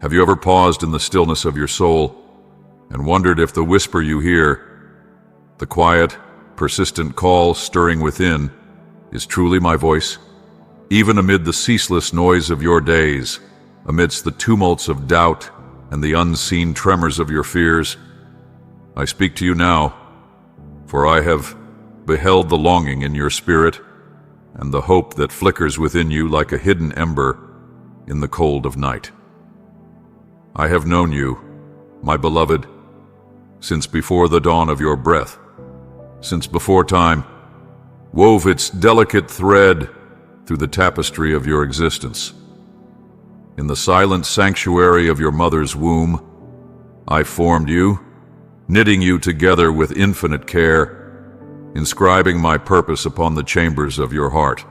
Have you ever paused in the stillness of your soul and wondered if the whisper you hear, the quiet, persistent call stirring within, is truly my voice? Even amid the ceaseless noise of your days, amidst the tumults of doubt and the unseen tremors of your fears, I speak to you now, for I have beheld the longing in your spirit and the hope that flickers within you like a hidden ember in the cold of night. I have known you, my beloved, since before the dawn of your breath, since before time wove its delicate thread through the tapestry of your existence. In the silent sanctuary of your mother's womb, I formed you, knitting you together with infinite care, inscribing my purpose upon the chambers of your heart.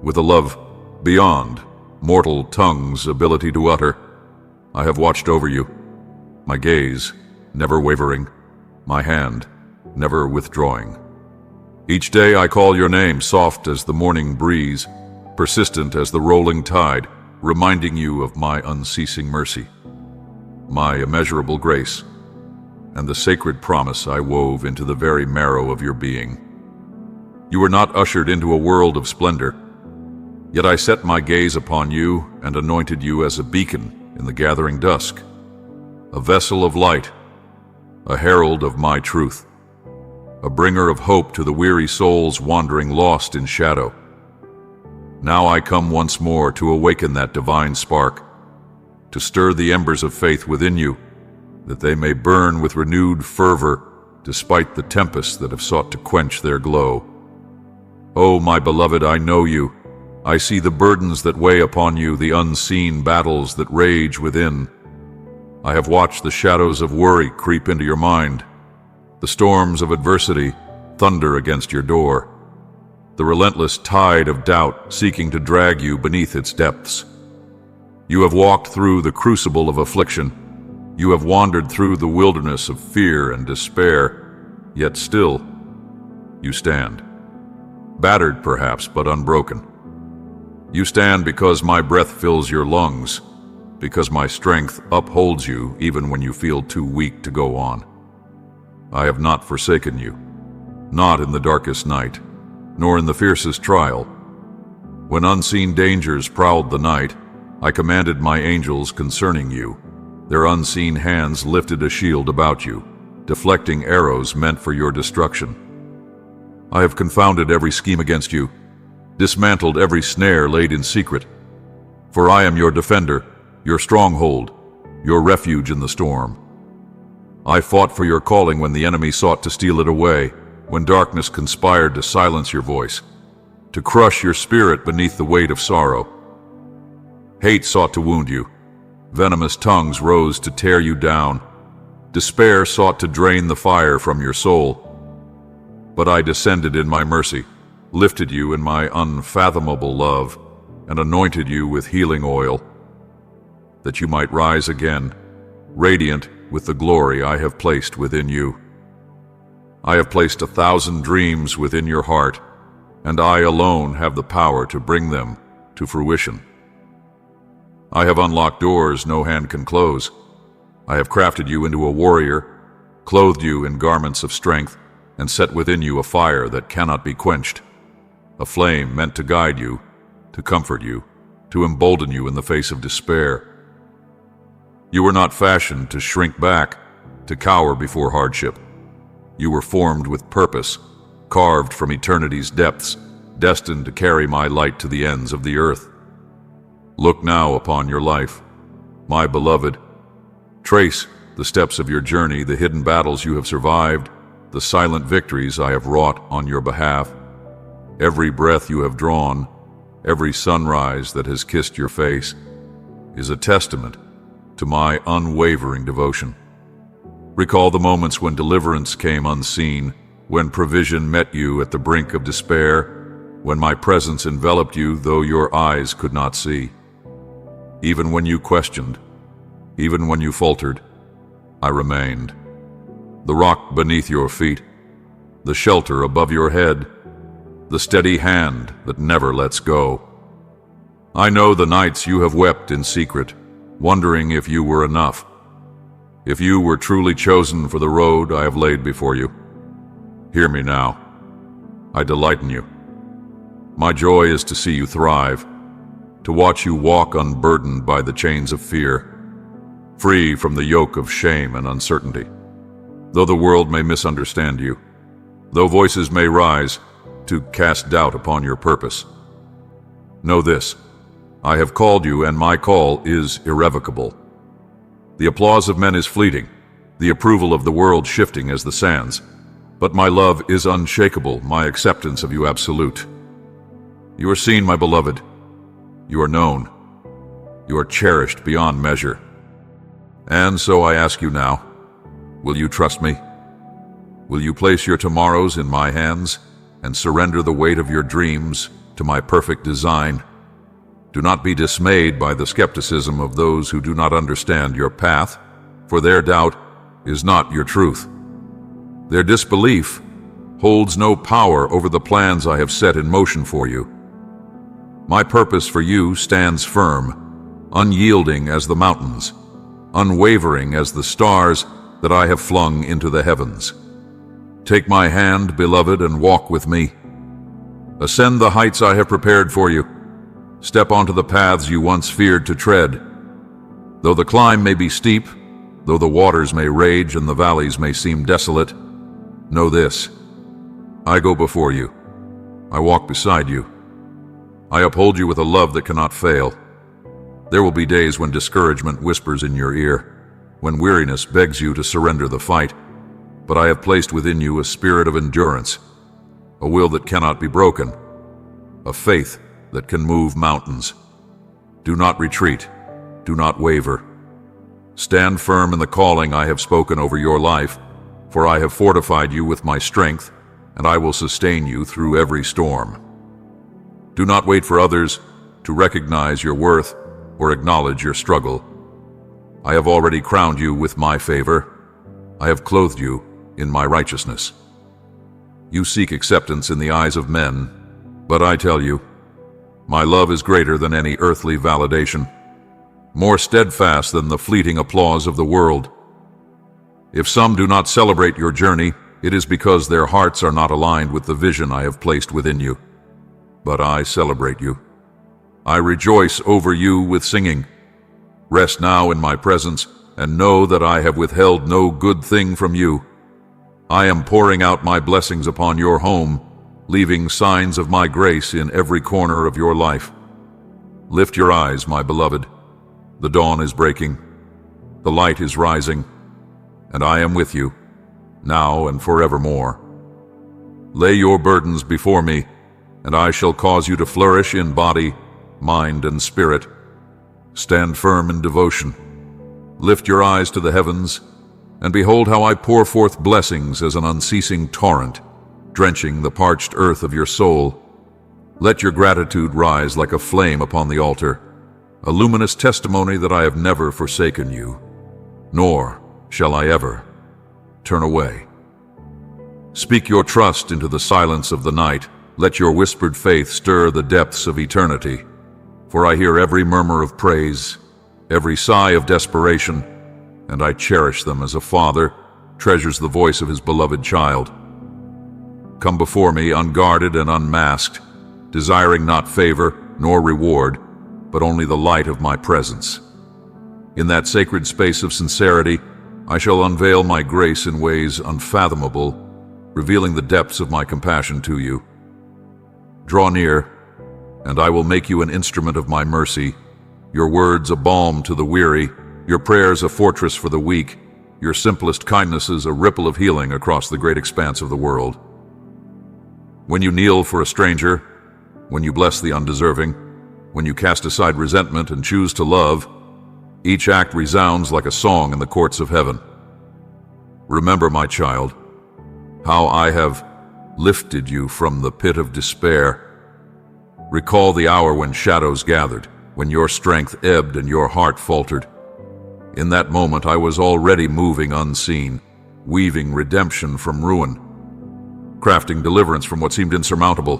With a love beyond mortal tongue's ability to utter, I have watched over you, my gaze never wavering, my hand never withdrawing. Each day I call your name, soft as the morning breeze, persistent as the rolling tide, reminding you of my unceasing mercy, my immeasurable grace, and the sacred promise I wove into the very marrow of your being. You were not ushered into a world of splendor, yet I set my gaze upon you and anointed you as a beacon in the gathering dusk, a vessel of light, a herald of my truth, a bringer of hope to the weary souls wandering lost in shadow. Now I come once more to awaken that divine spark, to stir the embers of faith within you, that they may burn with renewed fervor despite the tempests that have sought to quench their glow. Oh, my beloved, I know you. I see the burdens that weigh upon you, the unseen battles that rage within. I have watched the shadows of worry creep into your mind, the storms of adversity thunder against your door, the relentless tide of doubt seeking to drag you beneath its depths. You have walked through the crucible of affliction. You have wandered through the wilderness of fear and despair, yet still you stand. Battered perhaps, but unbroken. You stand because my breath fills your lungs, because my strength upholds you even when you feel too weak to go on. I have not forsaken you, not in the darkest night, nor in the fiercest trial. When unseen dangers prowled the night, I commanded my angels concerning you. Their unseen hands lifted a shield about you, deflecting arrows meant for your destruction. I have confounded every scheme against you, dismantled every snare laid in secret. For I am your defender, your stronghold, your refuge in the storm. I fought for your calling when the enemy sought to steal it away, when darkness conspired to silence your voice, to crush your spirit beneath the weight of sorrow. Hate sought to wound you. Venomous tongues rose to tear you down. Despair sought to drain the fire from your soul. But I descended in my mercy, lifted you in my unfathomable love, and anointed you with healing oil, that you might rise again, radiant with the glory I have placed within you. I have placed 1,000 dreams within your heart, and I alone have the power to bring them to fruition. I have unlocked doors no hand can close. I have crafted you into a warrior, clothed you in garments of strength, and set within you a fire that cannot be quenched, a flame meant to guide you, to comfort you, to embolden you in the face of despair. You were not fashioned to shrink back, to cower before hardship. You were formed with purpose, carved from eternity's depths, destined to carry my light to the ends of the earth. Look now upon your life, my beloved. Trace the steps of your journey, the hidden battles you have survived, the silent victories I have wrought on your behalf. Every breath you have drawn, every sunrise that has kissed your face, is a testament to my unwavering devotion. Recall the moments when deliverance came unseen, when provision met you at the brink of despair, when my presence enveloped you though your eyes could not see. Even when you questioned, even when you faltered, I remained. The rock beneath your feet, the shelter above your head, the steady hand that never lets go. I know the nights you have wept in secret, wondering if you were enough, if you were truly chosen for the road I have laid before you. Hear me now. I delight in you. My joy is to see you thrive, to watch you walk unburdened by the chains of fear, free from the yoke of shame and uncertainty. Though the world may misunderstand you, though voices may rise to cast doubt upon your purpose, know this: I have called you, and my call is irrevocable. The applause of men is fleeting, the approval of the world shifting as the sands, but my love is unshakable, my acceptance of you absolute. You are seen, my beloved. You are known. You are cherished beyond measure. And so I ask you now, will you trust me? Will you place your tomorrows in my hands and surrender the weight of your dreams to my perfect design? Do not be dismayed by the skepticism of those who do not understand your path, for their doubt is not your truth. Their disbelief holds no power over the plans I have set in motion for you. My purpose for you stands firm, unyielding as the mountains, unwavering as the stars that I have flung into the heavens. Take my hand, beloved, and walk with me. Ascend the heights I have prepared for you. Step onto the paths you once feared to tread. Though the climb may be steep, though the waters may rage and the valleys may seem desolate, know this: I go before you. I walk beside you. I uphold you with a love that cannot fail. There will be days when discouragement whispers in your ear, when weariness begs you to surrender the fight, but I have placed within you a spirit of endurance, a will that cannot be broken, a faith that can move mountains. Do not retreat. Do not waver. Stand firm in the calling I have spoken over your life, for I have fortified you with my strength, and I will sustain you through every storm. Do not wait for others to recognize your worth or acknowledge your struggle. I have already crowned you with my favor. I have clothed you in my righteousness. You seek acceptance in the eyes of men, but I tell you, my love is greater than any earthly validation, more steadfast than the fleeting applause of the world. If some do not celebrate your journey, it is because their hearts are not aligned with the vision I have placed within you. But I celebrate you. I rejoice over you with singing. Rest now in my presence, and know that I have withheld no good thing from you. I am pouring out my blessings upon your home, leaving signs of my grace in every corner of your life. Lift your eyes, my beloved. The dawn is breaking. The light is rising, and I am with you, now and forevermore. Lay your burdens before me, and I shall cause you to flourish in body, mind, and spirit. Stand firm in devotion. Lift your eyes to the heavens, and behold how I pour forth blessings as an unceasing torrent, drenching the parched earth of your soul. Let your gratitude rise like a flame upon the altar, a luminous testimony that I have never forsaken you, nor shall I ever turn away. Speak your trust into the silence of the night. Let your whispered faith stir the depths of eternity. For I hear every murmur of praise, every sigh of desperation, and I cherish them as a father treasures the voice of his beloved child. Come before me unguarded and unmasked, desiring not favor nor reward, but only the light of my presence. In that sacred space of sincerity, I shall unveil my grace in ways unfathomable, revealing the depths of my compassion to you. Draw near, and I will make you an instrument of my mercy, your words a balm to the weary, your prayers a fortress for the weak, your simplest kindnesses a ripple of healing across the great expanse of the world. When you kneel for a stranger, when you bless the undeserving, when you cast aside resentment and choose to love, each act resounds like a song in the courts of heaven. Remember, my child, how I have lifted you from the pit of despair. Recall the hour when shadows gathered, when your strength ebbed and your heart faltered. In that moment I was already moving unseen, weaving redemption from ruin, crafting deliverance from what seemed insurmountable.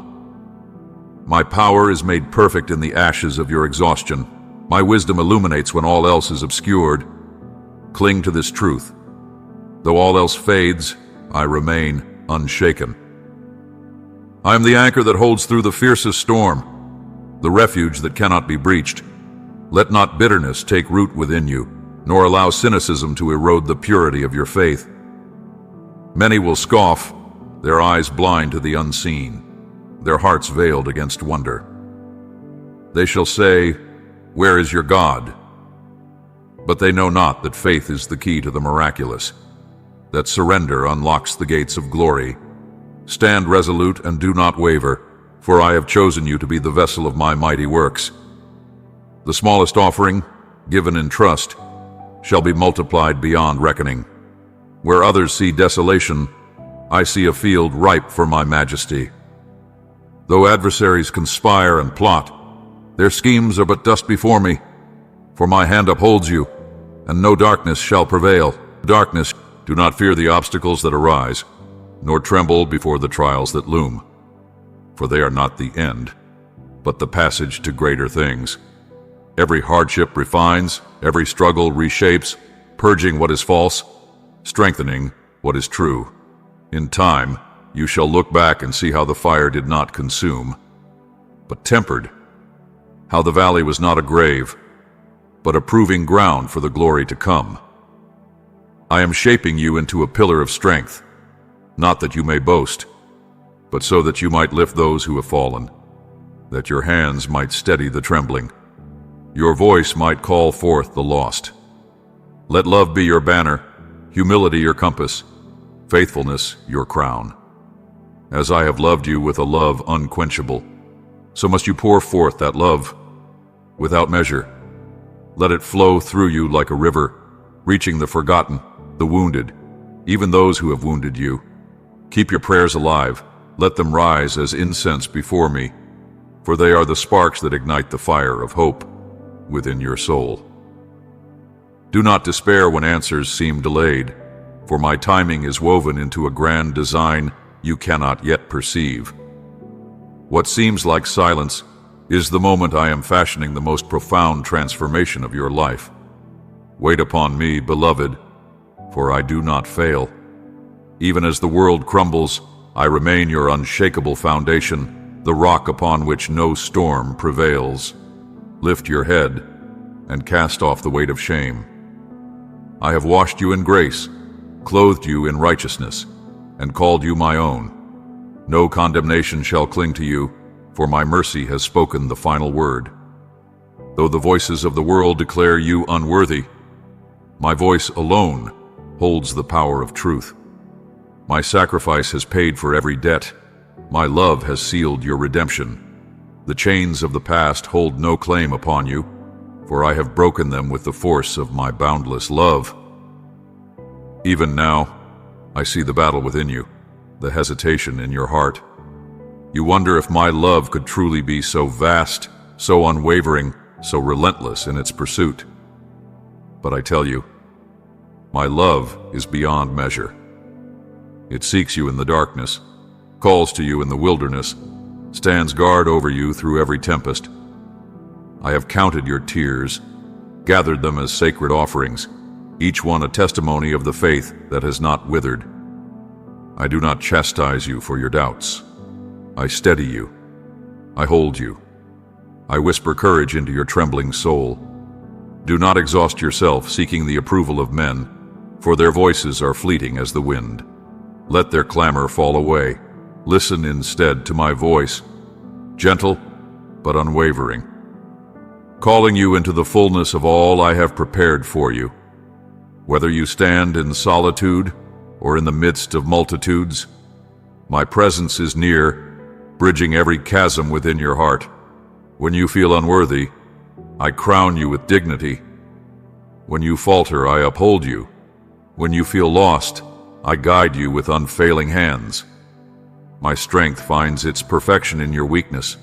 My power is made perfect in the ashes of your exhaustion, My wisdom illuminates when all else is obscured. Cling to this truth. Though all else fades, I remain unshaken. I am the anchor that holds through the fiercest storm, the refuge that cannot be breached. Let not bitterness take root within you, nor allow cynicism to erode the purity of your faith. Many will scoff, their eyes blind to the unseen, their hearts veiled against wonder. They shall say, "Where is your God?" But they know not that faith is the key to the miraculous, that surrender unlocks the gates of glory. Stand resolute and do not waver, for I have chosen you to be the vessel of my mighty works. The smallest offering, given in trust, shall be multiplied beyond reckoning. Where others see desolation, I see a field ripe for my majesty. Though adversaries conspire and plot, their schemes are but dust before me, for my hand upholds you, and no darkness shall prevail. Darkness, do not fear the obstacles that arise, nor tremble before the trials that loom, for they are not the end, but the passage to greater things. Every hardship refines, every struggle reshapes, purging what is false, strengthening what is true. In time, you shall look back and see how the fire did not consume, but tempered, how the valley was not a grave, but a proving ground for the glory to come. I am shaping you into a pillar of strength, not that you may boast, but so that you might lift those who have fallen, that your hands might steady the trembling, your voice might call forth the lost. Let love be your banner, humility your compass, faithfulness your crown. As I have loved you with a love unquenchable, so must you pour forth that love without measure. Let it flow through you like a river, reaching the forgotten, the wounded, even those who have wounded you. Keep your prayers alive. Let them rise as incense before me, for they are the sparks that ignite the fire of hope within your soul. Do not despair when answers seem delayed, for my timing is woven into a grand design you cannot yet perceive. What seems like silence is the moment I am fashioning the most profound transformation of your life. Wait upon me, beloved, for I do not fail. Even as the world crumbles, I remain your unshakable foundation, the rock upon which no storm prevails. Lift your head and cast off the weight of shame. I have washed you in grace, clothed you in righteousness, and called you my own. No condemnation shall cling to you, for my mercy has spoken the final word. Though the voices of the world declare you unworthy, my voice alone holds the power of truth. My sacrifice has paid for every debt. My love has sealed your redemption. The chains of the past hold no claim upon you, for I have broken them with the force of my boundless love. Even now, I see the battle within you, the hesitation in your heart. You wonder if my love could truly be so vast, so unwavering, so relentless in its pursuit. But I tell you, my love is beyond measure. It seeks you in the darkness, calls to you in the wilderness, stands guard over you through every tempest. I have counted your tears, gathered them as sacred offerings, each one a testimony of the faith that has not withered. I do not chastise you for your doubts. I steady you. I hold you. I whisper courage into your trembling soul. Do not exhaust yourself seeking the approval of men, for their voices are fleeting as the wind. Let their clamor fall away. Listen instead to my voice, gentle but unwavering, calling you into the fullness of all I have prepared for you. Whether you stand in solitude or in the midst of multitudes, my presence is near, bridging every chasm within your heart. When you feel unworthy, I crown you with dignity. When you falter, I uphold you. When you feel lost, I guide you with unfailing hands. My strength finds its perfection in your weakness.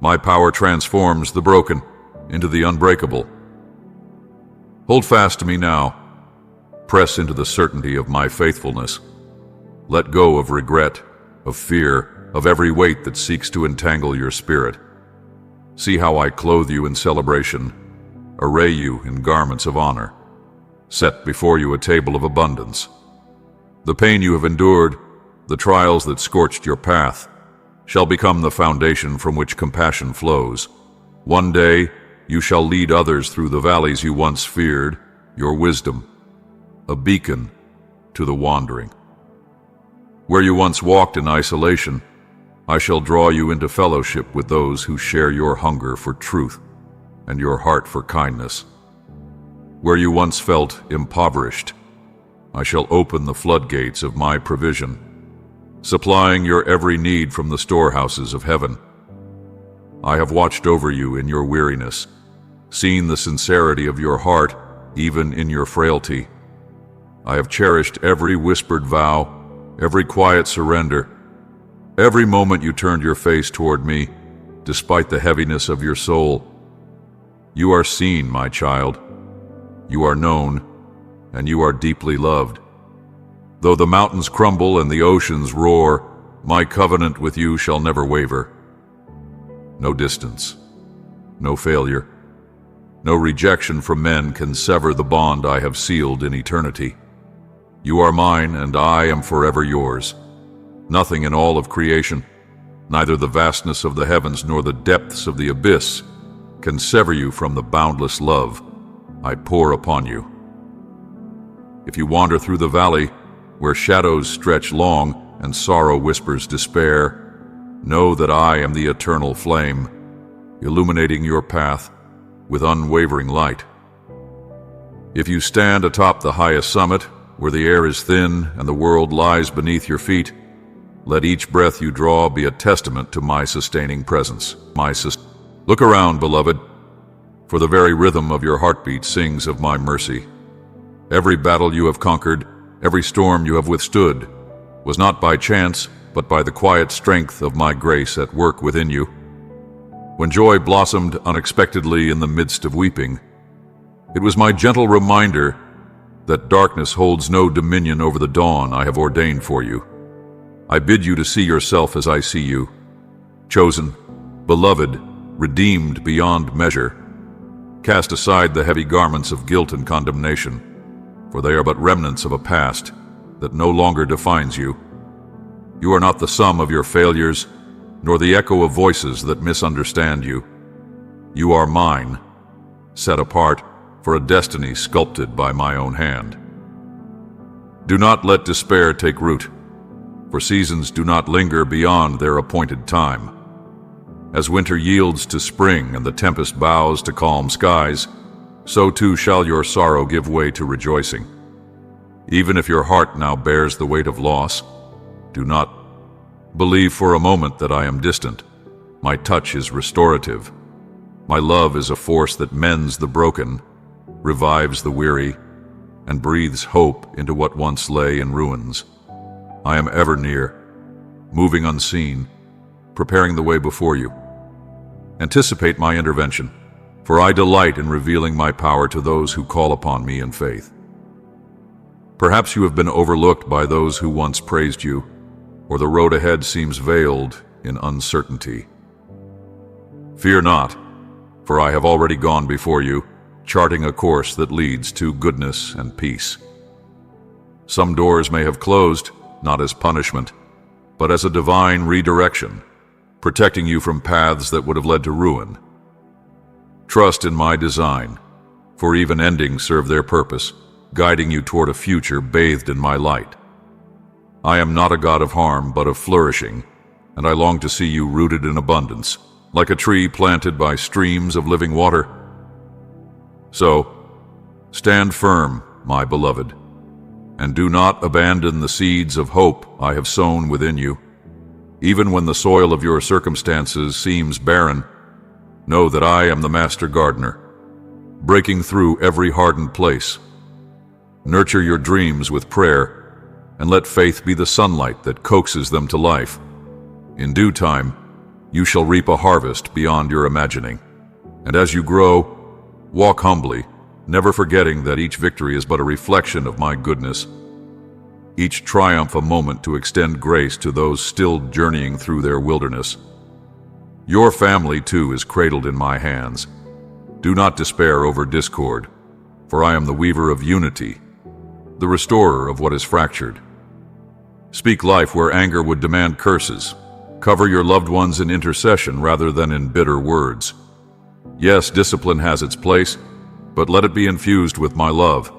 My power transforms the broken into the unbreakable. Hold fast to me now. Press into the certainty of my faithfulness. Let go of regret, of fear, of every weight that seeks to entangle your spirit. See how I clothe you in celebration, array you in garments of honor, set before you a table of abundance. The pain you have endured, the trials that scorched your path, shall become the foundation from which compassion flows. One day you shall lead others through the valleys you once feared, your wisdom, a beacon to the wandering. Where you once walked in isolation, I shall draw you into fellowship with those who share your hunger for truth and your heart for kindness. Where you once felt impoverished, I shall open the floodgates of my provision, supplying your every need from the storehouses of heaven. I have watched over you in your weariness, seen the sincerity of your heart even in your frailty. I have cherished every whispered vow, every quiet surrender, every moment you turned your face toward me, despite the heaviness of your soul. You are seen, my child. You are known, and you are deeply loved. Though the mountains crumble and the oceans roar, my covenant with you shall never waver. No distance, no failure, no rejection from men can sever the bond I have sealed in eternity. You are mine, and I am forever yours. Nothing in all of creation, neither the vastness of the heavens nor the depths of the abyss, can sever you from the boundless love I pour upon you. If you wander through the valley, where shadows stretch long and sorrow whispers despair, know that I am the eternal flame, illuminating your path with unwavering light. If you stand atop the highest summit, where the air is thin and the world lies beneath your feet, let each breath you draw be a testament to my sustaining presence. Look around, beloved, for the very rhythm of your heartbeat sings of my mercy. Every battle you have conquered, every storm you have withstood, was not by chance, but by the quiet strength of my grace at work within you. When joy blossomed unexpectedly in the midst of weeping, it was my gentle reminder that darkness holds no dominion over the dawn I have ordained for you. I bid you to see yourself as I see you, chosen, beloved, redeemed beyond measure. Cast aside the heavy garments of guilt and condemnation, for they are but remnants of a past that no longer defines you. You are not the sum of your failures, nor the echo of voices that misunderstand you. You are mine, set apart for a destiny sculpted by my own hand. Do not let despair take root, for seasons do not linger beyond their appointed time. As winter yields to spring and the tempest bows to calm skies, so too shall your sorrow give way to rejoicing. Even if your heart now bears the weight of loss, do not believe for a moment that I am distant. My touch is restorative. My love is a force that mends the broken, revives the weary, and breathes hope into what once lay in ruins. I am ever near, moving unseen, preparing the way before you. Anticipate my intervention, for I delight in revealing my power to those who call upon me in faith. Perhaps you have been overlooked by those who once praised you, or the road ahead seems veiled in uncertainty. Fear not, for I have already gone before you, charting a course that leads to goodness and peace. Some doors may have closed, not as punishment, but as a divine redirection, protecting you from paths that would have led to ruin. Trust in my design, for even endings serve their purpose, guiding you toward a future bathed in my light. I am not a God of harm, but of flourishing, and I long to see you rooted in abundance, like a tree planted by streams of living water. So, stand firm, my beloved, and do not abandon the seeds of hope I have sown within you. Even when the soil of your circumstances seems barren, know that I am the master gardener, breaking through every hardened place. Nurture your dreams with prayer, and let faith be the sunlight that coaxes them to life. In due time, you shall reap a harvest beyond your imagining. And as you grow, walk humbly, never forgetting that each victory is but a reflection of my goodness, each triumph a moment to extend grace to those still journeying through their wilderness. Your family, too, is cradled in my hands, Do not despair over discord, for I am the weaver of unity, the restorer of what is fractured. Speak life where anger would demand curses. Cover your loved ones in intercession rather than in bitter words. Yes, discipline has its place, but let it be infused with my love,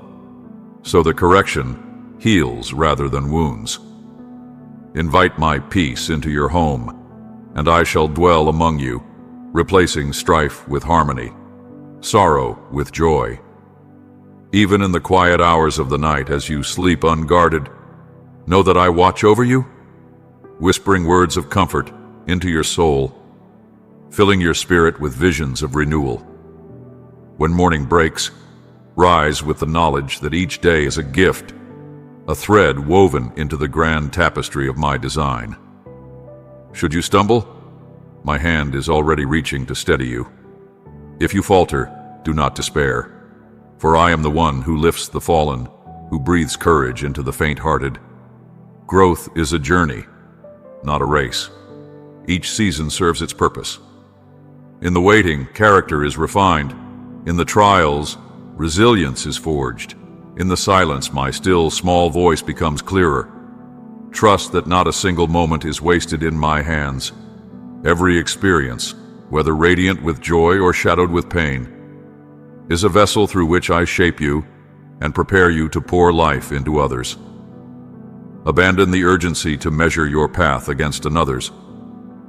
so that correction heals rather than wounds. Invite my peace into your home, and I shall dwell among you, replacing strife with harmony, sorrow with joy. Even in the quiet hours of the night as you sleep unguarded, know that I watch over you, whispering words of comfort into your soul, filling your spirit with visions of renewal. When morning breaks, rise with the knowledge that each day is a gift, a thread woven into the grand tapestry of my design. Should you stumble, my hand is already reaching to steady you. If you falter, do not despair, for I am the one who lifts the fallen, who breathes courage into the faint-hearted. Growth is a journey, not a race. Each season serves its purpose. In the waiting, character is refined. In the trials, resilience is forged. In the silence, my still, small voice becomes clearer. Trust that not a single moment is wasted in my hands. Every experience, whether radiant with joy or shadowed with pain, is a vessel through which I shape you and prepare you to pour life into others. Abandon the urgency to measure your path against another's.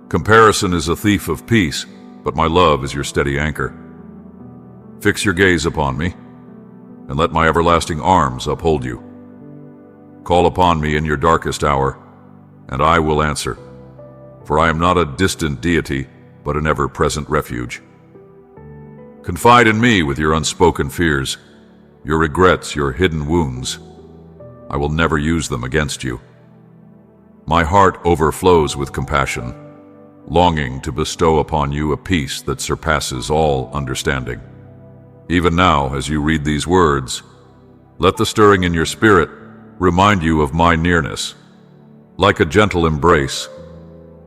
Comparison is a thief of peace, but my love is your steady anchor. Fix your gaze upon me, and let my everlasting arms uphold you. Call upon me in your darkest hour, and I will answer, for I am not a distant deity, but an ever-present refuge. Confide in me with your unspoken fears, your regrets, your hidden wounds. I will never use them against you. My heart overflows with compassion, longing to bestow upon you a peace that surpasses all understanding. Even now, as you read these words, let the stirring in your spirit remind you of my nearness. Like a gentle embrace,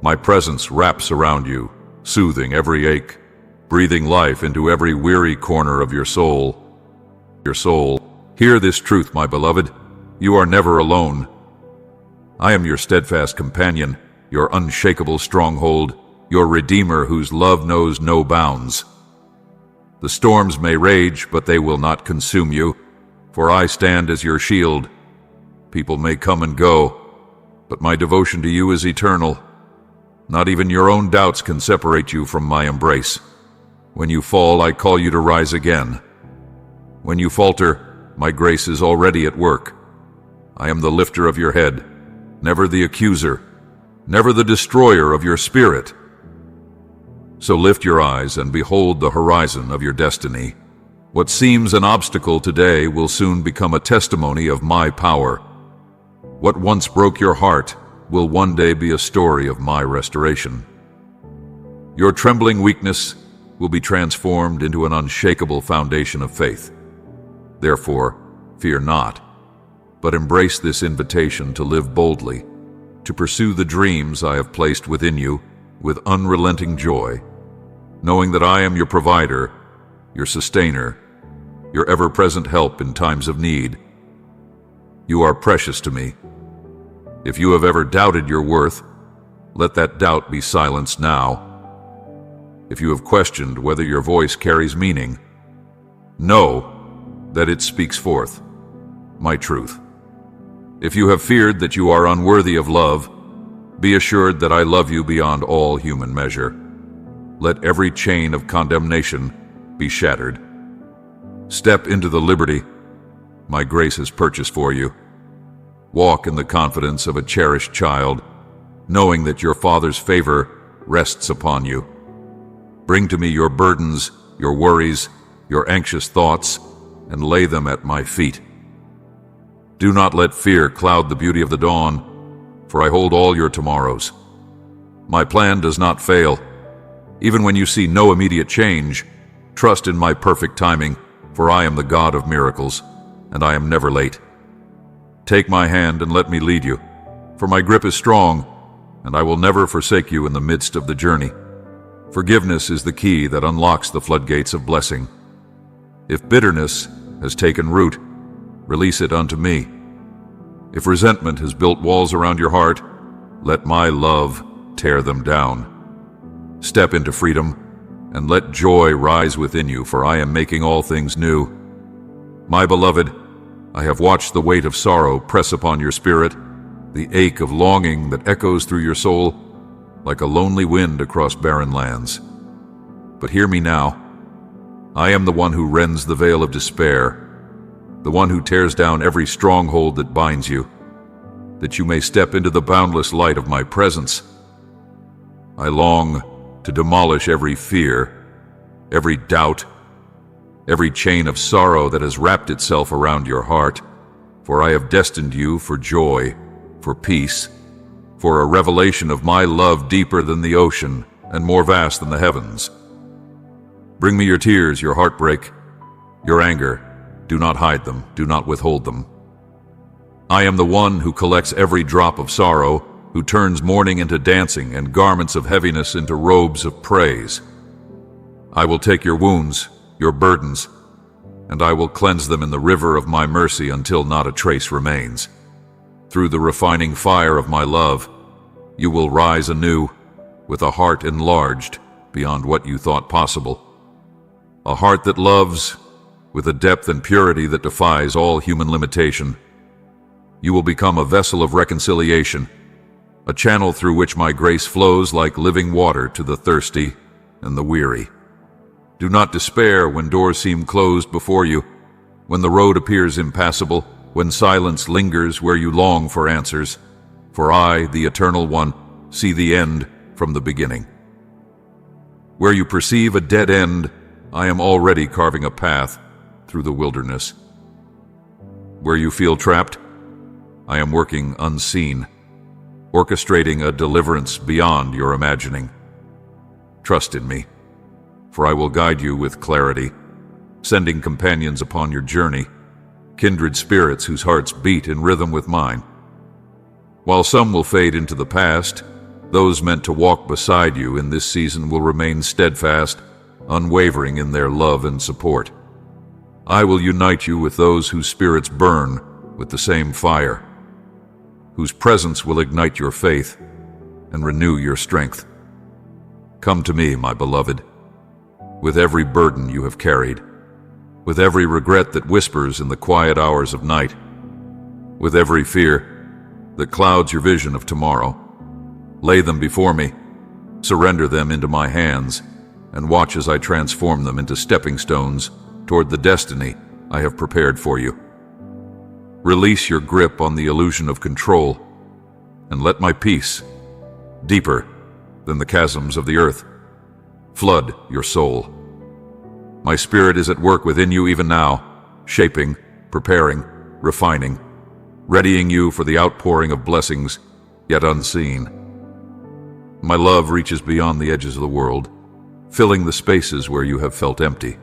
my presence wraps around you, soothing every ache, breathing life into every weary corner of your soul. Hear this truth, my beloved. You are never alone. I am your steadfast companion, your unshakable stronghold, your redeemer whose love knows no bounds. The storms may rage, but they will not consume you, for I stand as your shield. People may come and go, but my devotion to you is eternal. Not even your own doubts can separate you from my embrace. When you fall, I call you to rise again. When you falter, my grace is already at work. I am the lifter of your head, never the accuser, never the destroyer of your spirit. So lift your eyes and behold the horizon of your destiny. What seems an obstacle today will soon become a testimony of my power. What once broke your heart will one day be a story of my restoration. Your trembling weakness will be transformed into an unshakable foundation of faith. Therefore, fear not, but embrace this invitation to live boldly, to pursue the dreams I have placed within you with unrelenting joy, knowing that I am your provider, your sustainer, your ever-present help in times of need. You are precious to me. If you have ever doubted your worth, let that doubt be silenced now. If you have questioned whether your voice carries meaning, know that it speaks forth my truth. If you have feared that you are unworthy of love, be assured that I love you beyond all human measure. Let every chain of condemnation be shattered. Step into the liberty my grace has purchased for you. Walk in the confidence of a cherished child, knowing that your Father's favor rests upon you. Bring to me your burdens, your worries, your anxious thoughts, and lay them at my feet. Do not let fear cloud the beauty of the dawn, for I hold all your tomorrows. My plan does not fail. Even when you see no immediate change, trust in my perfect timing, for I am the God of miracles, and I am never late. Take my hand and let me lead you, for my grip is strong, and I will never forsake you in the midst of the journey. Forgiveness is the key that unlocks the floodgates of blessing. If bitterness has taken root, release it unto me. If resentment has built walls around your heart, let my love tear them down. Step into freedom, and let joy rise within you, for I am making all things new. My beloved, I have watched the weight of sorrow press upon your spirit, the ache of longing that echoes through your soul like a lonely wind across barren lands. But hear me now. I am the one who rends the veil of despair, the one who tears down every stronghold that binds you, that you may step into the boundless light of my presence. I long to demolish every fear, every doubt, every chain of sorrow that has wrapped itself around your heart, for I have destined you for joy, for peace, for a revelation of my love deeper than the ocean and more vast than the heavens. Bring me your tears, your heartbreak, your anger. Do not hide them, do not withhold them. I am the one who collects every drop of sorrow, who turns mourning into dancing and garments of heaviness into robes of praise. I will take your wounds, your burdens, and I will cleanse them in the river of my mercy until not a trace remains. Through the refining fire of my love, you will rise anew, with a heart enlarged beyond what you thought possible. A heart that loves with a depth and purity that defies all human limitation. You will become a vessel of reconciliation, a channel through which my grace flows like living water to the thirsty and the weary. Do not despair when doors seem closed before you, when the road appears impassable, when silence lingers where you long for answers. For I, the Eternal One, see the end from the beginning. Where you perceive a dead end, I am already carving a path through the wilderness. Where you feel trapped, I am working unseen, orchestrating a deliverance beyond your imagining. Trust in me, for I will guide you with clarity, sending companions upon your journey, kindred spirits whose hearts beat in rhythm with mine. While some will fade into the past, those meant to walk beside you in this season will remain steadfast, unwavering in their love and support. I will unite you with those whose spirits burn with the same fire, whose presence will ignite your faith and renew your strength. Come to me, my beloved, with every burden you have carried, with every regret that whispers in the quiet hours of night, with every fear that clouds your vision of tomorrow. Lay them before me, surrender them into my hands, and watch as I transform them into stepping stones toward the destiny I have prepared for you. Release your grip on the illusion of control, and let my peace, deeper than the chasms of the earth, flood your soul. My spirit is at work within you even now, shaping, preparing, refining, readying you for the outpouring of blessings yet unseen. My love reaches beyond the edges of the world, filling the spaces where you have felt empty,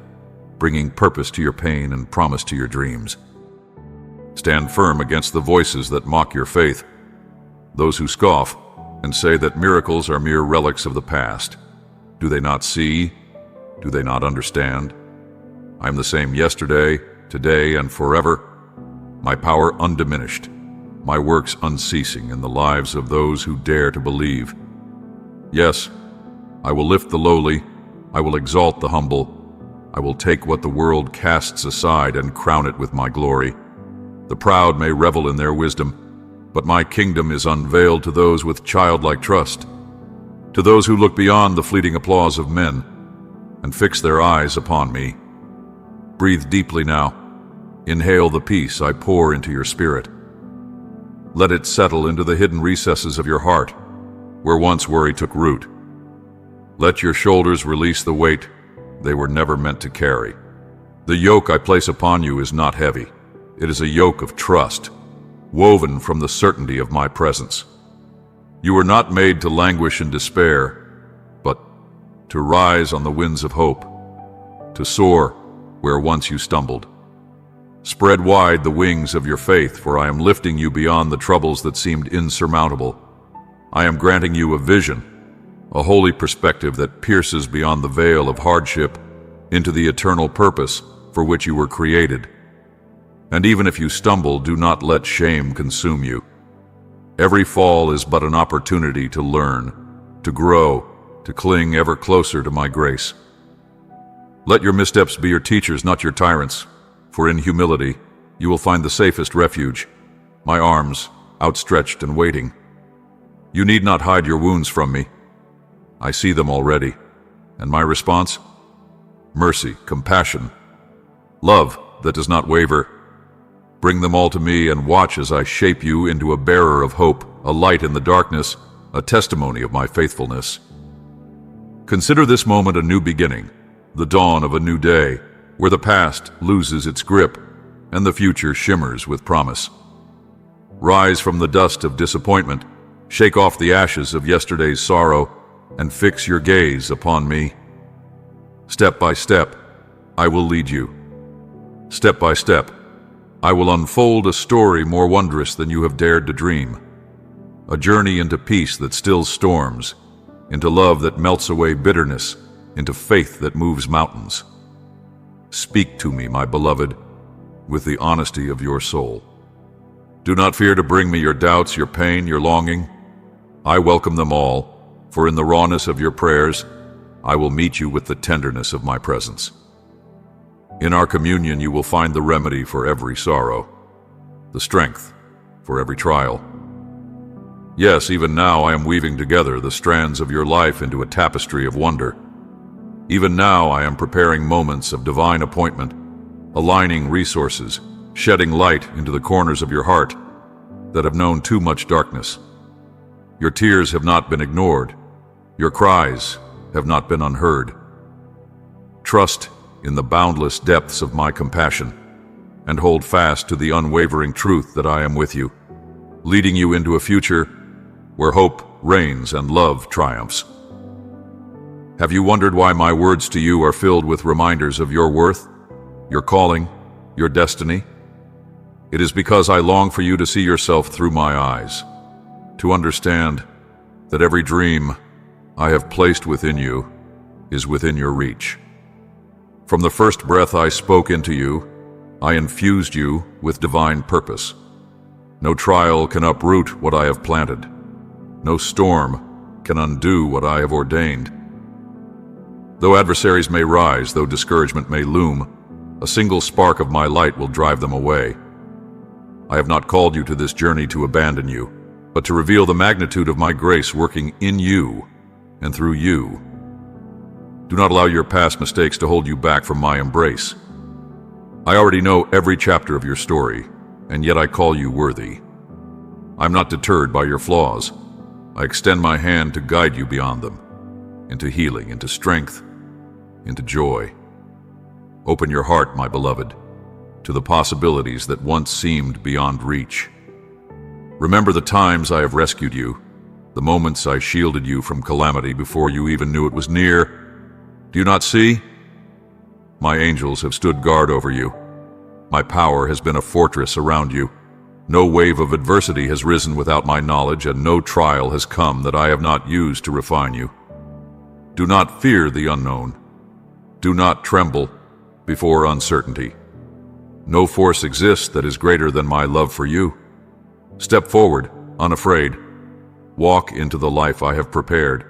bringing purpose to your pain and promise to your dreams. Stand firm against the voices that mock your faith, those who scoff and say that miracles are mere relics of the past. Do they not see? Do they not understand? I am the same yesterday, today, and forever. My power undiminished, my works unceasing in the lives of those who dare to believe. Yes, I will lift the lowly, I will exalt the humble, I will take what the world casts aside and crown it with my glory. The proud may revel in their wisdom, but my kingdom is unveiled to those with childlike trust, to those who look beyond the fleeting applause of men and fix their eyes upon me. Breathe deeply now. Inhale the peace I pour into your spirit. Let it settle into the hidden recesses of your heart, where once worry took root. Let your shoulders release the weight they were never meant to carry. The yoke I place upon you is not heavy. It is a yoke of trust, woven from the certainty of my presence. You were not made to languish in despair, but to rise on the winds of hope, to soar where once you stumbled. Spread wide the wings of your faith, for I am lifting you beyond the troubles that seemed insurmountable. I am granting you a vision, a holy perspective that pierces beyond the veil of hardship into the eternal purpose for which you were created. And even if you stumble, do not let shame consume you. Every fall is but an opportunity to learn, to grow, to cling ever closer to my grace. Let your missteps be your teachers, not your tyrants, for in humility you will find the safest refuge, my arms outstretched and waiting. You need not hide your wounds from me. I see them already. And my response? Mercy, compassion, love that does not waver. Bring them all to me and watch as I shape you into a bearer of hope, a light in the darkness, a testimony of my faithfulness. Consider this moment a new beginning, the dawn of a new day, where the past loses its grip and the future shimmers with promise. Rise from the dust of disappointment, shake off the ashes of yesterday's sorrow, and fix your gaze upon me. Step by step, I will lead you. Step by step, I will unfold a story more wondrous than you have dared to dream. A journey into peace that stills storms, into love that melts away bitterness, into faith that moves mountains. Speak to me, my beloved, with the honesty of your soul. Do not fear to bring me your doubts, your pain, your longing. I welcome them all, for in the rawness of your prayers, I will meet you with the tenderness of my presence. In our communion you will find the remedy for every sorrow, the strength for every trial. Yes, even now I am weaving together the strands of your life into a tapestry of wonder. Even now I am preparing moments of divine appointment, aligning resources, shedding light into the corners of your heart that have known too much darkness. Your tears have not been ignored. Your cries have not been unheard. Trust in the boundless depths of my compassion and hold fast to the unwavering truth that I am with you, leading you into a future where hope reigns and love triumphs. Have you wondered why my words to you are filled with reminders of your worth, your calling, your destiny? It is because I long for you to see yourself through my eyes, to understand that every dream I have placed within you is within your reach. From the first breath I spoke into you, I infused you with divine purpose. No trial can uproot what I have planted. No storm can undo what I have ordained. Though adversaries may rise, though discouragement may loom, a single spark of my light will drive them away. I have not called you to this journey to abandon you, but to reveal the magnitude of my grace working in you and through you. Do not allow your past mistakes to hold you back from my embrace. I already know every chapter of your story, and yet I call you worthy. I'm not deterred by your flaws. I extend my hand to guide you beyond them, into healing, into strength, into joy. Open your heart, my beloved, to the possibilities that once seemed beyond reach. Remember the times I have rescued you, the moments I shielded you from calamity before you even knew it was near. Do you not see? My angels have stood guard over you. My power has been a fortress around you. No wave of adversity has risen without my knowledge, and no trial has come that I have not used to refine you. Do not fear the unknown. Do not tremble before uncertainty. No force exists that is greater than my love for you. Step forward, unafraid. Walk into the life I have prepared,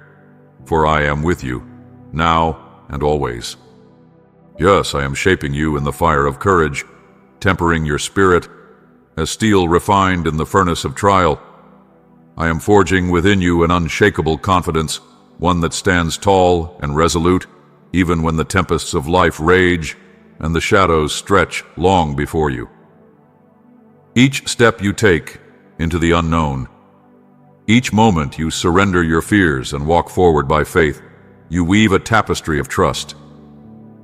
for I am with you, now and always. Yes, I am shaping you in the fire of courage, tempering your spirit, as steel refined in the furnace of trial. I am forging within you an unshakable confidence, one that stands tall and resolute, even when the tempests of life rage and the shadows stretch long before you. Each step you take into the unknown, each moment you surrender your fears and walk forward by faith, you weave a tapestry of trust,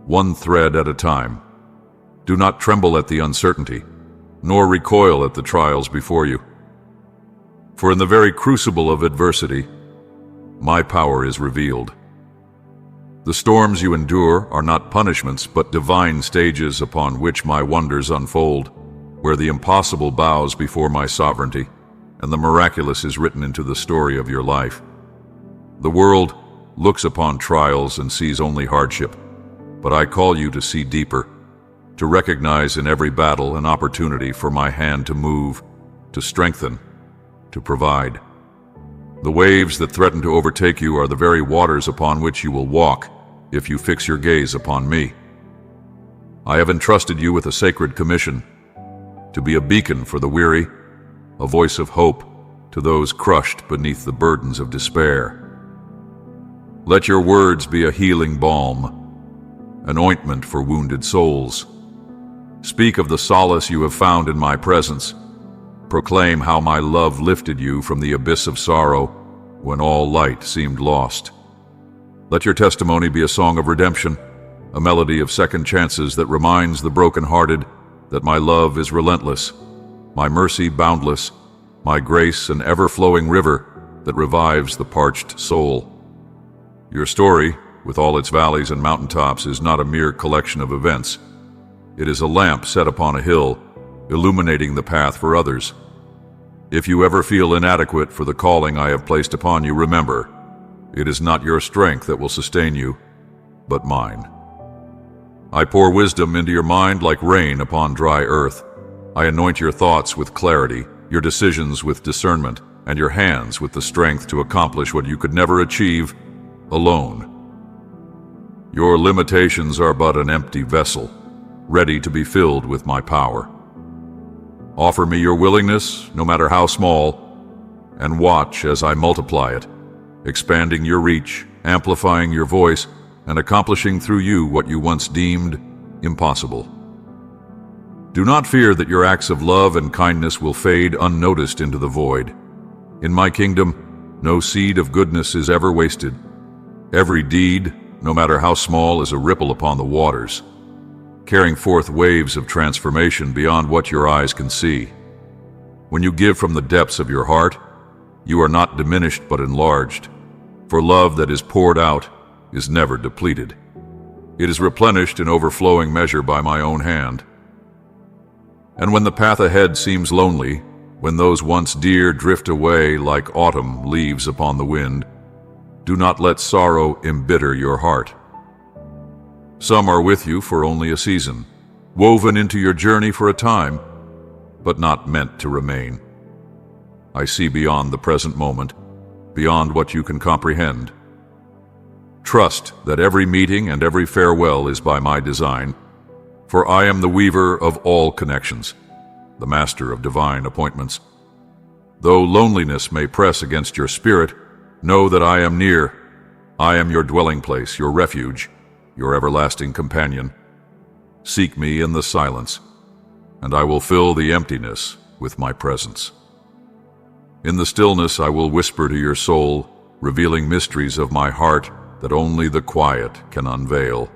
one thread at a time. Do not tremble at the uncertainty, nor recoil at the trials before you. For in the very crucible of adversity, my power is revealed. The storms you endure are not punishments, but divine stages upon which my wonders unfold, where the impossible bows before my sovereignty, and the miraculous is written into the story of your life. The world looks upon trials and sees only hardship, but I call you to see deeper, to recognize in every battle an opportunity for my hand to move, to strengthen, to provide. The waves that threaten to overtake you are the very waters upon which you will walk if you fix your gaze upon me. I have entrusted you with a sacred commission, to be a beacon for the weary, a voice of hope to those crushed beneath the burdens of despair. Let your words be a healing balm, an ointment for wounded souls. Speak of the solace you have found in my presence. Proclaim how my love lifted you from the abyss of sorrow when all light seemed lost. Let your testimony be a song of redemption, a melody of second chances that reminds the broken-hearted that my love is relentless, my mercy boundless, my grace an ever-flowing river that revives the parched soul. Your story, with all its valleys and mountaintops, is not a mere collection of events. It is a lamp set upon a hill, illuminating the path for others. If you ever feel inadequate for the calling I have placed upon you, remember, it is not your strength that will sustain you, but mine. I pour wisdom into your mind like rain upon dry earth. I anoint your thoughts with clarity, your decisions with discernment, and your hands with the strength to accomplish what you could never achieve alone. Your limitations are but an empty vessel, ready to be filled with my power. Offer me your willingness, no matter how small, and watch as I multiply it, expanding your reach, amplifying your voice, and accomplishing through you what you once deemed impossible. Do not fear that your acts of love and kindness will fade unnoticed into the void. In my kingdom, no seed of goodness is ever wasted. Every deed, no matter how small, is a ripple upon the waters, carrying forth waves of transformation beyond what your eyes can see. When you give from the depths of your heart, you are not diminished but enlarged, for love that is poured out is never depleted. It is replenished in overflowing measure by my own hand. And when the path ahead seems lonely, when those once dear drift away like autumn leaves upon the wind, do not let sorrow embitter your heart. Some are with you for only a season, woven into your journey for a time, but not meant to remain. I see beyond the present moment, beyond what you can comprehend. Trust that every meeting and every farewell is by my design, for I am the weaver of all connections, the master of divine appointments. Though loneliness may press against your spirit, know that I am near. I am your dwelling place, your refuge, your everlasting companion. Seek me in the silence, and I will fill the emptiness with my presence. In the stillness I will whisper to your soul, revealing mysteries of my heart that only the quiet can unveil.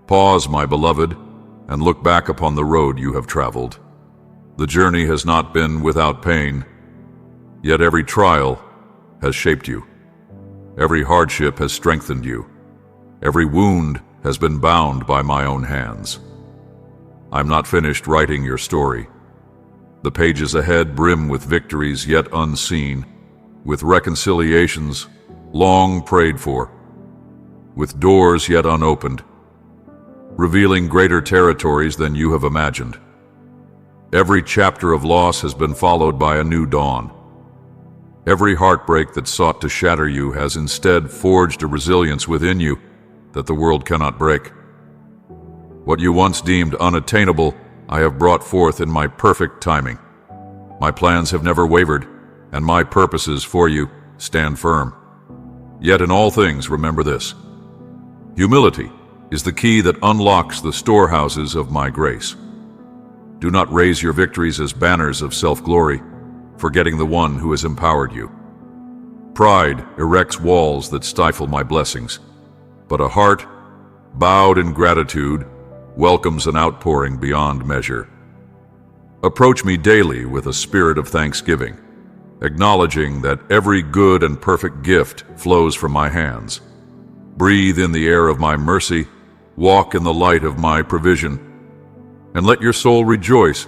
Pause, my beloved, and look back upon the road you have traveled. The journey has not been without pain, yet every trial has shaped you. Every hardship has strengthened you. Every wound has been bound by my own hands. I'm not finished writing your story. The pages ahead brim with victories yet unseen, with reconciliations long prayed for, with doors yet unopened, revealing greater territories than you have imagined. Every chapter of loss has been followed by a new dawn. Every heartbreak that sought to shatter you has instead forged a resilience within you that the world cannot break. What you once deemed unattainable, I have brought forth in my perfect timing. My plans have never wavered, and my purposes for you stand firm. Yet in all things, remember this: humility is the key that unlocks the storehouses of my grace. Do not raise your victories as banners of self-glory, forgetting the one who has empowered you. Pride erects walls that stifle my blessings, but a heart bowed in gratitude welcomes an outpouring beyond measure. Approach me daily with a spirit of thanksgiving, acknowledging that every good and perfect gift flows from my hands. Breathe in the air of my mercy, walk in the light of my provision, and let your soul rejoice,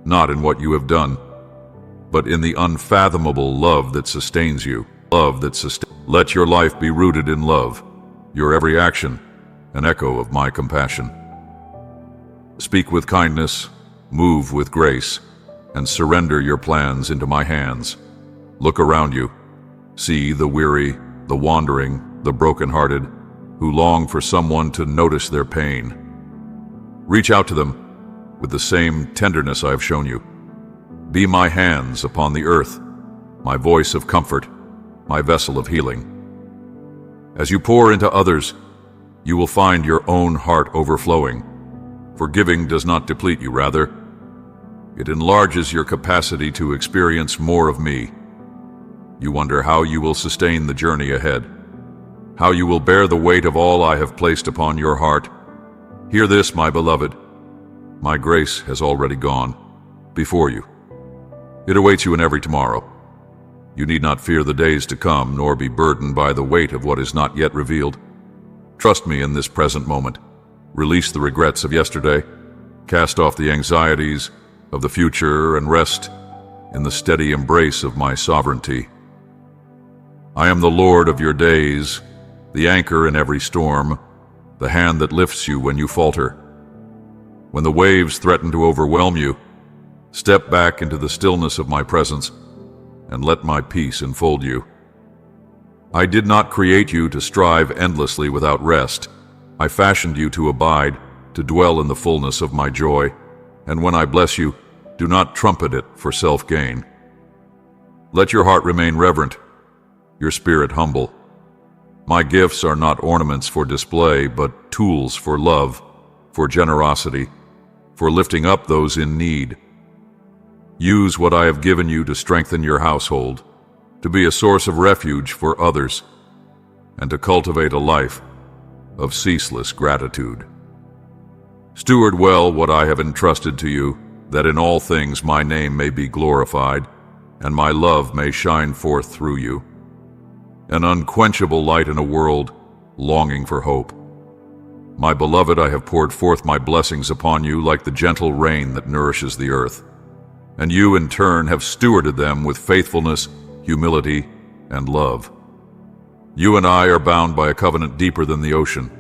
not in what you have done, but in the unfathomable love that sustains you. Let your life be rooted in love, your every action an echo of my compassion. Speak with kindness, move with grace, and surrender your plans into my hands. Look around you. See the weary, the wandering, the brokenhearted, who long for someone to notice their pain. Reach out to them with the same tenderness I have shown you. Be my hands upon the earth, my voice of comfort, my vessel of healing. As you pour into others, you will find your own heart overflowing. For giving does not deplete you, rather, it enlarges your capacity to experience more of me. You wonder how you will sustain the journey ahead, how you will bear the weight of all I have placed upon your heart. Hear this, my beloved. My grace has already gone before you. It awaits you in every tomorrow. You need not fear the days to come, nor be burdened by the weight of what is not yet revealed. Trust me in this present moment. Release the regrets of yesterday. Cast off the anxieties of the future and rest in the steady embrace of my sovereignty. I am the Lord of your days, the anchor in every storm, the hand that lifts you when you falter. When the waves threaten to overwhelm you, step back into the stillness of my presence and let my peace enfold you. I did not create you to strive endlessly without rest. I fashioned you to abide, to dwell in the fullness of my joy. And when I bless you, do not trumpet it for self-gain. Let your heart remain reverent, your spirit humble. My gifts are not ornaments for display, but tools for love, for generosity, for lifting up those in need. Use what I have given you to strengthen your household, to be a source of refuge for others, and to cultivate a life of ceaseless gratitude. Steward well what I have entrusted to you, that in all things my name may be glorified, and my love may shine forth through you. An unquenchable light in a world longing for hope. My beloved, I have poured forth my blessings upon you like the gentle rain that nourishes the earth, and you in turn have stewarded them with faithfulness, humility, and love. You and I are bound by a covenant deeper than the ocean,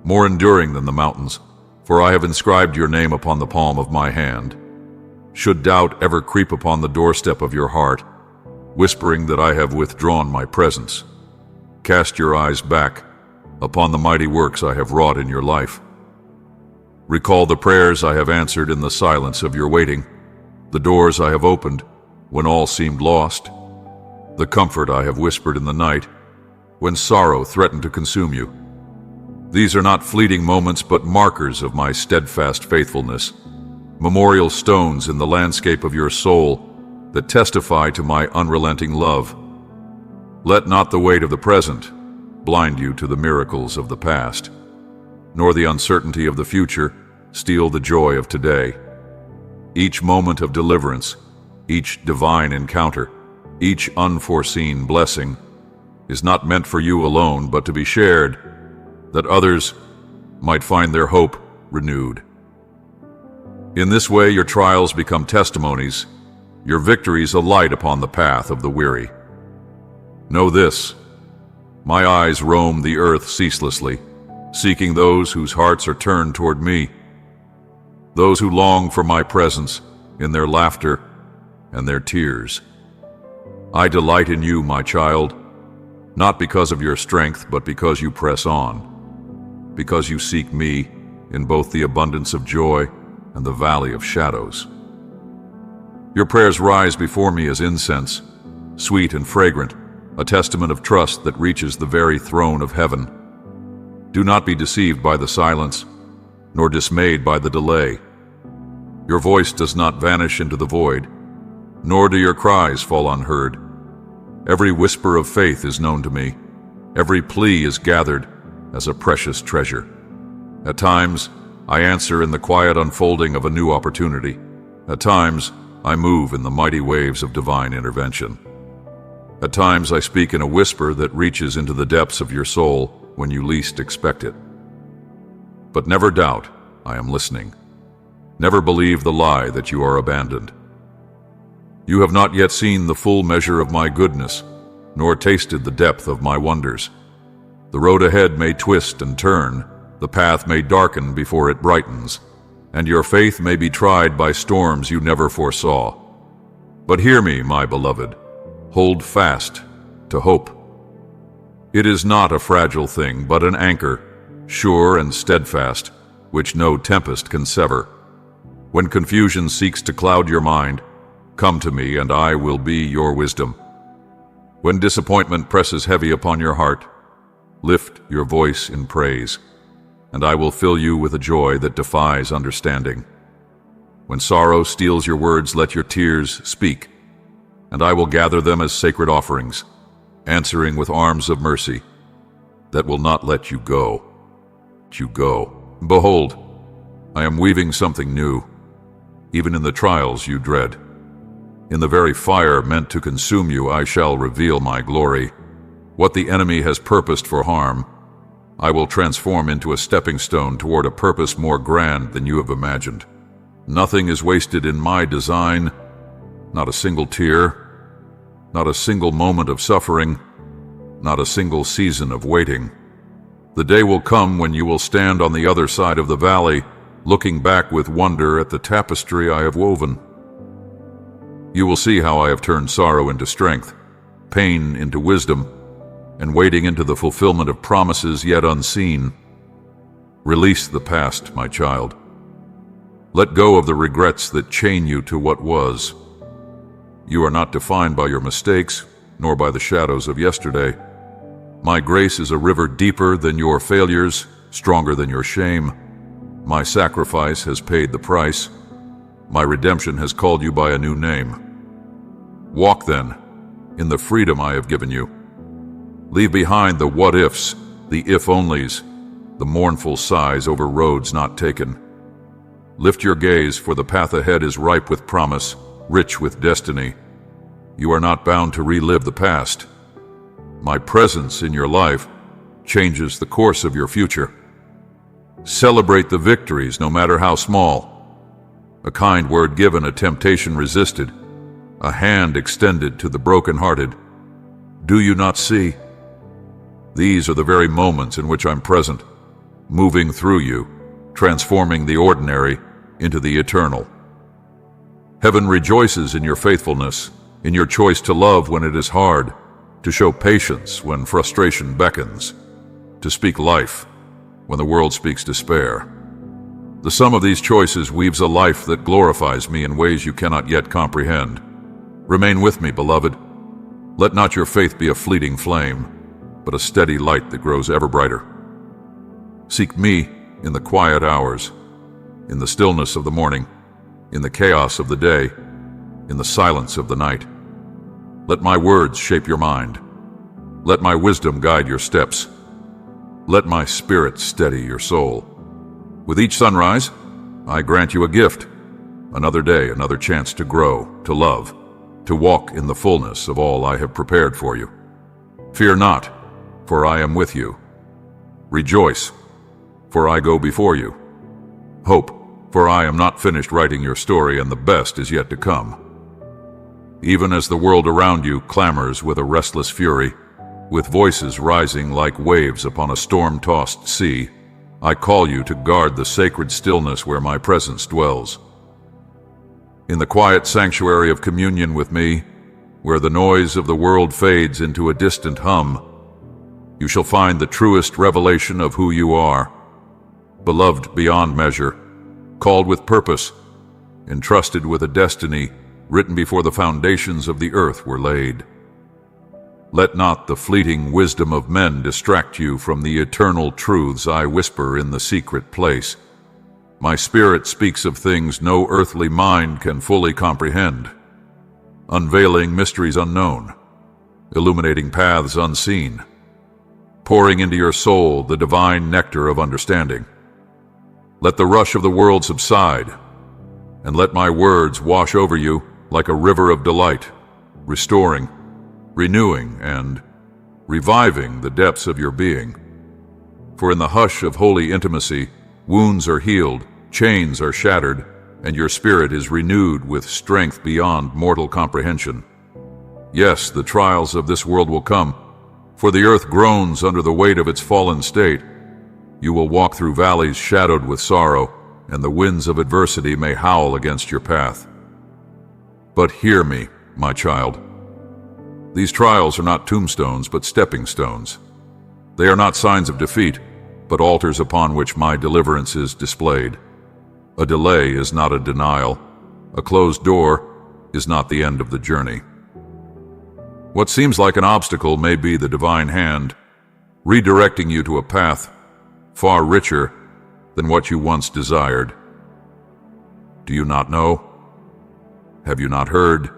more enduring than the mountains, for I have inscribed your name upon the palm of my hand. Should doubt ever creep upon the doorstep of your heart, whispering that I have withdrawn my presence, cast your eyes back upon the mighty works I have wrought in your life. Recall the prayers I have answered in the silence of your waiting, the doors I have opened when all seemed lost, the comfort I have whispered in the night when sorrow threatened to consume you. These are not fleeting moments, but markers of my steadfast faithfulness, memorial stones in the landscape of your soul that testify to my unrelenting love. Let not the weight of the present blind you to the miracles of the past, nor the uncertainty of the future steal the joy of today. Each moment of deliverance, each divine encounter, each unforeseen blessing is not meant for you alone, but to be shared, that others might find their hope renewed. In this way, your trials become testimonies, your victories a light upon the path of the weary. Know this, my eyes roam the earth ceaselessly, seeking those whose hearts are turned toward me, those who long for my presence in their laughter and their tears. I delight in you, my child, not because of your strength, but because you press on, because you seek me in both the abundance of joy and the valley of shadows. Your prayers rise before me as incense, sweet and fragrant, a testament of trust that reaches the very throne of heaven. Do not be deceived by the silence, nor dismayed by the delay. Your voice does not vanish into the void, nor do your cries fall unheard. Every whisper of faith is known to me. Every plea is gathered as a precious treasure. At times, I answer in the quiet unfolding of a new opportunity. At times, I move in the mighty waves of divine intervention. At times, I speak in a whisper that reaches into the depths of your soul when you least expect it. But never doubt I am listening. Never believe the lie that you are abandoned. You have not yet seen the full measure of my goodness, nor tasted the depth of my wonders. The road ahead may twist and turn, the path may darken before it brightens, and your faith may be tried by storms you never foresaw. But hear me, my beloved, hold fast to hope. It is not a fragile thing, but an anchor, sure and steadfast, which no tempest can sever. When confusion seeks to cloud your mind, come to me, and I will be your wisdom. When disappointment presses heavy upon your heart, lift your voice in praise, and I will fill you with a joy that defies understanding. When sorrow steals your words, let your tears speak, and I will gather them as sacred offerings, answering with arms of mercy that will not let you go. Behold, I am weaving something new, even in the trials you dread. In the very fire meant to consume you, I shall reveal my glory. What the enemy has purposed for harm, I will transform into a stepping stone toward a purpose more grand than you have imagined. Nothing is wasted in my design, not a single tear, not a single moment of suffering, not a single season of waiting. The day will come when you will stand on the other side of the valley, looking back with wonder at the tapestry I have woven. You will see how I have turned sorrow into strength, pain into wisdom, and waiting into the fulfillment of promises yet unseen. Release the past, my child. Let go of the regrets that chain you to what was. You are not defined by your mistakes, nor by the shadows of yesterday. My grace is a river deeper than your failures, stronger than your shame. My sacrifice has paid the price. My redemption has called you by a new name. Walk then in the freedom I have given you. Leave behind the what-ifs, the if-onlys, the mournful sighs over roads not taken. Lift your gaze, for the path ahead is ripe with promise, rich with destiny. You are not bound to relive the past. My presence in your life changes the course of your future. Celebrate the victories, no matter how small. A kind word given, a temptation resisted, a hand extended to the brokenhearted. Do you not see? These are the very moments in which I'm present, moving through you, transforming the ordinary into the eternal. Heaven rejoices in your faithfulness, in your choice to love when it is hard, to show patience when frustration beckons, to speak life when the world speaks despair. The sum of these choices weaves a life that glorifies me in ways you cannot yet comprehend. Remain with me, beloved. Let not your faith be a fleeting flame, but a steady light that grows ever brighter. Seek me in the quiet hours, in the stillness of the morning, in the chaos of the day, in the silence of the night. Let my words shape your mind. Let my wisdom guide your steps. Let my spirit steady your soul. With each sunrise, I grant you a gift, another day, another chance to grow, to love, to walk in the fullness of all I have prepared for you. Fear not, for I am with you. Rejoice, for I go before you. Hope, for I am not finished writing your story, and the best is yet to come. Even as the world around you clamors with a restless fury, with voices rising like waves upon a storm-tossed sea, I call you to guard the sacred stillness where my presence dwells. In the quiet sanctuary of communion with me, where the noise of the world fades into a distant hum, you shall find the truest revelation of who you are, beloved beyond measure, called with purpose, entrusted with a destiny written before the foundations of the earth were laid. Let not the fleeting wisdom of men distract you from the eternal truths I whisper in the secret place. My spirit speaks of things no earthly mind can fully comprehend, unveiling mysteries unknown, illuminating paths unseen, pouring into your soul the divine nectar of understanding. Let the rush of the world subside, and let my words wash over you like a river of delight, restoring, renewing, and reviving the depths of your being. For in the hush of holy intimacy, wounds are healed, chains are shattered, and your spirit is renewed with strength beyond mortal comprehension. Yes, the trials of this world will come, for the earth groans under the weight of its fallen state. You will walk through valleys shadowed with sorrow, and the winds of adversity may howl against your path. But hear me, my child. These trials are not tombstones, but stepping stones. They are not signs of defeat, but altars upon which my deliverance is displayed. A delay is not a denial. A closed door is not the end of the journey. What seems like an obstacle may be the divine hand, redirecting you to a path far richer than what you once desired. Do you not know? Have you not heard?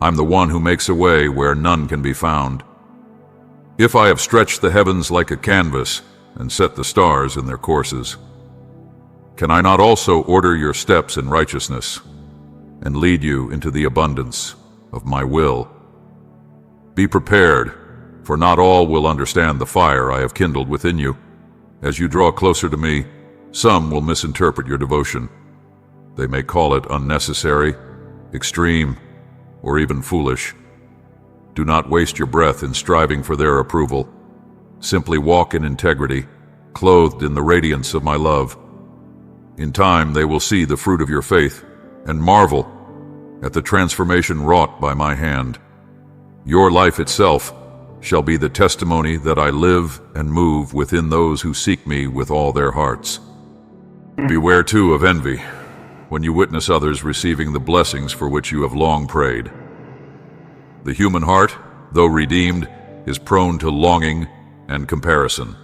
I'm the one who makes a way where none can be found. If I have stretched the heavens like a canvas and set the stars in their courses, can I not also order your steps in righteousness and lead you into the abundance of my will? Be prepared, for not all will understand the fire I have kindled within you. As you draw closer to me, some will misinterpret your devotion. They may call it unnecessary, extreme, or even foolish. Do not waste your breath in striving for their approval. Simply walk in integrity, clothed in the radiance of my love. In time they will see the fruit of your faith and marvel at the transformation wrought by my hand. Your life itself shall be the testimony that I live and move within those who seek me with all their hearts. Beware too of envy when you witness others receiving the blessings for which you have long prayed. The human heart, though redeemed, is prone to longing and comparison.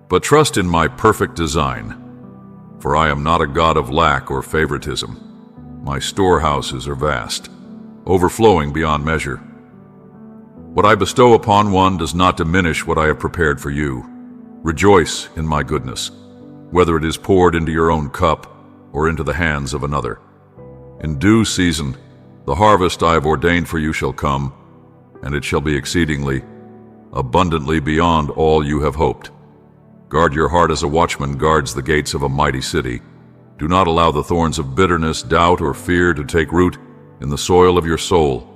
But trust in my perfect design, for I am not a God of lack or favoritism. My storehouses are vast, overflowing beyond measure. What I bestow upon one does not diminish what I have prepared for you. Rejoice in my goodness, whether it is poured into your own cup or into the hands of another. In due season, the harvest I have ordained for you shall come, and it shall be exceedingly, abundantly beyond all you have hoped. Guard your heart as a watchman guards the gates of a mighty city. Do not allow the thorns of bitterness, doubt, or fear to take root in the soil of your soul.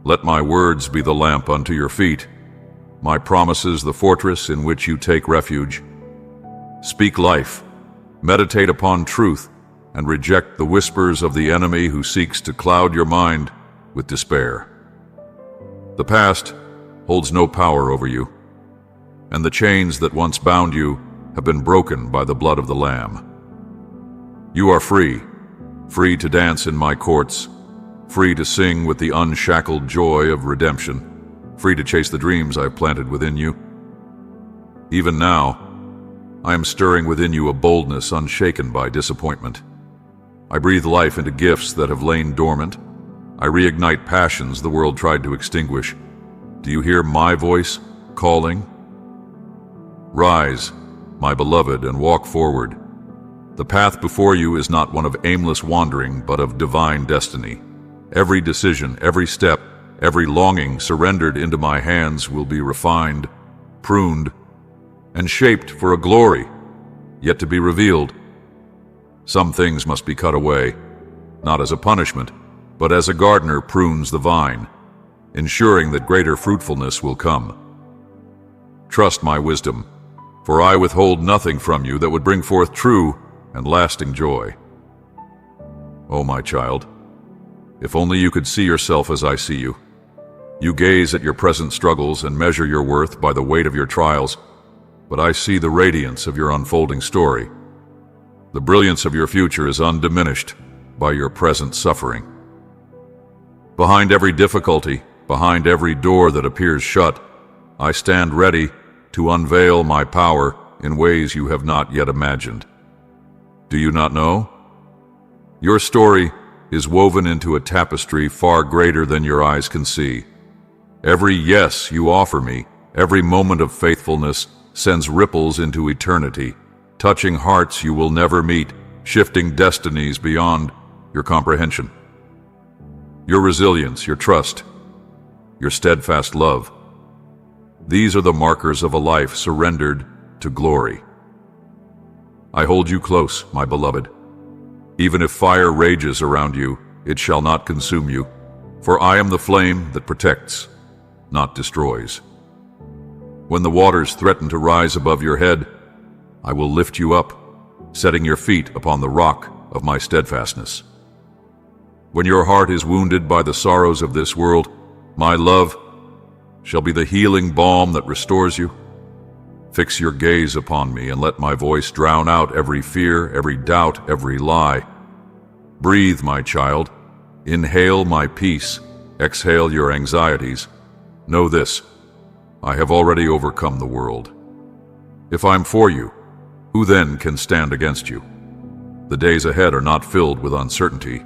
Let my words be the lamp unto your feet, my promises the fortress in which you take refuge. Speak life, meditate upon truth, and reject the whispers of the enemy who seeks to cloud your mind with despair. The past holds no power over you, and the chains that once bound you have been broken by the blood of the Lamb. You are free, free to dance in my courts, free to sing with the unshackled joy of redemption, free to chase the dreams I've planted within you. Even now, I am stirring within you a boldness unshaken by disappointment. I breathe life into gifts that have lain dormant. I reignite passions the world tried to extinguish. Do you hear my voice calling? Rise, my beloved, and walk forward. The path before you is not one of aimless wandering, but of divine destiny. Every decision, every step, every longing surrendered into my hands will be refined, pruned, and shaped for a glory yet to be revealed. Some things must be cut away, not as a punishment, but as a gardener prunes the vine, ensuring that greater fruitfulness will come. Trust my wisdom, for I withhold nothing from you that would bring forth true and lasting joy. Oh, my child, if only you could see yourself as I see you. You gaze at your present struggles and measure your worth by the weight of your trials, but I see the radiance of your unfolding story. The brilliance of your future is undiminished by your present suffering. Behind every difficulty, behind every door that appears shut, I stand ready to unveil my power in ways you have not yet imagined. Do you not know? Your story is woven into a tapestry far greater than your eyes can see. Every yes you offer me, every moment of faithfulness sends ripples into eternity, touching hearts you will never meet, shifting destinies beyond your comprehension. Your resilience, your trust, your steadfast love, these are the markers of a life surrendered to glory. I hold you close, my beloved. Even if fire rages around you, it shall not consume you, for I am the flame that protects, not destroys. When the waters threaten to rise above your head, I will lift you up, setting your feet upon the rock of my steadfastness. When your heart is wounded by the sorrows of this world, my love shall be the healing balm that restores you. Fix your gaze upon me and let my voice drown out every fear, every doubt, every lie. Breathe, my child. Inhale my peace. Exhale your anxieties. Know this: I have already overcome the world. If I'm for you, who then can stand against you? The days ahead are not filled with uncertainty,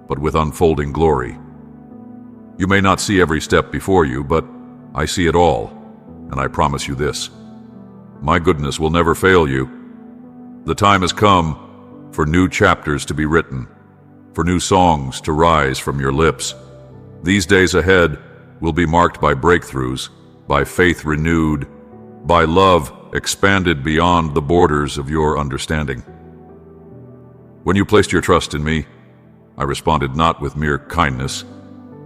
but with unfolding glory. You may not see every step before you, but I see it all, and I promise you this: my goodness will never fail you. The time has come for new chapters to be written, for new songs to rise from your lips. These days ahead will be marked by breakthroughs, by faith renewed, by love expanded beyond the borders of your understanding. When you placed your trust in me, I responded not with mere kindness,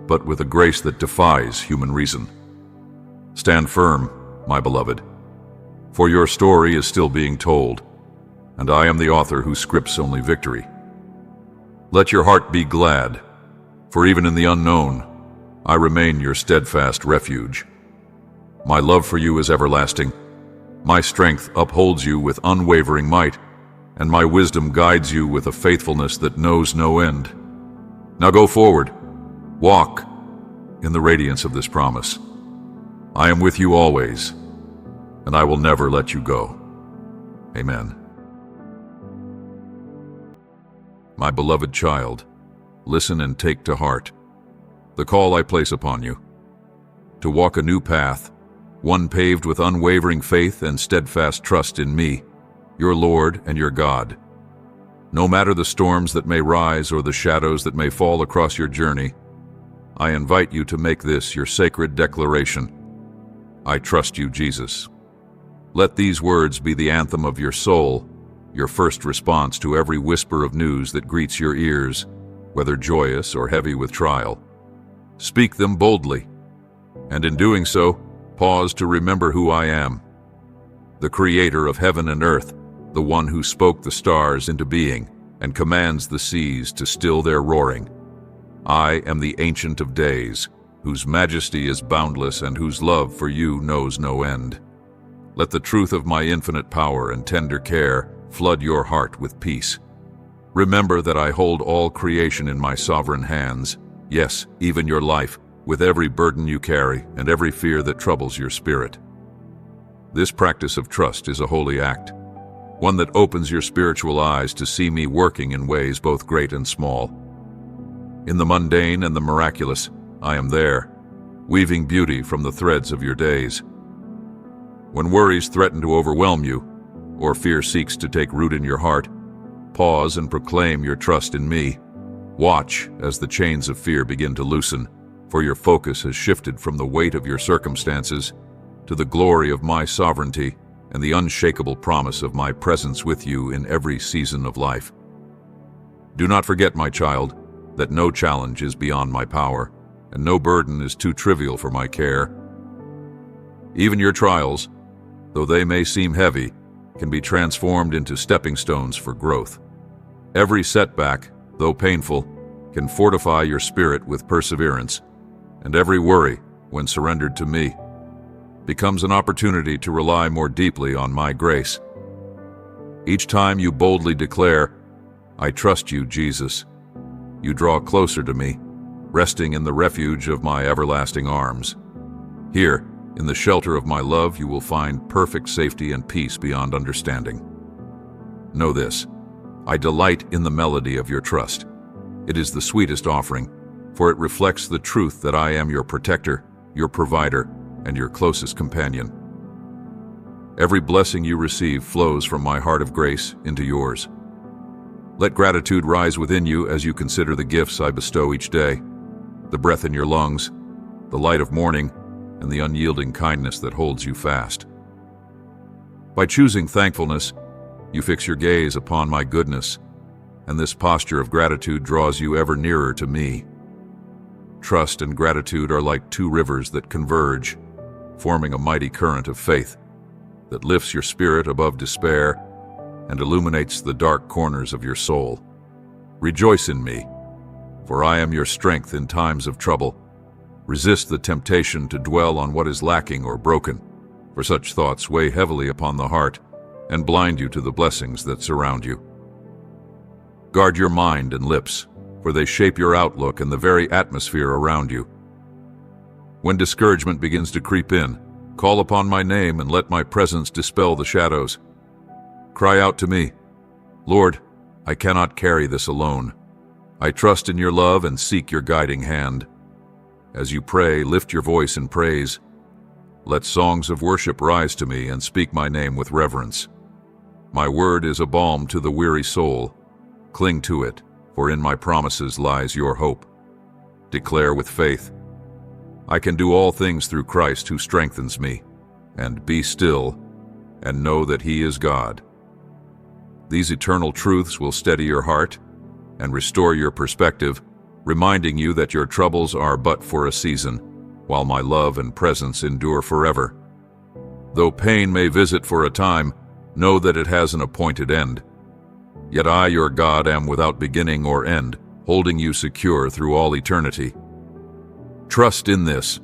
but with a grace that defies human reason. Stand firm, my beloved, for your story is still being told, and I am the author who scripts only victory. Let your heart be glad, for even in the unknown, I remain your steadfast refuge. My love for you is everlasting. My strength upholds you with unwavering might, and my wisdom guides you with a faithfulness that knows no end. Now go forward, walk in the radiance of this promise. I am with you always, and I will never let you go. Amen. My beloved child, listen and take to heart the call I place upon you, to walk a new path, one paved with unwavering faith and steadfast trust in me, your Lord and your God. No matter the storms that may rise or the shadows that may fall across your journey, I invite you to make this your sacred declaration: I trust you, Jesus. Let these words be the anthem of your soul, your first response to every whisper of news that greets your ears, whether joyous or heavy with trial. Speak them boldly, and in doing so, pause to remember who I am, the Creator of heaven and earth, the one who spoke the stars into being and commands the seas to still their roaring. I am the Ancient of Days, whose majesty is boundless and whose love for you knows no end. Let the truth of my infinite power and tender care flood your heart with peace. Remember that I hold all creation in my sovereign hands, yes, even your life, with every burden you carry and every fear that troubles your spirit. This practice of trust is a holy act, one that opens your spiritual eyes to see me working in ways both great and small. In the mundane and the miraculous, I am there, weaving beauty from the threads of your days. When worries threaten to overwhelm you, or fear seeks to take root in your heart, pause and proclaim your trust in me. Watch as the chains of fear begin to loosen, for your focus has shifted from the weight of your circumstances to the glory of my sovereignty and the unshakable promise of my presence with you in every season of life. Do not forget, my child, that no challenge is beyond my power, and no burden is too trivial for my care. Even your trials, though they may seem heavy, can be transformed into stepping stones for growth. Every setback, though painful, can fortify your spirit with perseverance, and every worry, when surrendered to me, becomes an opportunity to rely more deeply on my grace. Each time you boldly declare, I trust you, Jesus, you draw closer to me, resting in the refuge of my everlasting arms. Here, in the shelter of my love, you will find perfect safety and peace beyond understanding. Know this: I delight in the melody of your trust. It is the sweetest offering, for it reflects the truth that I am your protector, your provider, and your closest companion. Every blessing you receive flows from my heart of grace into yours. Let gratitude rise within you as you consider the gifts I bestow each day: the breath in your lungs, the light of morning, and the unyielding kindness that holds you fast. By choosing thankfulness, you fix your gaze upon my goodness, and this posture of gratitude draws you ever nearer to me. Trust and gratitude are like two rivers that converge, forming a mighty current of faith that lifts your spirit above despair and illuminates the dark corners of your soul. Rejoice in me, for I am your strength in times of trouble. Resist the temptation to dwell on what is lacking or broken, for such thoughts weigh heavily upon the heart and blind you to the blessings that surround you. Guard your mind and lips, for they shape your outlook and the very atmosphere around you. When discouragement begins to creep in, call upon my name and let my presence dispel the shadows. Cry out to me, Lord, I cannot carry this alone. I trust in your love and seek your guiding hand. As you pray, lift your voice in praise. Let songs of worship rise to me and speak my name with reverence. My word is a balm to the weary soul. Cling to it, for in my promises lies your hope. Declare with faith, I can do all things through Christ who strengthens me, and be still and know that he is God. These eternal truths will steady your heart and restore your perspective, reminding you that your troubles are but for a season, while my love and presence endure forever. Though pain may visit for a time, know that it has an appointed end. Yet I, your God, am without beginning or end, holding you secure through all eternity. Trust in this.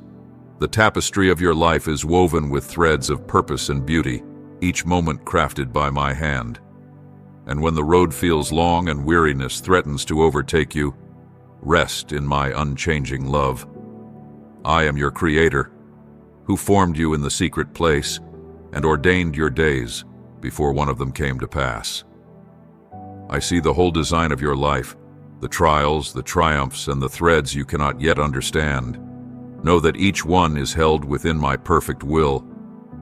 The tapestry of your life is woven with threads of purpose and beauty, each moment crafted by my hand. And when the road feels long and weariness threatens to overtake you, rest in my unchanging love. I am your Creator, who formed you in the secret place and ordained your days before one of them came to pass. I see the whole design of your life, the trials, the triumphs, and the threads you cannot yet understand. Know that each one is held within my perfect will,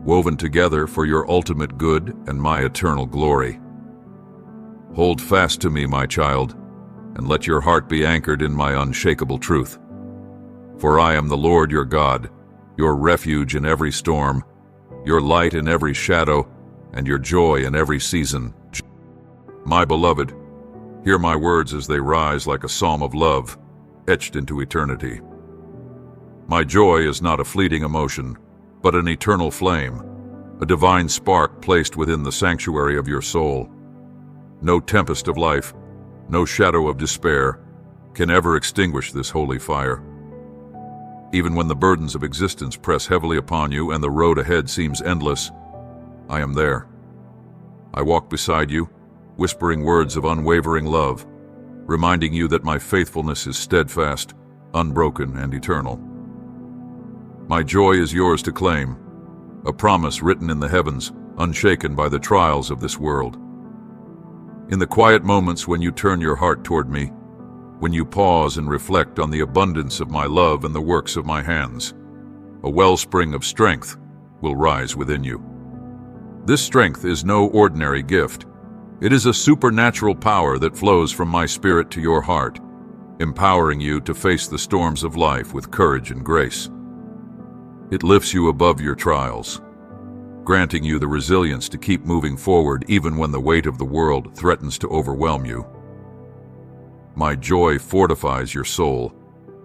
woven together for your ultimate good and my eternal glory. Hold fast to me, my child, and let your heart be anchored in my unshakable truth. For I am the Lord your God, your refuge in every storm, your light in every shadow, and your joy in every season. My beloved, hear my words as they rise like a psalm of love, etched into eternity. My joy is not a fleeting emotion, but an eternal flame, a divine spark placed within the sanctuary of your soul. No tempest of life, no shadow of despair, can ever extinguish this holy fire. Even when the burdens of existence press heavily upon you and the road ahead seems endless, I am there. I walk beside you, whispering words of unwavering love, reminding you that my faithfulness is steadfast, unbroken, and eternal. My joy is yours to claim, a promise written in the heavens, unshaken by the trials of this world. In the quiet moments when you turn your heart toward me, when you pause and reflect on the abundance of my love and the works of my hands, a wellspring of strength will rise within you. This strength is no ordinary gift. It is a supernatural power that flows from my spirit to your heart, empowering you to face the storms of life with courage and grace. It lifts you above your trials, granting you the resilience to keep moving forward even when the weight of the world threatens to overwhelm you. My joy fortifies your soul,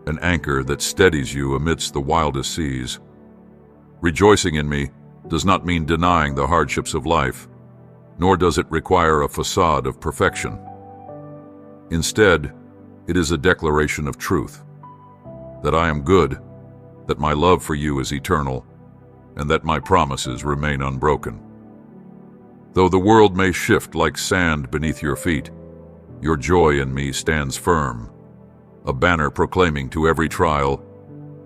an anchor that steadies you amidst the wildest seas. Rejoicing in me does not mean denying the hardships of life, nor does it require a facade of perfection. Instead, it is a declaration of truth, that I am good, that my love for you is eternal, and that my promises remain unbroken. Though the world may shift like sand beneath your feet, your joy in me stands firm, a banner proclaiming to every trial,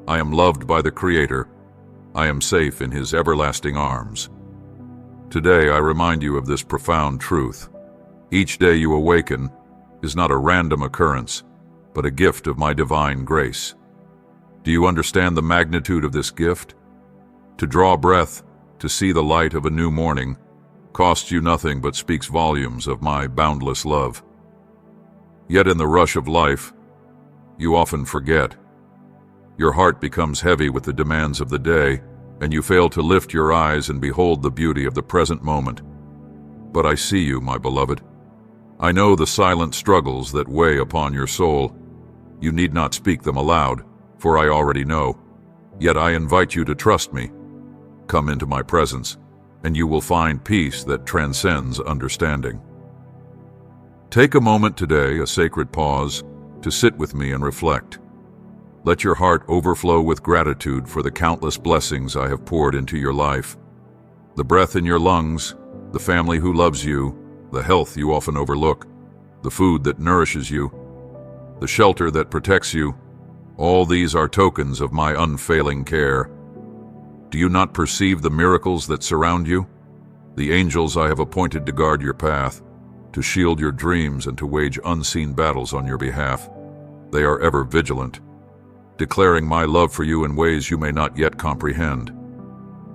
I am loved by the Creator, I am safe in His everlasting arms. Today I remind you of this profound truth. Each day you awaken is not a random occurrence, but a gift of my divine grace. Do you understand the magnitude of this gift? To draw breath, to see the light of a new morning, costs you nothing but speaks volumes of my boundless love. Yet in the rush of life, you often forget. Your heart becomes heavy with the demands of the day, and you fail to lift your eyes and behold the beauty of the present moment. But I see you, my beloved. I know the silent struggles that weigh upon your soul. You need not speak them aloud, for I already know. Yet I invite you to trust me. Come into my presence. and you will find peace that transcends understanding. Take a moment today, a sacred pause, to sit with me and reflect. Let your heart overflow with gratitude for the countless blessings I have poured into your life. The breath in your lungs, the family who loves you, the health you often overlook, the food that nourishes you, the shelter that protects you, all these are tokens of my unfailing care. Do you not perceive the miracles that surround you? The angels I have appointed to guard your path, to shield your dreams and to wage unseen battles on your behalf. They are ever vigilant, declaring my love for you in ways you may not yet comprehend.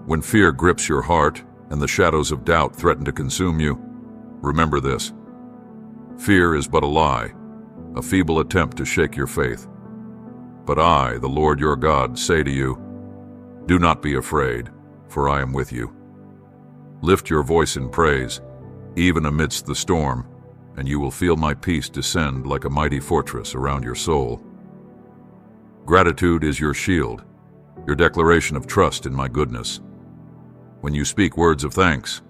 When fear grips your heart and the shadows of doubt threaten to consume you, remember this. Fear is but a lie, a feeble attempt to shake your faith. But I, the Lord your God, say to you, do not be afraid, for I am with you. Lift your voice in praise, even amidst the storm, and you will feel my peace descend like a mighty fortress around your soul. Gratitude is your shield, your declaration of trust in my goodness. When you speak words of thanks,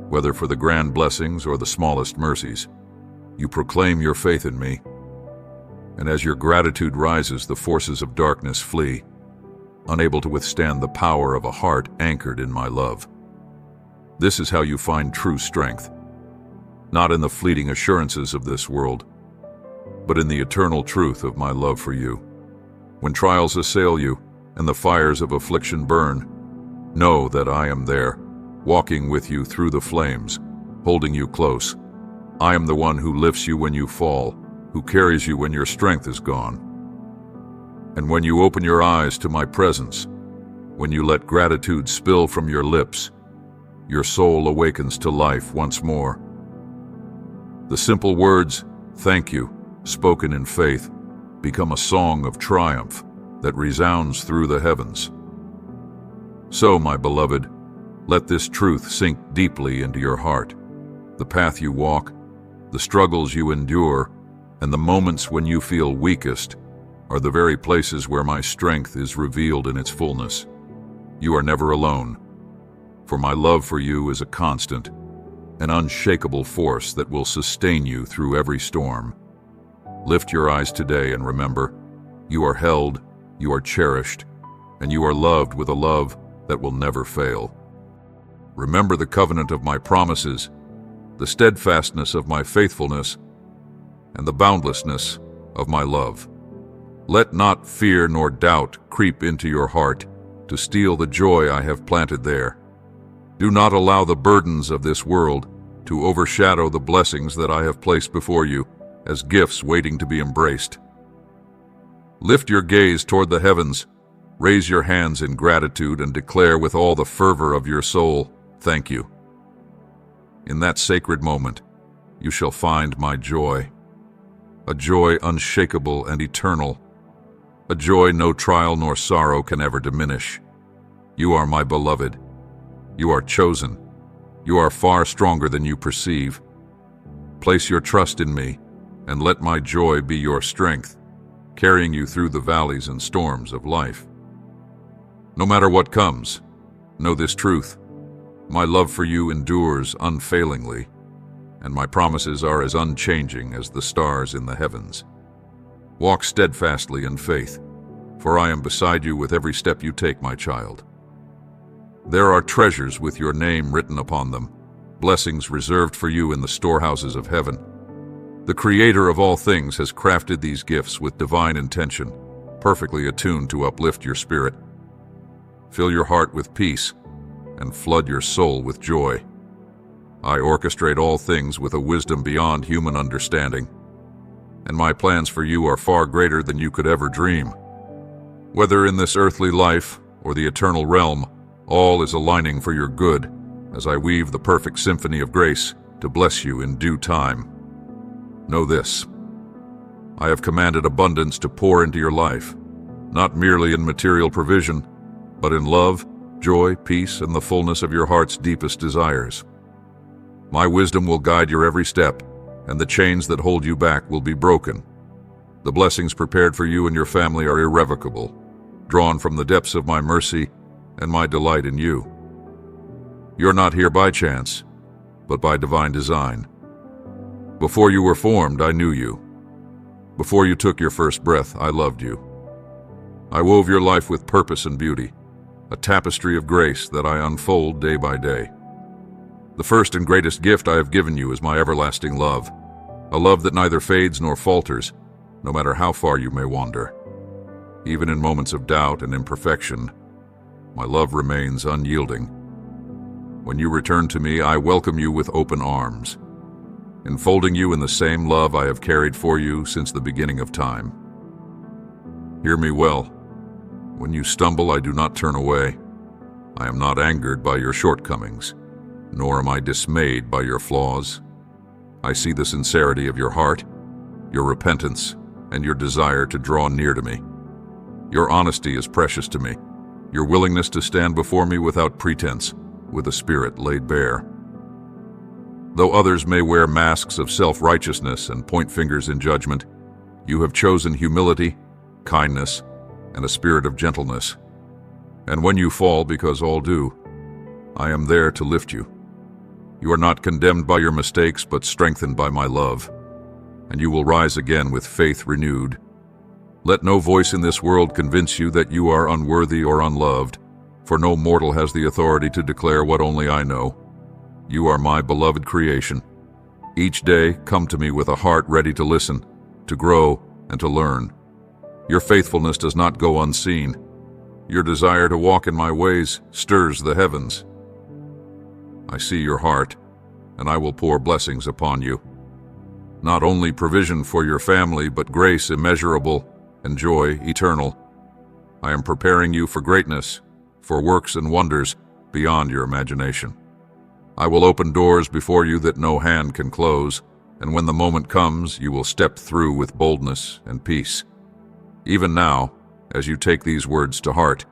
whether for the grand blessings or the smallest mercies, you proclaim your faith in me. And as your gratitude rises, the forces of darkness flee, unable to withstand the power of a heart anchored in my love. This is how you find true strength, not in the fleeting assurances of this world, but in the eternal truth of my love for you. When trials assail you and the fires of affliction burn, know that I am there, walking with you through the flames, holding you close. I am the one who lifts you when you fall, who carries you when your strength is gone. And when you open your eyes to my presence, when you let gratitude spill from your lips, your soul awakens to life once more. The simple words, thank you, spoken in faith, become a song of triumph that resounds through the heavens. So, my beloved, let this truth sink deeply into your heart. The path you walk, the struggles you endure, and the moments when you feel weakest are the very places where my strength is revealed in its fullness. You are never alone, for my love for you is a constant, an unshakable force that will sustain you through every storm. Lift your eyes today and remember, you are held, you are cherished, and you are loved with a love that will never fail. Remember the covenant of my promises, the steadfastness of my faithfulness, and the boundlessness of my love. Let not fear nor doubt creep into your heart to steal the joy I have planted there. Do not allow the burdens of this world to overshadow the blessings that I have placed before you as gifts waiting to be embraced. Lift your gaze toward the heavens, raise your hands in gratitude, and declare with all the fervor of your soul, thank you. In that sacred moment, you shall find my joy, a joy unshakable and eternal, a joy no trial nor sorrow can ever diminish. You are my beloved. You are chosen. You are far stronger than you perceive. Place your trust in me, and let my joy be your strength, carrying you through the valleys and storms of life. No matter what comes, know this truth. My love for you endures unfailingly, and my promises are as unchanging as the stars in the heavens. Walk steadfastly in faith, for I am beside you with every step you take, my child. There are treasures with your name written upon them, blessings reserved for you in the storehouses of heaven. The Creator of all things has crafted these gifts with divine intention, perfectly attuned to uplift your spirit. Fill your heart with peace and flood your soul with joy. I orchestrate all things with a wisdom beyond human understanding, and my plans for you are far greater than you could ever dream. Whether in this earthly life or the eternal realm, all is aligning for your good as I weave the perfect symphony of grace to bless you in due time. Know this: I have commanded abundance to pour into your life, not merely in material provision, but in love, joy, peace, and the fullness of your heart's deepest desires. My wisdom will guide your every step, and the chains that hold you back will be broken. The blessings prepared for you and your family are irrevocable, drawn from the depths of my mercy and my delight in you. You're not here by chance, but by divine design. Before you were formed, I knew you. Before you took your first breath, I loved you. I wove your life with purpose and beauty, a tapestry of grace that I unfold day by day. The first and greatest gift I have given you is my everlasting love, a love that neither fades nor falters, no matter how far you may wander. Even in moments of doubt and imperfection, my love remains unyielding. When you return to me, I welcome you with open arms, enfolding you in the same love I have carried for you since the beginning of time. Hear me well. When you stumble, I do not turn away. I am not angered by your shortcomings, nor am I dismayed by your flaws. I see the sincerity of your heart, your repentance, and your desire to draw near to me. Your honesty is precious to me, your willingness to stand before me without pretense, with a spirit laid bare. Though others may wear masks of self-righteousness and point fingers in judgment, you have chosen humility, kindness, and a spirit of gentleness. And when you fall, because all do, I am there to lift you. You are not condemned by your mistakes, but strengthened by my love, and you will rise again with faith renewed. Let no voice in this world convince you that you are unworthy or unloved, for no mortal has the authority to declare what only I know. You are my beloved creation. Each day, come to me with a heart ready to listen, to grow, and to learn. Your faithfulness does not go unseen. Your desire to walk in my ways stirs the heavens. I see your heart, and I will pour blessings upon you. Not only provision for your family, but grace immeasurable and joy eternal. I am preparing you for greatness, for works and wonders beyond your imagination. I will open doors before you that no hand can close, and when the moment comes, you will step through with boldness and peace. Even now, as you take these words to heart,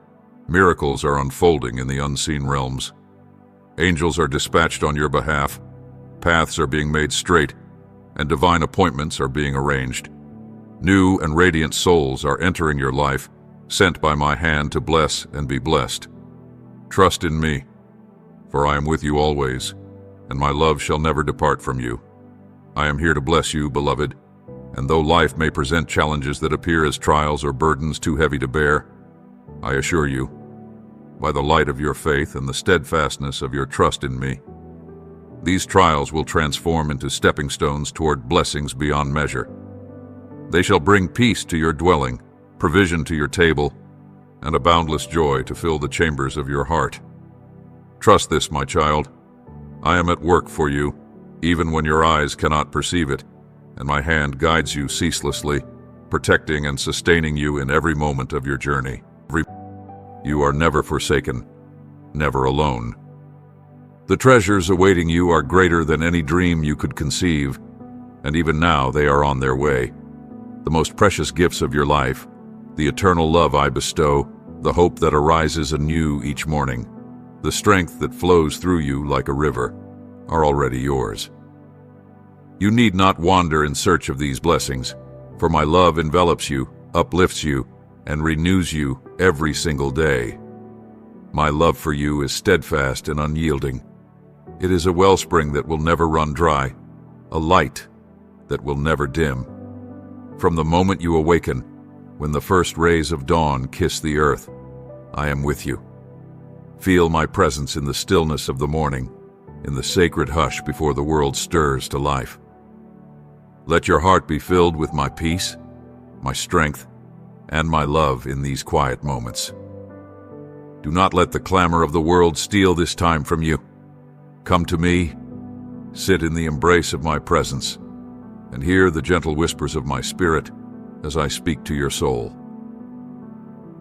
miracles are unfolding in the unseen realms. Angels are dispatched on your behalf, paths are being made straight, and divine appointments are being arranged. New and radiant souls are entering your life, sent by my hand to bless and be blessed. Trust in me, for I am with you always, and my love shall never depart from you. I am here to bless you, beloved, and though life may present challenges that appear as trials or burdens too heavy to bear, I assure you, by the light of your faith and the steadfastness of your trust in me, these trials will transform into stepping stones toward blessings beyond measure. They shall bring peace to your dwelling, provision to your table, and a boundless joy to fill the chambers of your heart. Trust this, my child. I am at work for you, even when your eyes cannot perceive it, and my hand guides you ceaselessly, protecting and sustaining you in every moment of your journey. You are never forsaken, never alone. The treasures awaiting you are greater than any dream you could conceive, and even now they are on their way. The most precious gifts of your life, the eternal love I bestow, the hope that arises anew each morning, the strength that flows through you like a river, are already yours. You need not wander in search of these blessings, for my love envelops you, uplifts you, and renews you every single day. My love for you is steadfast and unyielding. It is a wellspring that will never run dry, a light that will never dim. From the moment you awaken, when the first rays of dawn kiss the earth, I am with you. Feel my presence in the stillness of the morning, in the sacred hush before the world stirs to life. Let your heart be filled with my peace, my strength, and my love in these quiet moments. Do not let the clamor of the world steal this time from you. Come to me, sit in the embrace of my presence, and hear the gentle whispers of my spirit as I speak to your soul.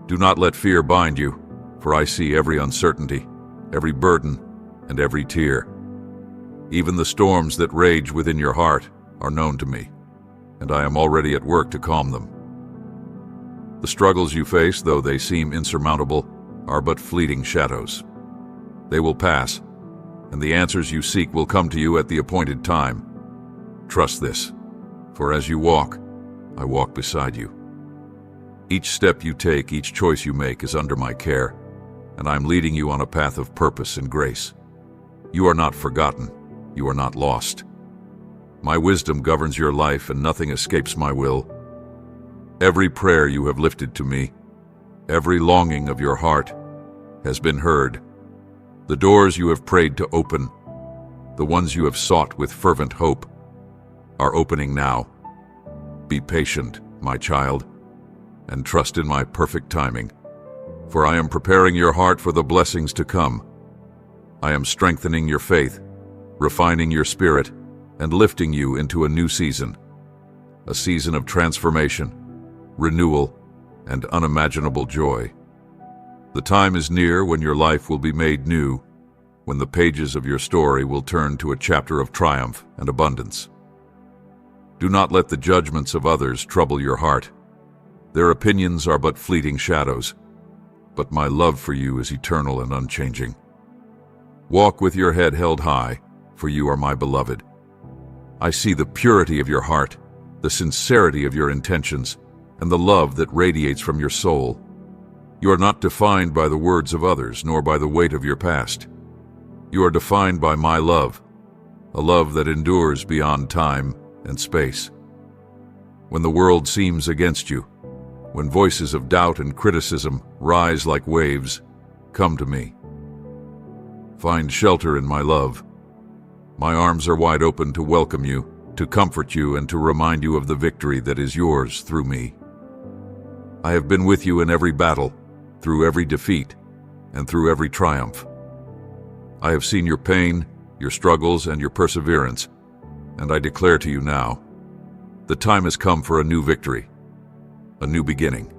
Do not let fear bind you, for I see every uncertainty, every burden, and every tear. Even the storms that rage within your heart are known to me, and I am already at work to calm them. The struggles you face, though they seem insurmountable, are but fleeting shadows. They will pass, and the answers you seek will come to you at the appointed time. Trust this, for as you walk, I walk beside you. Each step you take, each choice you make is under my care, and I am leading you on a path of purpose and grace. You are not forgotten. You are not lost. My wisdom governs your life, and nothing escapes my will. Every prayer you have lifted to me, every longing of your heart, has been heard. The doors you have prayed to open, the ones you have sought with fervent hope, are opening now. Be patient, my child, and trust in my perfect timing, for I am preparing your heart for the blessings to come. I am strengthening your faith, refining your spirit, and lifting you into a new season, a season of transformation, renewal, and unimaginable joy. The time is near when your life will be made new, when the pages of your story will turn to a chapter of triumph and abundance. Do not let the judgments of others trouble your heart. Their opinions are but fleeting shadows, but my love for you is eternal and unchanging. Walk with your head held high, for you are my beloved. I see the purity of your heart, the sincerity of your intentions, and the love that radiates from your soul. You are not defined by the words of others, nor by the weight of your past. You are defined by my love, a love that endures beyond time and space. When the world seems against you, when voices of doubt and criticism rise like waves, come to me. Find shelter in my love. My arms are wide open to welcome you, to comfort you, and to remind you of the victory that is yours through me. I have been with you in every battle, through every defeat, and through every triumph. I have seen your pain, your struggles, and your perseverance, and I declare to you now, the time has come for a new victory, a new beginning.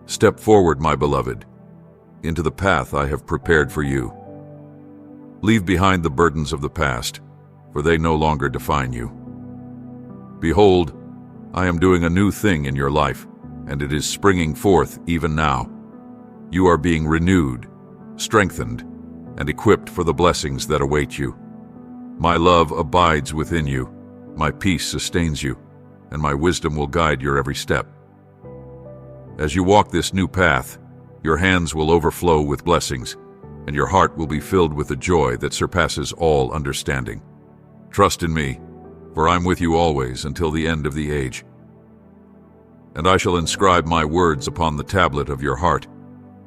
Step forward, my beloved, into the path I have prepared for you. Leave behind the burdens of the past, for they no longer define you. Behold, I am doing a new thing in your life, and it is springing forth even now. You are being renewed, strengthened, and equipped for the blessings that await you. My love abides within you, my peace sustains you, and my wisdom will guide your every step. As you walk this new path, your hands will overflow with blessings, and your heart will be filled with a joy that surpasses all understanding. Trust in me, for I'm with you always until the end of the age. And I shall inscribe my words upon the tablet of your heart,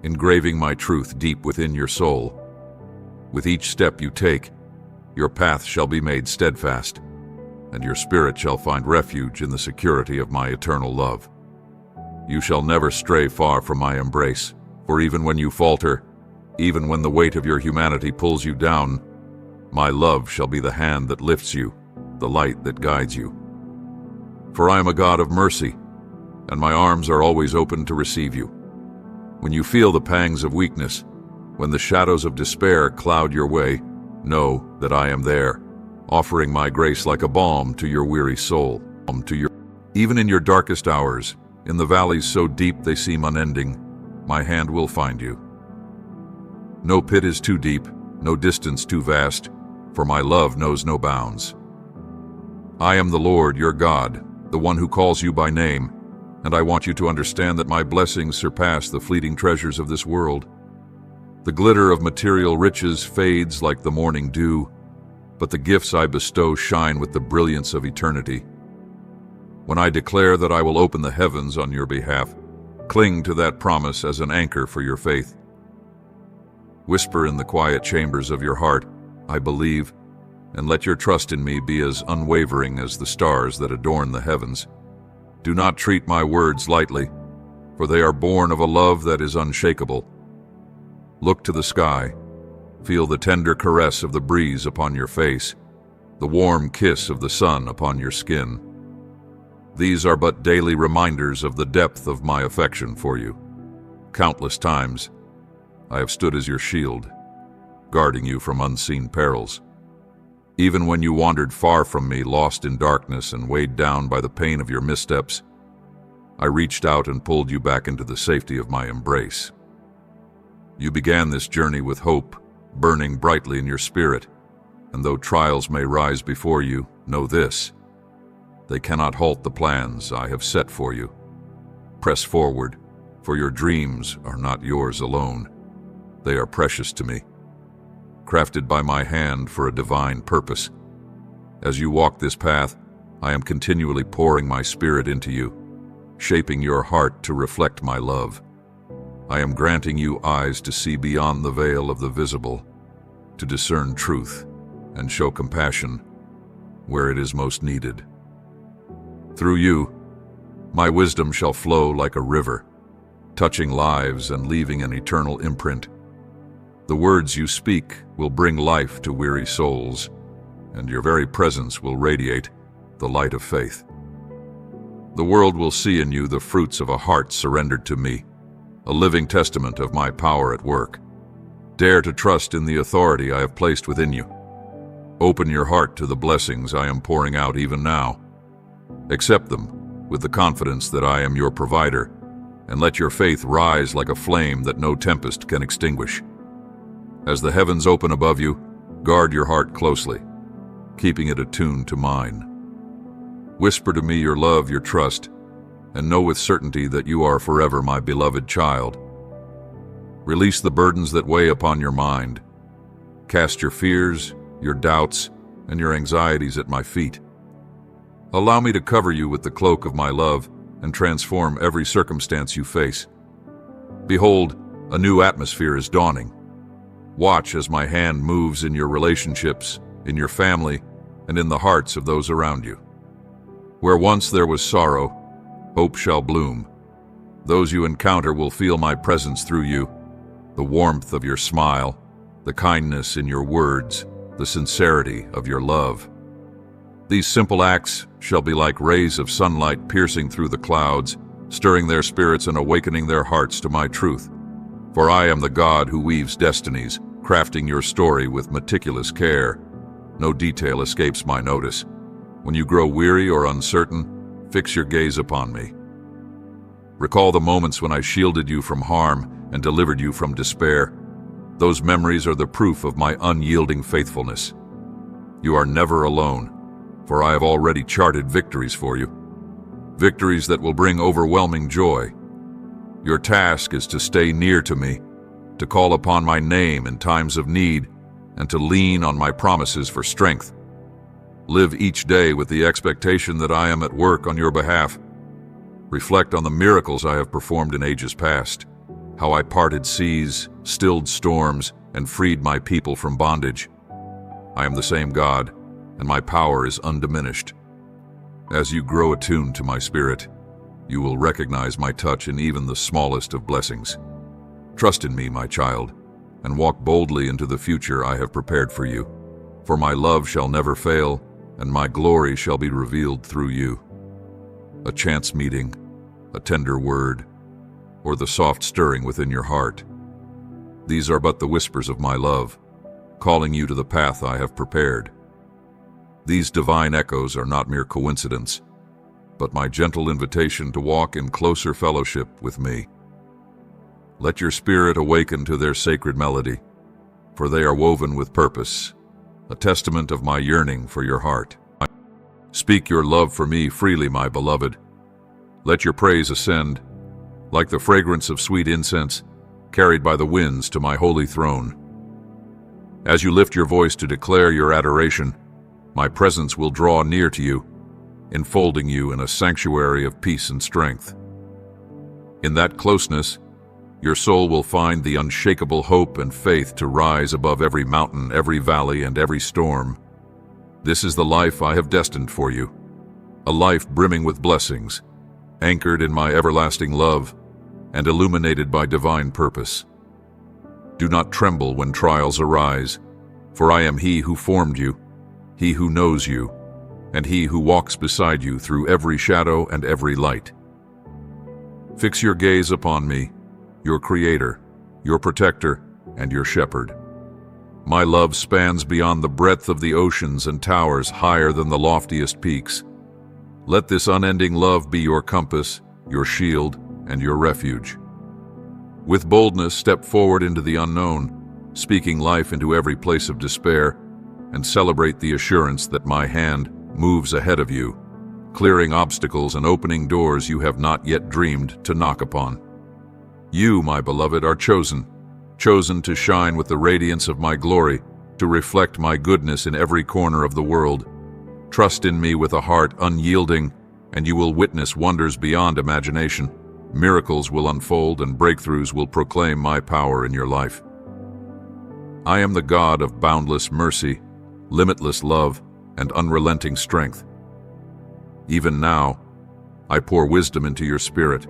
engraving my truth deep within your soul. With each step you take, your path shall be made steadfast, and your spirit shall find refuge in the security of my eternal love. You shall never stray far from my embrace, for even when you falter, even when the weight of your humanity pulls you down, my love shall be the hand that lifts you, the light that guides you. For I am a God of mercy, and my arms are always open to receive you. When you feel the pangs of weakness, when the shadows of despair cloud your way, know that I am there, offering my grace like a balm to your weary soul. Even in your darkest hours, in the valleys so deep they seem unending, my hand will find you. No pit is too deep, no distance too vast, for my love knows no bounds. I am the Lord, your God, the one who calls you by name, and I want you to understand that my blessings surpass the fleeting treasures of this world. The glitter of material riches fades like the morning dew, but the gifts I bestow shine with the brilliance of eternity. When I declare that I will open the heavens on your behalf, cling to that promise as an anchor for your faith. Whisper in the quiet chambers of your heart, I believe, and let your trust in me be as unwavering as the stars that adorn the heavens. Do not treat my words lightly, for they are born of a love that is unshakable. Look to the sky, feel the tender caress of the breeze upon your face, the warm kiss of the sun upon your skin. These are but daily reminders of the depth of my affection for you. Countless times, I have stood as your shield, guarding you from unseen perils. Even when you wandered far from me, lost in darkness and weighed down by the pain of your missteps, I reached out and pulled you back into the safety of my embrace. You began this journey with hope, burning brightly in your spirit, and though trials may rise before you, know this: they cannot halt the plans I have set for you. Press forward, for your dreams are not yours alone. They are precious to me. crafted by my hand for a divine purpose. As you walk this path, I am continually pouring my spirit into you, shaping your heart to reflect my love. I am granting you eyes to see beyond the veil of the visible, to discern truth and show compassion where it is most needed. Through you, my wisdom shall flow like a river, touching lives and leaving an eternal imprint. The words you speak will bring life to weary souls, and your very presence will radiate the light of faith. The world will see in you the fruits of a heart surrendered to me, a living testament of my power at work. Dare to trust in the authority I have placed within you. Open your heart to the blessings I am pouring out even now. Accept them with the confidence that I am your provider, and let your faith rise like a flame that no tempest can extinguish. As the heavens open above you, guard your heart closely, keeping it attuned to mine. Whisper to me your love, your trust, and know with certainty that you are forever my beloved child. Release the burdens that weigh upon your mind. Cast your fears, your doubts, and your anxieties at my feet. Allow me to cover you with the cloak of my love and transform every circumstance you face. Behold, a new atmosphere is dawning. Watch as my hand moves in your relationships, in your family, and in the hearts of those around you. Where once there was sorrow, hope shall bloom. Those you encounter will feel my presence through you, the warmth of your smile, the kindness in your words, the sincerity of your love. These simple acts shall be like rays of sunlight piercing through the clouds, stirring their spirits and awakening their hearts to my truth. For I am the God who weaves destinies, crafting your story with meticulous care. No detail escapes my notice. When you grow weary or uncertain, fix your gaze upon me. Recall the moments when I shielded you from harm and delivered you from despair. Those memories are the proof of my unyielding faithfulness. You are never alone, for I have already charted victories for you. Victories that will bring overwhelming joy. Your task is to stay near to me, to call upon my name in times of need, and to lean on my promises for strength. Live each day with the expectation that I am at work on your behalf. Reflect on the miracles I have performed in ages past, how I parted seas, stilled storms, and freed my people from bondage. I am the same God, and my power is undiminished. As you grow attuned to my spirit, you will recognize my touch in even the smallest of blessings. Trust in me, my child, and walk boldly into the future I have prepared for you. For my love shall never fail, and my glory shall be revealed through you. A chance meeting, a tender word, or the soft stirring within your heart. These are but the whispers of my love, calling you to the path I have prepared. These divine echoes are not mere coincidence, but my gentle invitation to walk in closer fellowship with me. Let your spirit awaken to their sacred melody, for they are woven with purpose, a testament of my yearning for your heart. Speak your love for me freely, my beloved. Let your praise ascend, like the fragrance of sweet incense, carried by the winds to my holy throne. As you lift your voice to declare your adoration, my presence will draw near to you, enfolding you in a sanctuary of peace and strength. In that closeness, your soul will find the unshakable hope and faith to rise above every mountain, every valley, and every storm. This is the life I have destined for you, a life brimming with blessings, anchored in my everlasting love, and illuminated by divine purpose. Do not tremble when trials arise, for I am He who formed you, He who knows you, and He who walks beside you through every shadow and every light. Fix your gaze upon me, your Creator, your Protector, and your Shepherd. My love spans beyond the breadth of the oceans and towers higher than the loftiest peaks. Let this unending love be your compass, your shield, and your refuge. With boldness, step forward into the unknown, speaking life into every place of despair, and celebrate the assurance that my hand moves ahead of you, clearing obstacles and opening doors you have not yet dreamed to knock upon. You, my beloved, are chosen to shine with the radiance of my glory to reflect my goodness in every corner of the world. Trust in me with a heart unyielding, and you will witness wonders beyond imagination. Miracles will unfold and breakthroughs will proclaim my power in your life. I am the God of boundless mercy, limitless love, and unrelenting strength. Even now, I pour wisdom into your spirit,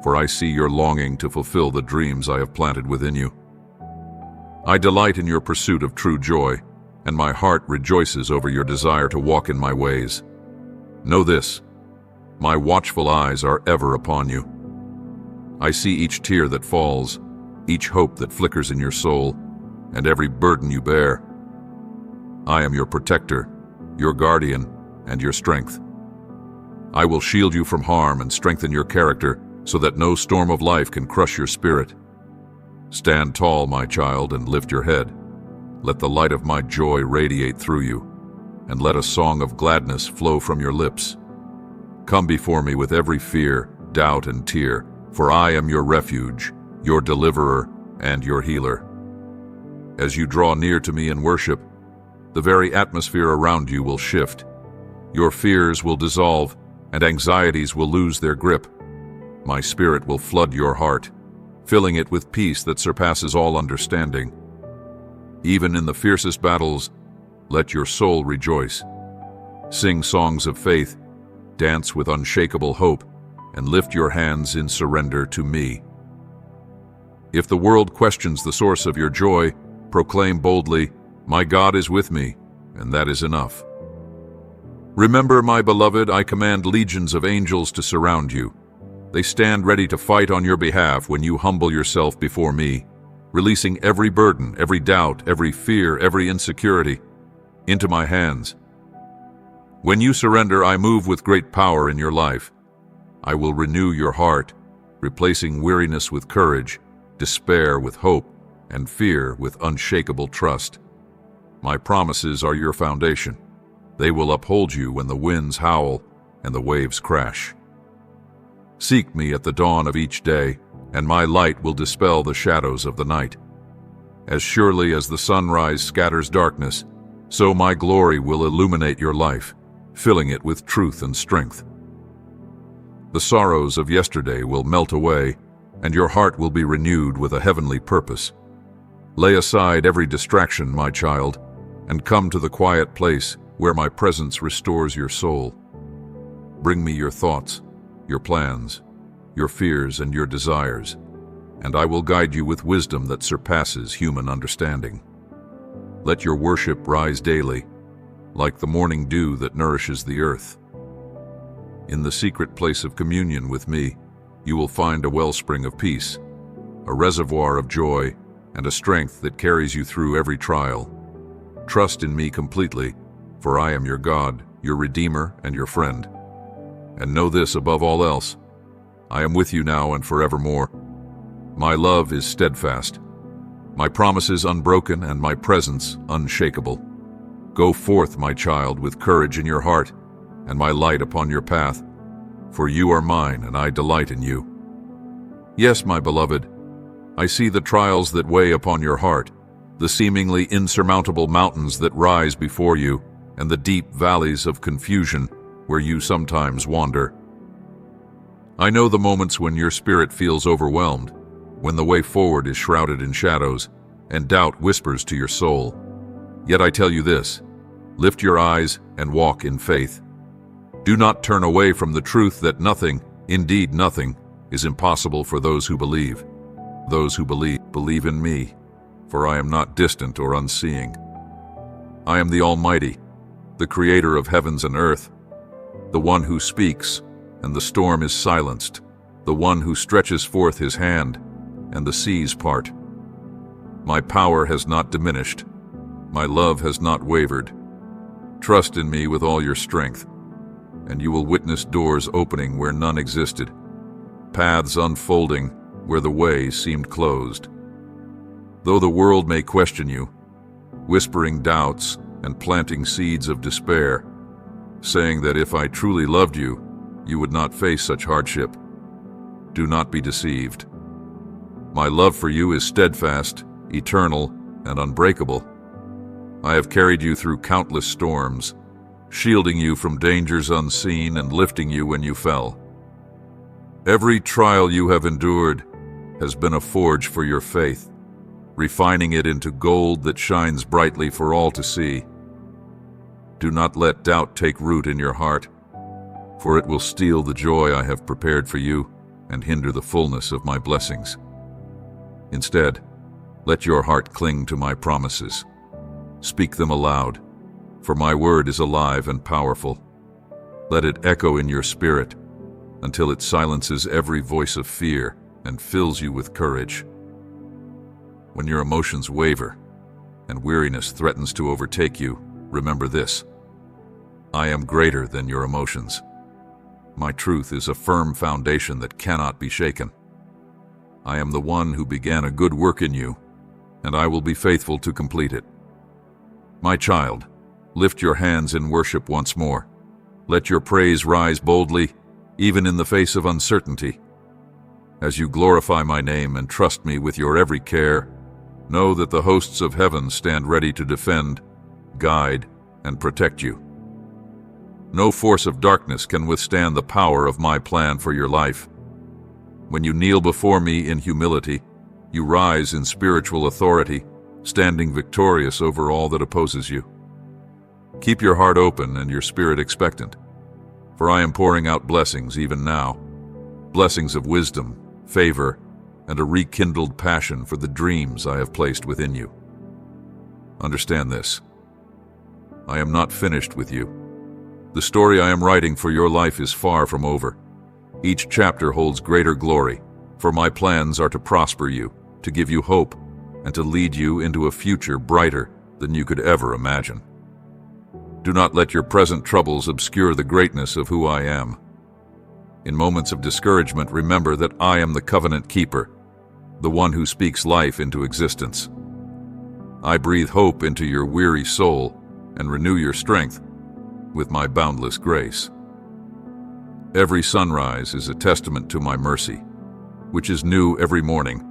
for I see your longing to fulfill the dreams I have planted within you. I delight in your pursuit of true joy, and my heart rejoices over your desire to walk in my ways. Know this, my watchful eyes are ever upon you. I see each tear that falls, each hope that flickers in your soul, and every burden you bear. I am your protector, your guardian, and your strength. I will shield you from harm and strengthen your character so that no storm of life can crush your spirit. Stand tall, my child, and lift your head. Let the light of my joy radiate through you, and let a song of gladness flow from your lips. Come before me with every fear, doubt, and tear, for I am your refuge, your deliverer, and your healer. As you draw near to me in worship, the very atmosphere around you will shift. Your fears will dissolve, and anxieties will lose their grip. My spirit will flood your heart, filling it with peace that surpasses all understanding. Even in the fiercest battles, let your soul rejoice. Sing songs of faith, dance with unshakable hope, and lift your hands in surrender to me. If the world questions the source of your joy, proclaim boldly, "My God is with me," and that is enough. Remember, my beloved, I command legions of angels to surround you. They stand ready to fight on your behalf when you humble yourself before me, releasing every burden, every doubt, every fear, every insecurity into my hands. When you surrender, I move with great power in your life. I will renew your heart, replacing weariness with courage, despair with hope, and fear with unshakable trust. My promises are your foundation. They will uphold you when the winds howl and the waves crash. Seek me at the dawn of each day, and my light will dispel the shadows of the night. As surely as the sunrise scatters darkness, so my glory will illuminate your life, filling it with truth and strength. The sorrows of yesterday will melt away, and your heart will be renewed with a heavenly purpose. Lay aside every distraction, my child, and come to the quiet place where my presence restores your soul. Bring me your thoughts, your plans, your fears, and your desires, and I will guide you with wisdom that surpasses human understanding. Let your worship rise daily, like the morning dew that nourishes the earth. In the secret place of communion with me, you will find a wellspring of peace, a reservoir of joy, and a strength that carries you through every trial. Trust in me completely, for I am your God, your Redeemer, and your friend. And know this above all else, I am with you now and forevermore. My love is steadfast, my promises unbroken, and my presence unshakable. Go forth, my child, with courage in your heart, and my light upon your path, for you are mine, and I delight in you. Yes, my beloved, I see the trials that weigh upon your heart, the seemingly insurmountable mountains that rise before you, and the deep valleys of confusion where you sometimes wander. I know the moments when your spirit feels overwhelmed, when the way forward is shrouded in shadows, and doubt whispers to your soul. Yet I tell you this, lift your eyes and walk in faith. Do not turn away from the truth that nothing, indeed nothing, is impossible for those who believe. Those who believe in me, for I am not distant or unseeing. I am the Almighty, the Creator of heavens and earth, the one who speaks, and the storm is silenced, the one who stretches forth his hand, and the seas part. My power has not diminished, my love has not wavered. Trust in me with all your strength, and you will witness doors opening where none existed, paths unfolding where the way seemed closed. Though the world may question you, whispering doubts and planting seeds of despair, saying that if I truly loved you, you would not face such hardship, do not be deceived. My love for you is steadfast, eternal, and unbreakable. I have carried you through countless storms, shielding you from dangers unseen and lifting you when you fell. Every trial you have endured has been a forge for your faith, refining it into gold that shines brightly for all to see. Do not let doubt take root in your heart, for it will steal the joy I have prepared for you and hinder the fullness of my blessings. Instead, let your heart cling to my promises. Speak them aloud, for my word is alive and powerful. Let it echo in your spirit until it silences every voice of fear and fills you with courage. When your emotions waver and weariness threatens to overtake you, remember this: I am greater than your emotions. My truth is a firm foundation that cannot be shaken. I am the one who began a good work in you, and I will be faithful to complete it. My child, lift your hands in worship once more. Let your praise rise boldly, even in the face of uncertainty. As you glorify my name and trust me with your every care, know that the hosts of heaven stand ready to defend, guide, and protect you. No force of darkness can withstand the power of my plan for your life. When you kneel before me in humility, you rise in spiritual authority, standing victorious over all that opposes you. Keep your heart open and your spirit expectant, for I am pouring out blessings even now, blessings of wisdom, favor, and a rekindled passion for the dreams I have placed within you. Understand this: I am not finished with you. The story I am writing for your life is far from over. Each chapter holds greater glory, for my plans are to prosper you, to give you hope, and to lead you into a future brighter than you could ever imagine. Do not let your present troubles obscure the greatness of who I am. In moments of discouragement, remember that I am the covenant keeper, the one who speaks life into existence. I breathe hope into your weary soul and renew your strength with my boundless grace. Every sunrise is a testament to my mercy, which is new every morning,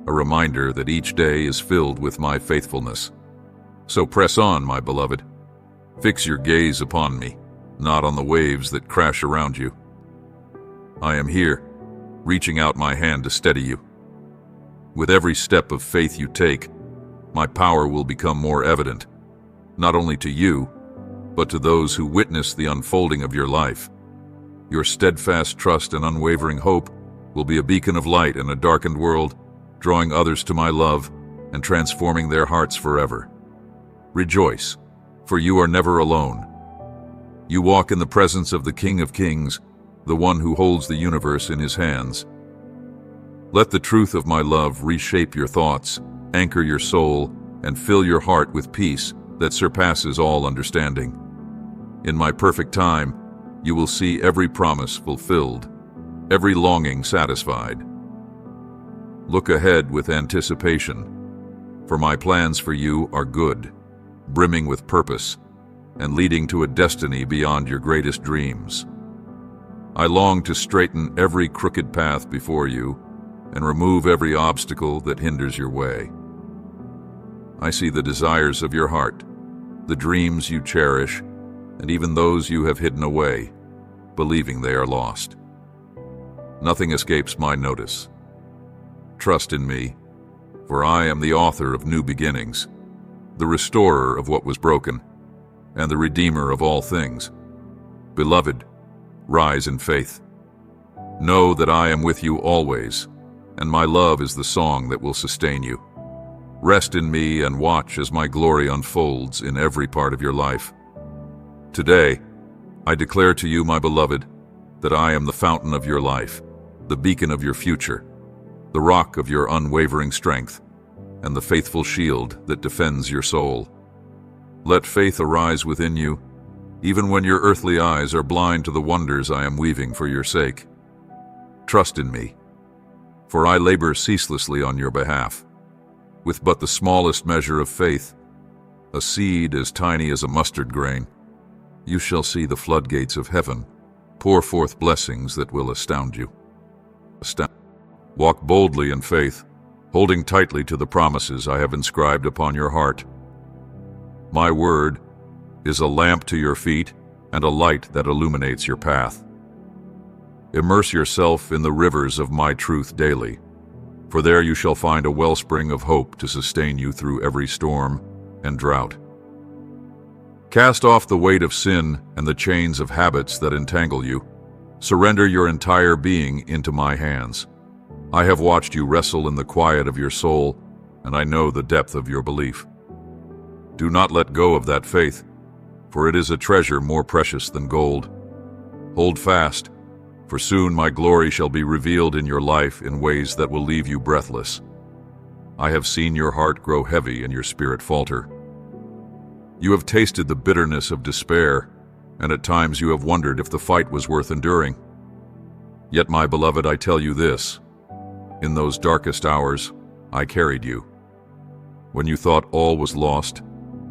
a reminder that each day is filled with my faithfulness. So press on, my beloved. Fix your gaze upon me, not on the waves that crash around you. I am here, reaching out my hand to steady you. With every step of faith you take, my power will become more evident, not only to you, but to those who witness the unfolding of your life. Your steadfast trust and unwavering hope will be a beacon of light in a darkened world, drawing others to my love and transforming their hearts forever. Rejoice, for you are never alone. You walk in the presence of the King of Kings, the one who holds the universe in his hands. Let the truth of my love reshape your thoughts, anchor your soul, and fill your heart with peace that surpasses all understanding. In my perfect time, you will see every promise fulfilled, every longing satisfied. Look ahead with anticipation, for my plans for you are good, brimming with purpose, and leading to a destiny beyond your greatest dreams. I long to straighten every crooked path before you and remove every obstacle that hinders your way. I see the desires of your heart, the dreams you cherish, and even those you have hidden away, believing they are lost. Nothing escapes my notice. Trust in me, for I am the author of new beginnings, the restorer of what was broken, and the redeemer of all things. Beloved, rise in faith. Know that I am with you always, and my love is the song that will sustain you. Rest in me and watch as my glory unfolds in every part of your life. Today, I declare to you, my beloved, that I am the fountain of your life, the beacon of your future, the rock of your unwavering strength, and the faithful shield that defends your soul. Let faith arise within you, even when your earthly eyes are blind to the wonders I am weaving for your sake. Trust in me, for I labor ceaselessly on your behalf. With but the smallest measure of faith, a seed as tiny as a mustard grain, you shall see the floodgates of heaven pour forth blessings that will astound you. Walk boldly in faith, holding tightly to the promises I have inscribed upon your heart. My word is a lamp to your feet and a light that illuminates your path. Immerse yourself in the rivers of my truth daily, for there you shall find a wellspring of hope to sustain you through every storm and drought. Cast off the weight of sin and the chains of habits that entangle you. Surrender your entire being into my hands. I have watched you wrestle in the quiet of your soul, and I know the depth of your belief. Do not let go of that faith, for it is a treasure more precious than gold. Hold fast, for soon my glory shall be revealed in your life in ways that will leave you breathless. I have seen your heart grow heavy and your spirit falter. You have tasted the bitterness of despair, and at times you have wondered if the fight was worth enduring. Yet, my beloved, I tell you this: in those darkest hours, I carried you. When you thought all was lost,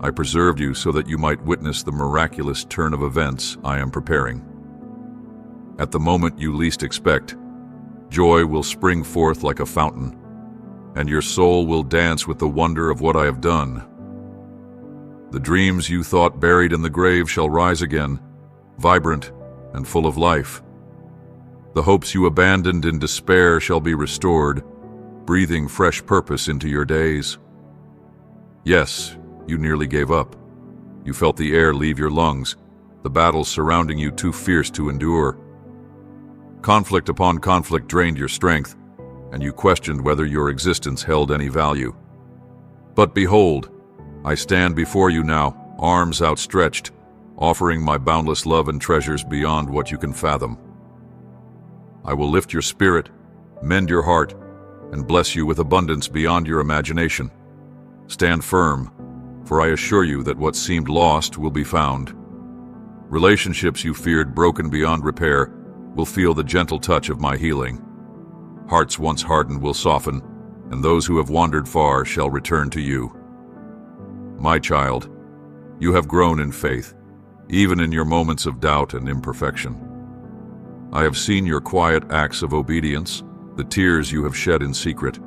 I preserved you so that you might witness the miraculous turn of events I am preparing. At the moment you least expect, joy will spring forth like a fountain, and your soul will dance with the wonder of what I have done. The dreams you thought buried in the grave shall rise again, vibrant and full of life. The hopes you abandoned in despair shall be restored, breathing fresh purpose into your days. Yes, you nearly gave up. You felt the air leave your lungs, the battles surrounding you too fierce to endure. Conflict upon conflict drained your strength, and you questioned whether your existence held any value. But behold, I stand before you now, arms outstretched, offering my boundless love and treasures beyond what you can fathom. I will lift your spirit, mend your heart, and bless you with abundance beyond your imagination. Stand firm, for I assure you that what seemed lost will be found. Relationships you feared broken beyond repair will feel the gentle touch of my healing. Hearts once hardened will soften, and those who have wandered far shall return to you. My child, you have grown in faith, even in your moments of doubt and imperfection. I have seen your quiet acts of obedience, the tears you have shed in secret,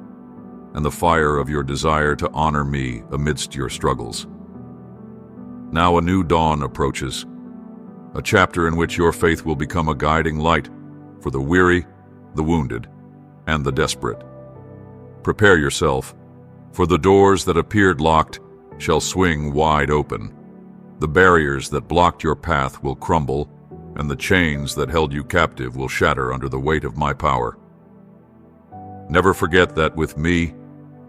and the fire of your desire to honor me amidst your struggles. Now a new dawn approaches, a chapter in which your faith will become a guiding light for the weary, the wounded, and the desperate. Prepare yourself, for the doors that appeared locked shall swing wide open. The barriers that blocked your path will crumble, and the chains that held you captive will shatter under the weight of my power. Never forget that with me,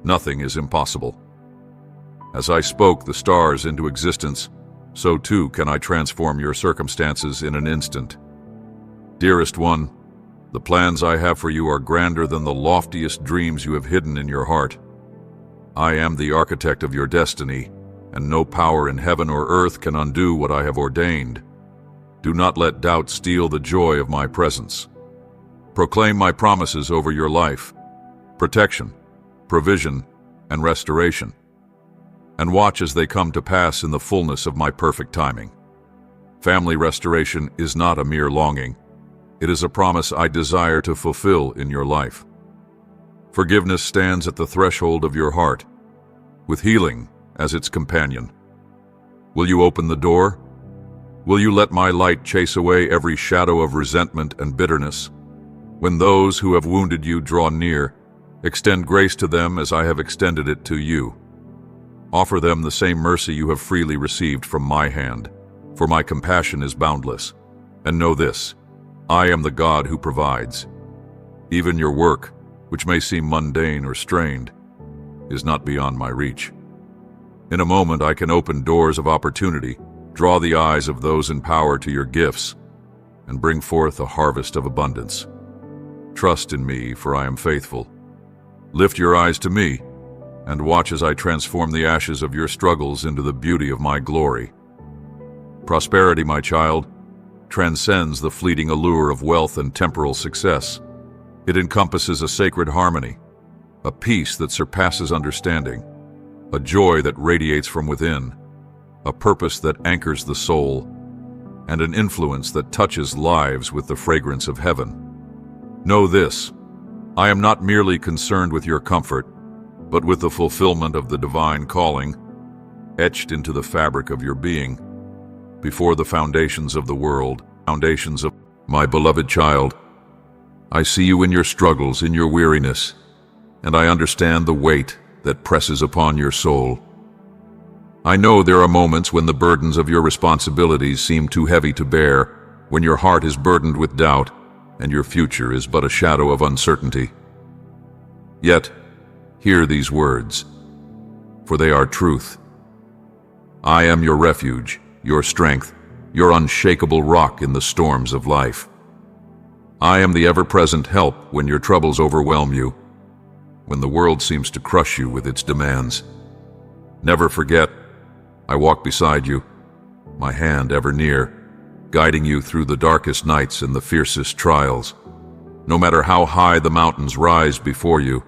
nothing is impossible. As I spoke the stars into existence, so too can I transform your circumstances in an instant. Dearest one, the plans I have for you are grander than the loftiest dreams you have hidden in your heart. I am the architect of your destiny, and no power in heaven or earth can undo what I have ordained. Do not let doubt steal the joy of my presence. Proclaim my promises over your life: protection, provision, and restoration. And watch as they come to pass in the fullness of my perfect timing. Family restoration is not a mere longing. It is a promise I desire to fulfill in your life. Forgiveness stands at the threshold of your heart, with healing as its companion. Will you open the door? Will you let my light chase away every shadow of resentment and bitterness? When those who have wounded you draw near, extend grace to them as I have extended it to you. Offer them the same mercy you have freely received from my hand, for my compassion is boundless. And know this: I am the God who provides. Even your work, which may seem mundane or strained, is not beyond my reach. In a moment I can open doors of opportunity, draw the eyes of those in power to your gifts, and bring forth a harvest of abundance. Trust in me, for I am faithful. Lift your eyes to me, and watch as I transform the ashes of your struggles into the beauty of my glory. Prosperity, my child, transcends the fleeting allure of wealth and temporal success. It encompasses a sacred harmony, a peace that surpasses understanding, a joy that radiates from within, a purpose that anchors the soul, and an influence that touches lives with the fragrance of heaven. Know this: I am not merely concerned with your comfort, but with the fulfillment of the divine calling. etched into the fabric of your being, before the foundations of the world, foundations of my beloved child. I see you in your struggles, in your weariness, and I understand the weight that presses upon your soul. I know there are moments when the burdens of your responsibilities seem too heavy to bear, when your heart is burdened with doubt, and your future is but a shadow of uncertainty. Yet, hear these words, for they are truth. I am your refuge, your strength, your unshakable rock in the storms of life. I am the ever-present help when your troubles overwhelm you, when the world seems to crush you with its demands. Never forget, I walk beside you, my hand ever near, guiding you through the darkest nights and the fiercest trials. No matter how high the mountains rise before you,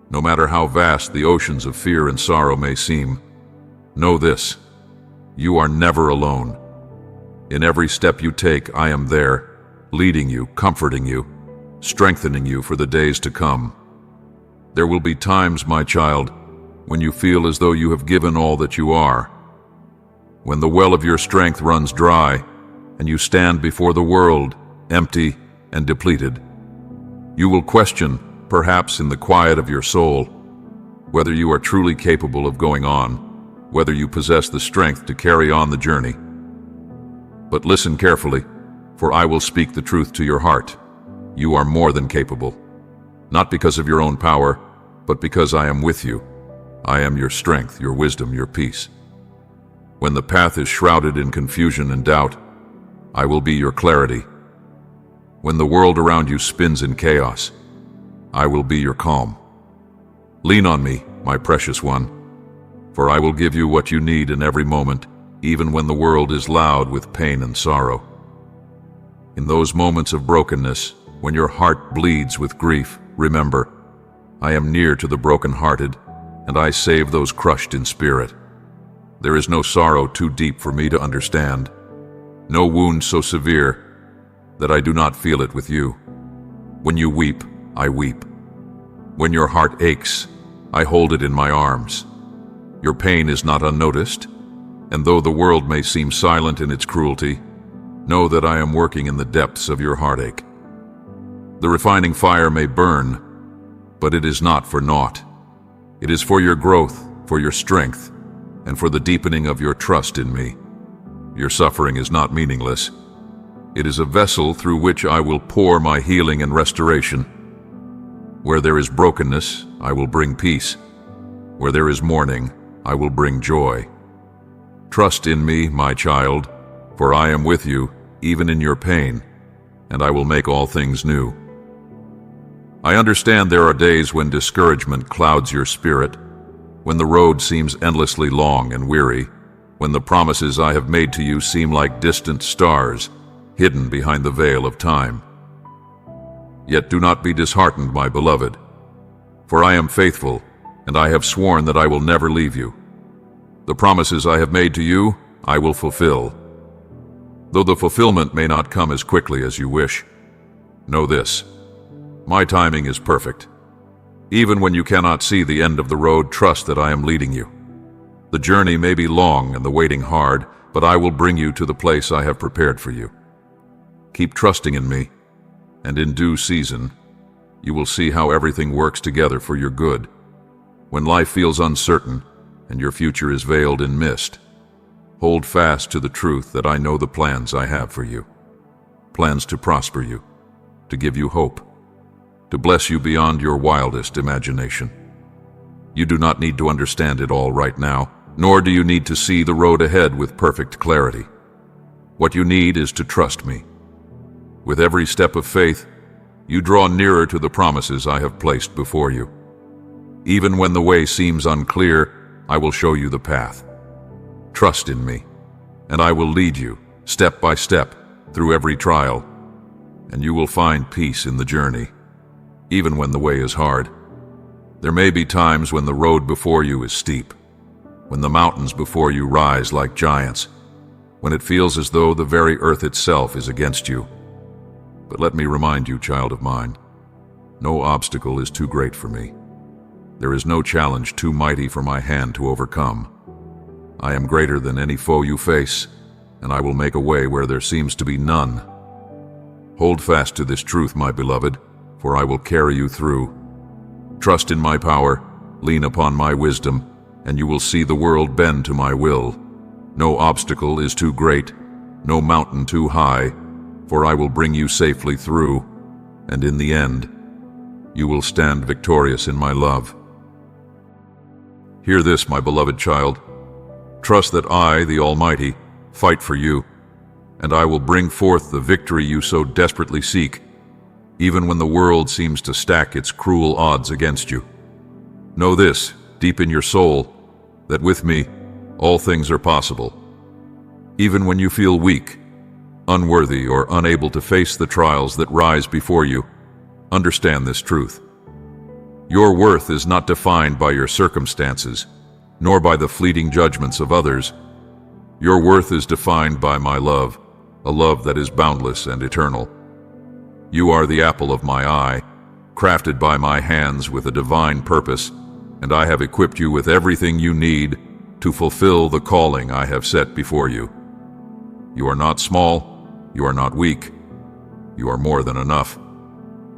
no matter how vast the oceans of fear and sorrow may seem, know this, you are never alone. In every step you take, I am there, leading you, comforting you, strengthening you for the days to come. There will be times, my child, when you feel as though you have given all that you are, when the well of your strength runs dry, and you stand before the world, empty and depleted. You will question, perhaps in the quiet of your soul, whether you are truly capable of going on, whether you possess the strength to carry on the journey. But listen carefully, for I will speak the truth to your heart. You are more than capable, not because of your own power, but because I am with you. I am your strength, your wisdom, your peace. When the path is shrouded in confusion and doubt, I will be your clarity. When the world around you spins in chaos, I will be your calm. Lean on me, my precious one, for I will give you what you need in every moment, even when the world is loud with pain and sorrow. In those moments of brokenness, when your heart bleeds with grief, remember, I am near to the broken-hearted, and I save those crushed in spirit. There is no sorrow too deep for me to understand, no wound so severe that I do not feel it with you. When you weep, I weep. When your heart aches, I hold it in my arms. Your pain is not unnoticed, and though the world may seem silent in its cruelty, know that I am working in the depths of your heartache. The refining fire may burn, but it is not for naught. It is for your growth, for your strength, and for the deepening of your trust in me. Your suffering is not meaningless. It is a vessel through which I will pour my healing and restoration. Where there is brokenness, I will bring peace. Where there is mourning, I will bring joy. Trust in me, my child, for I am with you, even in your pain, and I will make all things new. I understand there are days when discouragement clouds your spirit, when the road seems endlessly long and weary, when the promises I have made to you seem like distant stars, hidden behind the veil of time. Yet do not be disheartened, my beloved, for I am faithful, and I have sworn that I will never leave you. The promises I have made to you, I will fulfill. Though the fulfillment may not come as quickly as you wish, know this, my timing is perfect. Even when you cannot see the end of the road, trust that I am leading you. The journey may be long and the waiting hard, but I will bring you to the place I have prepared for you. Keep trusting in me, and in due season, you will see how everything works together for your good. When life feels uncertain and your future is veiled in mist, hold fast to the truth that I know the plans I have for you. Plans to prosper you, to give you hope, to bless you beyond your wildest imagination. You do not need to understand it all right now, nor do you need to see the road ahead with perfect clarity. What you need is to trust me. With every step of faith, you draw nearer to the promises I have placed before you. Even when the way seems unclear, I will show you the path. Trust in me, and I will lead you, step by step, through every trial, and you will find peace in the journey, even when the way is hard. There may be times when the road before you is steep, when the mountains before you rise like giants, when it feels as though the very earth itself is against you. But let me remind you, child of mine, no obstacle is too great for me. There is no challenge too mighty for my hand to overcome. I am greater than any foe you face, and I will make a way where there seems to be none. Hold fast to this truth, my beloved, for I will carry you through. Trust in my power, lean upon my wisdom, and you will see the world bend to my will. No obstacle is too great, no mountain too high, for I will bring you safely through, and in the end, you will stand victorious in my love. Hear this, my beloved child. Trust that I, the Almighty, fight for you, and I will bring forth the victory you so desperately seek, even when the world seems to stack its cruel odds against you. Know this, deep in your soul, that with me, all things are possible. Even when you feel weak, unworthy, or unable to face the trials that rise before you, understand this truth. Your worth is not defined by your circumstances, nor by the fleeting judgments of others. Your worth is defined by my love, a love that is boundless and eternal. You are the apple of my eye, crafted by my hands with a divine purpose, and I have equipped you with everything you need to fulfill the calling I have set before you. You are not small, you are not weak, you are more than enough.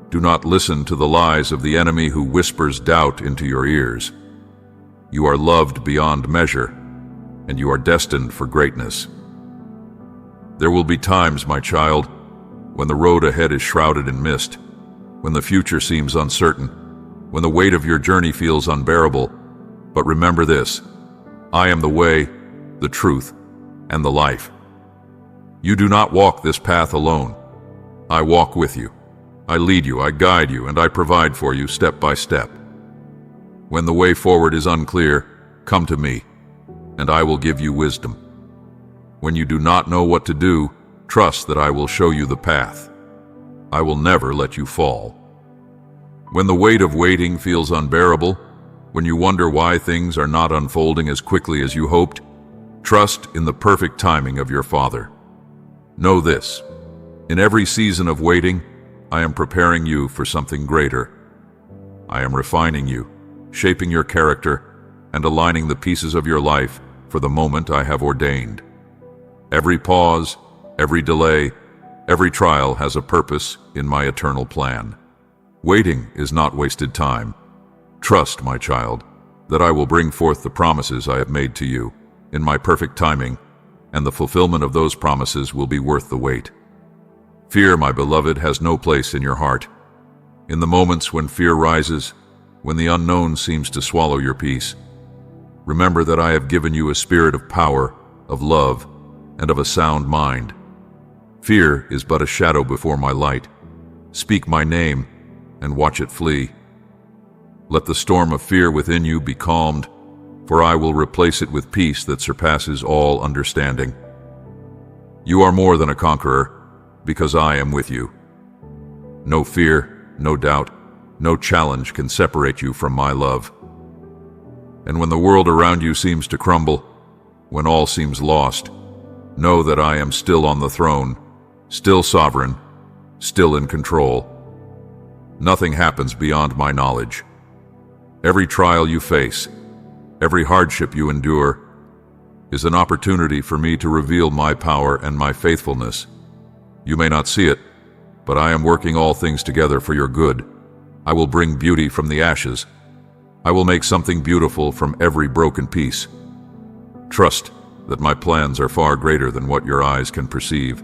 Do not listen to the lies of the enemy who whispers doubt into your ears. You are loved beyond measure, and you are destined for greatness. There will be times, my child, when the road ahead is shrouded in mist, when the future seems uncertain, when the weight of your journey feels unbearable. But remember this, I am the way, the truth, and the life. You do not walk this path alone. I walk with you. I lead you, I guide you, and I provide for you step by step. When the way forward is unclear, come to me, and I will give you wisdom. When you do not know what to do, trust that I will show you the path. I will never let you fall. When the weight of waiting feels unbearable, when you wonder why things are not unfolding as quickly as you hoped, trust in the perfect timing of your Father. Know this, in every season of waiting, I am preparing you for something greater. I am refining you, shaping your character, and aligning the pieces of your life for the moment I have ordained. Every pause, every delay, every trial has a purpose in my eternal plan. Waiting is not wasted time. Trust, my child, that I will bring forth the promises I have made to you in my perfect timing, and the fulfillment of those promises will be worth the wait. Fear, my beloved, has no place in your heart. In the moments when fear rises, when the unknown seems to swallow your peace, remember that I have given you a spirit of power, of love, and of a sound mind. Fear is but a shadow before my light. Speak my name, and watch it flee. Let the storm of fear within you be calmed, for I will replace it with peace that surpasses all understanding. You are more than a conqueror, because I am with you. No fear, no doubt, no challenge can separate you from my love. And when the world around you seems to crumble, when all seems lost, know that I am still on the throne, still sovereign, still in control. Nothing happens beyond my knowledge. Every trial you face, every hardship you endure, is an opportunity for me to reveal my power and my faithfulness. You may not see it, but I am working all things together for your good. I will bring beauty from the ashes. I will make something beautiful from every broken piece. Trust that my plans are far greater than what your eyes can perceive,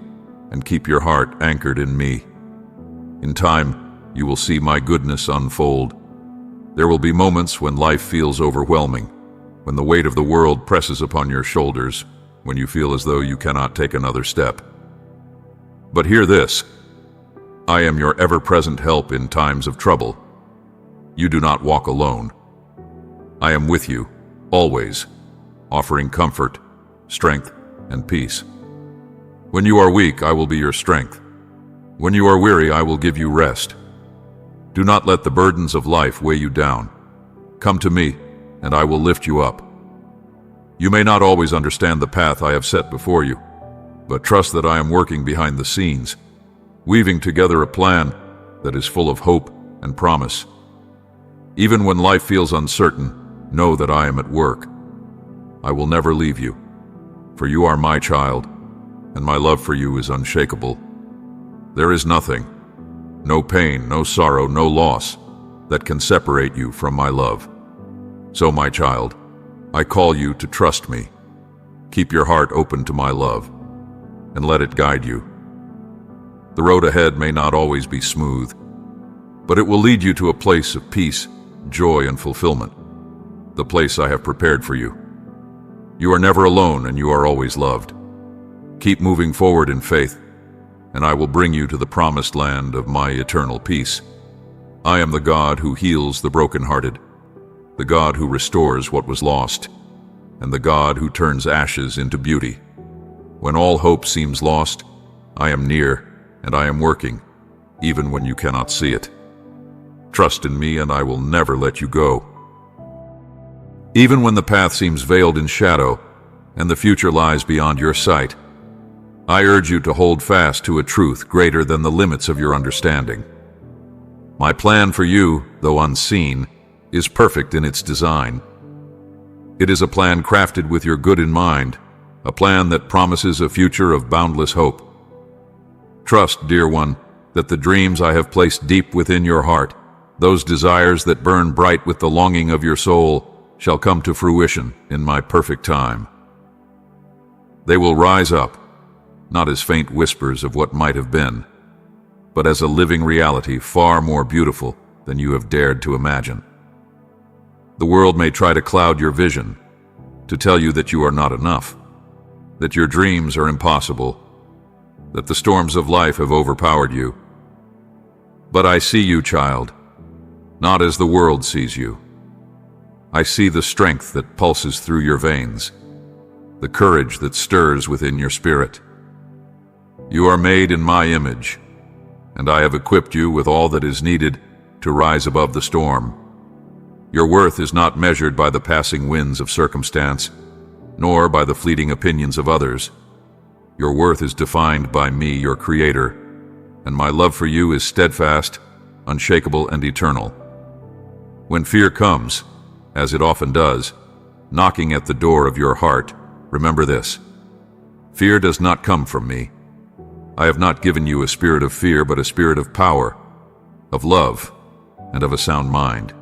and keep your heart anchored in me. In time, you will see my goodness unfold. There will be moments when life feels overwhelming, when the weight of the world presses upon your shoulders, when you feel as though you cannot take another step. But hear this, I am your ever-present help in times of trouble. You do not walk alone. I am with you, always, offering comfort, strength, and peace. When you are weak, I will be your strength. When you are weary, I will give you rest. Do not let the burdens of life weigh you down. Come to me, and I will lift you up. You may not always understand the path I have set before you, but trust that I am working behind the scenes, weaving together a plan that is full of hope and promise. Even when life feels uncertain, know that I am at work. I will never leave you, for you are my child, and my love for you is unshakable. There is nothing, no pain, no sorrow, no loss, that can separate you from my love. So, my child, I call you to trust me. Keep your heart open to my love, and let it guide you. The road ahead may not always be smooth, but it will lead you to a place of peace, joy, and fulfillment, the place I have prepared for you. You are never alone, and you are always loved. Keep moving forward in faith, and I will bring you to the promised land of my eternal peace. I am the God who heals the brokenhearted, the God who restores what was lost, and the God who turns ashes into beauty. When all hope seems lost, I am near, and I am working, even when you cannot see it. Trust in me, and I will never let you go. Even when the path seems veiled in shadow, and the future lies beyond your sight, I urge you to hold fast to a truth greater than the limits of your understanding. My plan for you, though unseen, is perfect in its design. It is a plan crafted with your good in mind, a plan that promises a future of boundless hope. Trust, dear one, that the dreams I have placed deep within your heart, those desires that burn bright with the longing of your soul, shall come to fruition in my perfect time. They will rise up, not as faint whispers of what might have been, but as a living reality far more beautiful than you have dared to imagine. The world may try to cloud your vision, to tell you that you are not enough, that your dreams are impossible, that the storms of life have overpowered you. But I see you, child, not as the world sees you. I see the strength that pulses through your veins, the courage that stirs within your spirit. You are made in my image, and I have equipped you with all that is needed to rise above the storm. Your worth is not measured by the passing winds of circumstance, nor by the fleeting opinions of others. Your worth is defined by me, your Creator, and my love for you is steadfast, unshakable, and eternal. When fear comes, as it often does, knocking at the door of your heart, remember this: fear does not come from me. I have not given you a spirit of fear, but a spirit of power, of love, and of a sound mind.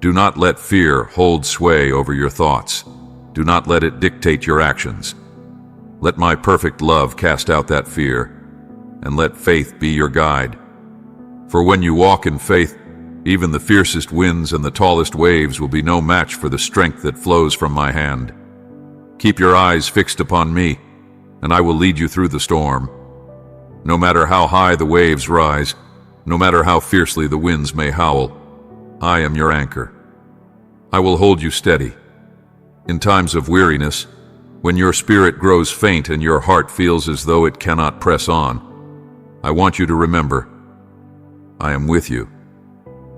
Do not let fear hold sway over your thoughts. Do not let it dictate your actions. Let my perfect love cast out that fear, and let faith be your guide. For when you walk in faith, even the fiercest winds and the tallest waves will be no match for the strength that flows from my hand. Keep your eyes fixed upon me, and I will lead you through the storm. No matter how high the waves rise, no matter how fiercely the winds may howl, I am your anchor. I will hold you steady. In times of weariness, when your spirit grows faint and your heart feels as though it cannot press on, I want you to remember, I am with you.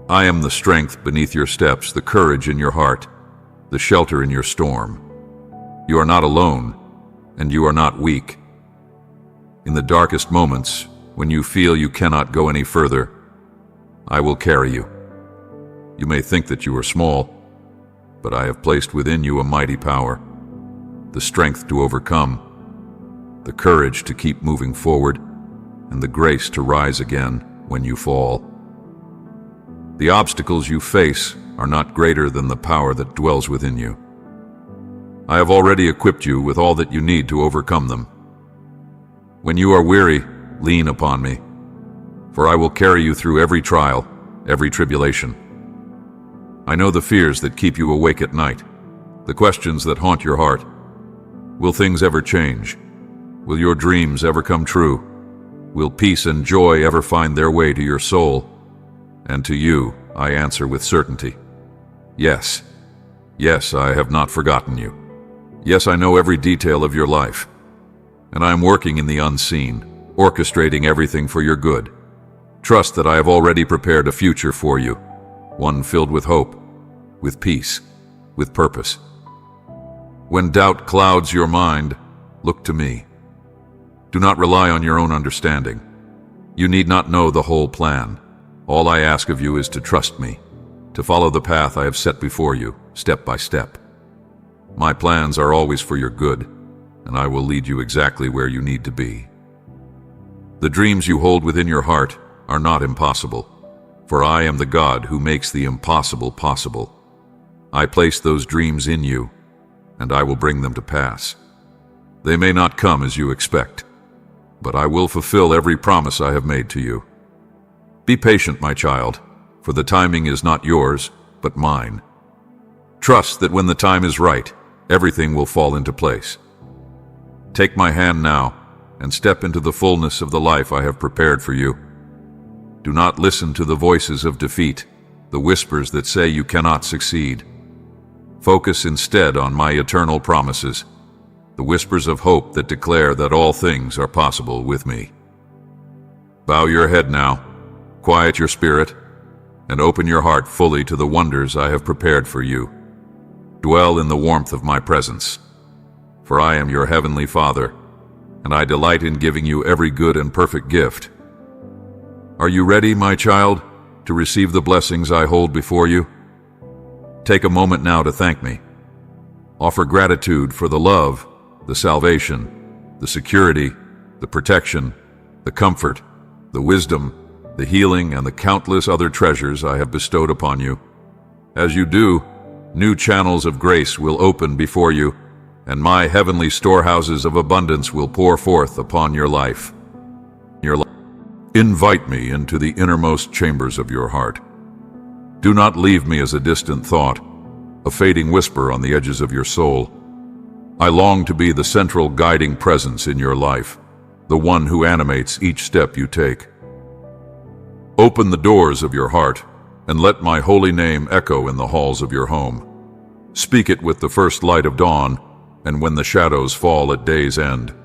I am the strength beneath your steps, the courage in your heart, the shelter in your storm. You are not alone, and you are not weak. In the darkest moments, when you feel you cannot go any further, I will carry you. You may think that you are small, but I have placed within you a mighty power, the strength to overcome, the courage to keep moving forward, and the grace to rise again when you fall. The obstacles you face are not greater than the power that dwells within you. I have already equipped you with all that you need to overcome them. When you are weary, lean upon me, for I will carry you through every trial, every tribulation. I know the fears that keep you awake at night, the questions that haunt your heart. Will things ever change? Will your dreams ever come true? Will peace and joy ever find their way to your soul? And to you, I answer with certainty. Yes. Yes, I have not forgotten you. Yes, I know every detail of your life. And I am working in the unseen, orchestrating everything for your good. Trust that I have already prepared a future for you, one filled with hope, with peace, with purpose. When doubt clouds your mind, look to me. Do not rely on your own understanding. You need not know the whole plan. All I ask of you is to trust me, to follow the path I have set before you, step by step. My plans are always for your good, and I will lead you exactly where you need to be. The dreams you hold within your heart are not impossible, for I am the God who makes the impossible possible. I place those dreams in you, and I will bring them to pass. They may not come as you expect, but I will fulfill every promise I have made to you. Be patient, my child, for the timing is not yours, but mine. Trust that when the time is right, everything will fall into place. Take my hand now and step into the fullness of the life I have prepared for you. Do not listen to the voices of defeat, the whispers that say you cannot succeed. Focus instead on my eternal promises, the whispers of hope that declare that all things are possible with me. Bow your head now, quiet your spirit, and open your heart fully to the wonders I have prepared for you. Dwell in the warmth of my presence, for I am your heavenly Father, and I delight in giving you every good and perfect gift. Are you ready, my child, to receive the blessings I hold before you? Take a moment now to thank me. Offer gratitude for the love, the salvation, the security, the protection, the comfort, the wisdom, the healing, and the countless other treasures I have bestowed upon you. As you do, new channels of grace will open before you, and my heavenly storehouses of abundance will pour forth upon your life. Invite me into the innermost chambers of your heart. Do not leave me as a distant thought, a fading whisper on the edges of your soul. I long to be the central guiding presence in your life, the one who animates each step you take. Open the doors of your heart, and let my holy name echo in the halls of your home. Speak it with the first light of dawn, and when the shadows fall at day's end.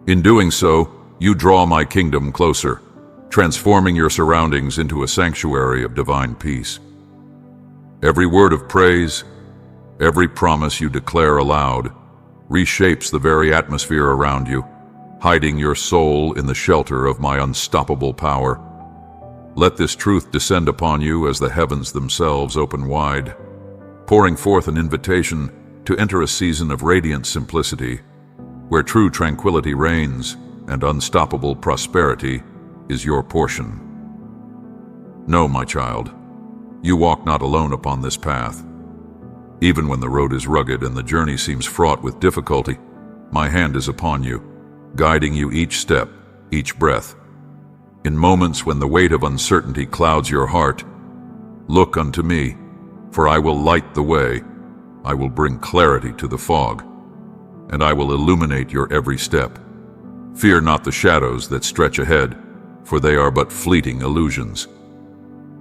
In doing so, you draw my kingdom closer, transforming your surroundings into a sanctuary of divine peace. Every word of praise, every promise you declare aloud, reshapes the very atmosphere around you, hiding your soul in the shelter of my unstoppable power. Let this truth descend upon you as the heavens themselves open wide, pouring forth an invitation to enter a season of radiant simplicity, where true tranquility reigns and unstoppable prosperity is your portion. No, my child, you walk not alone upon this path. Even when the road is rugged and the journey seems fraught with difficulty, my hand is upon you, guiding you each step, each breath. In moments when the weight of uncertainty clouds your heart, look unto me, for I will light the way. I will bring clarity to the fog, and I will illuminate your every step. Fear not the shadows that stretch ahead, for they are but fleeting illusions.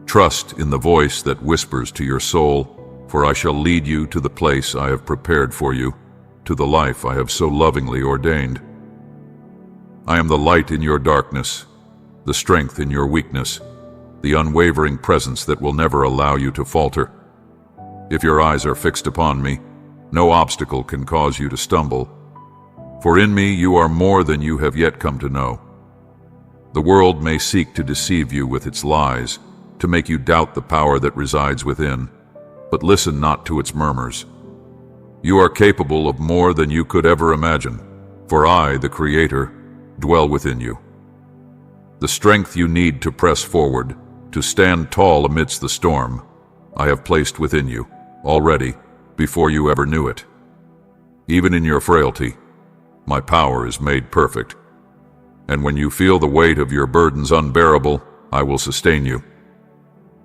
Trust in the voice that whispers to your soul, for I shall lead you to the place I have prepared for you, to the life I have so lovingly ordained. I am the light in your darkness, the strength in your weakness, the unwavering presence that will never allow you to falter. If your eyes are fixed upon me, no obstacle can cause you to stumble. For in me you are more than you have yet come to know. The world may seek to deceive you with its lies, to make you doubt the power that resides within, but listen not to its murmurs. You are capable of more than you could ever imagine, for I, the Creator, dwell within you. The strength you need to press forward, to stand tall amidst the storm, I have placed within you, already, before you ever knew it. Even in your frailty, my power is made perfect. And when you feel the weight of your burdens unbearable, I will sustain you.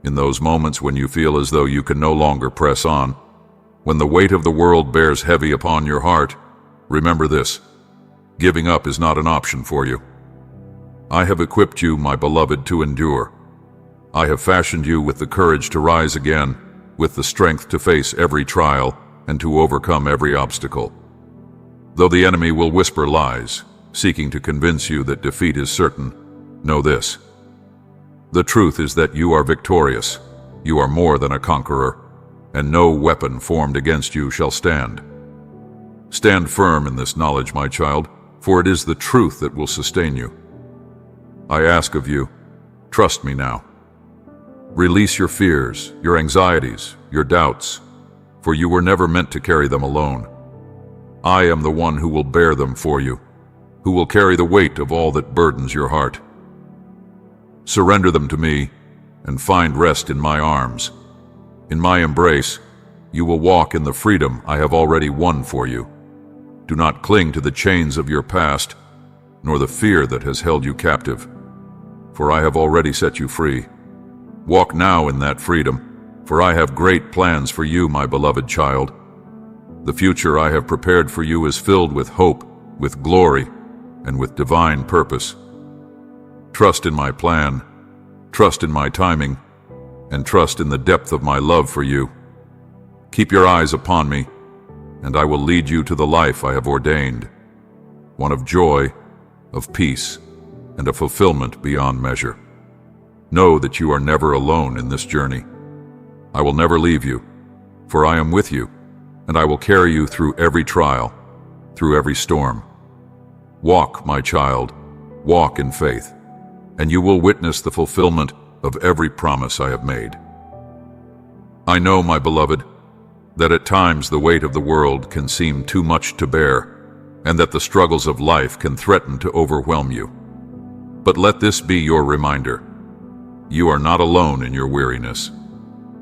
In those moments when you feel as though you can no longer press on, when the weight of the world bears heavy upon your heart, remember this: giving up is not an option for you. I have equipped you, my beloved, to endure. I have fashioned you with the courage to rise again, with the strength to face every trial and to overcome every obstacle. Though the enemy will whisper lies, seeking to convince you that defeat is certain, know this: the truth is that you are victorious. You are more than a conqueror, and no weapon formed against you shall stand. Stand firm in this knowledge, my child, for it is the truth that will sustain you. I ask of you, trust me now. Release your fears, your anxieties, your doubts, for you were never meant to carry them alone. I am the one who will bear them for you, who will carry the weight of all that burdens your heart. Surrender them to me and find rest in my arms. In my embrace, you will walk in the freedom I have already won for you. Do not cling to the chains of your past, nor the fear that has held you captive, for I have already set you free. Walk now in that freedom, for I have great plans for you, my beloved child. The future I have prepared for you is filled with hope, with glory, and with divine purpose. Trust in my plan, trust in my timing, and trust in the depth of my love for you. Keep your eyes upon me, and I will lead you to the life I have ordained, one of joy, of peace, and of fulfillment beyond measure. Know that you are never alone in this journey. I will never leave you, for I am with you, and I will carry you through every trial, through every storm. Walk, my child, walk in faith, and you will witness the fulfillment of every promise I have made. I know, my beloved, that at times the weight of the world can seem too much to bear, and that the struggles of life can threaten to overwhelm you. But let this be your reminder. You are not alone in your weariness.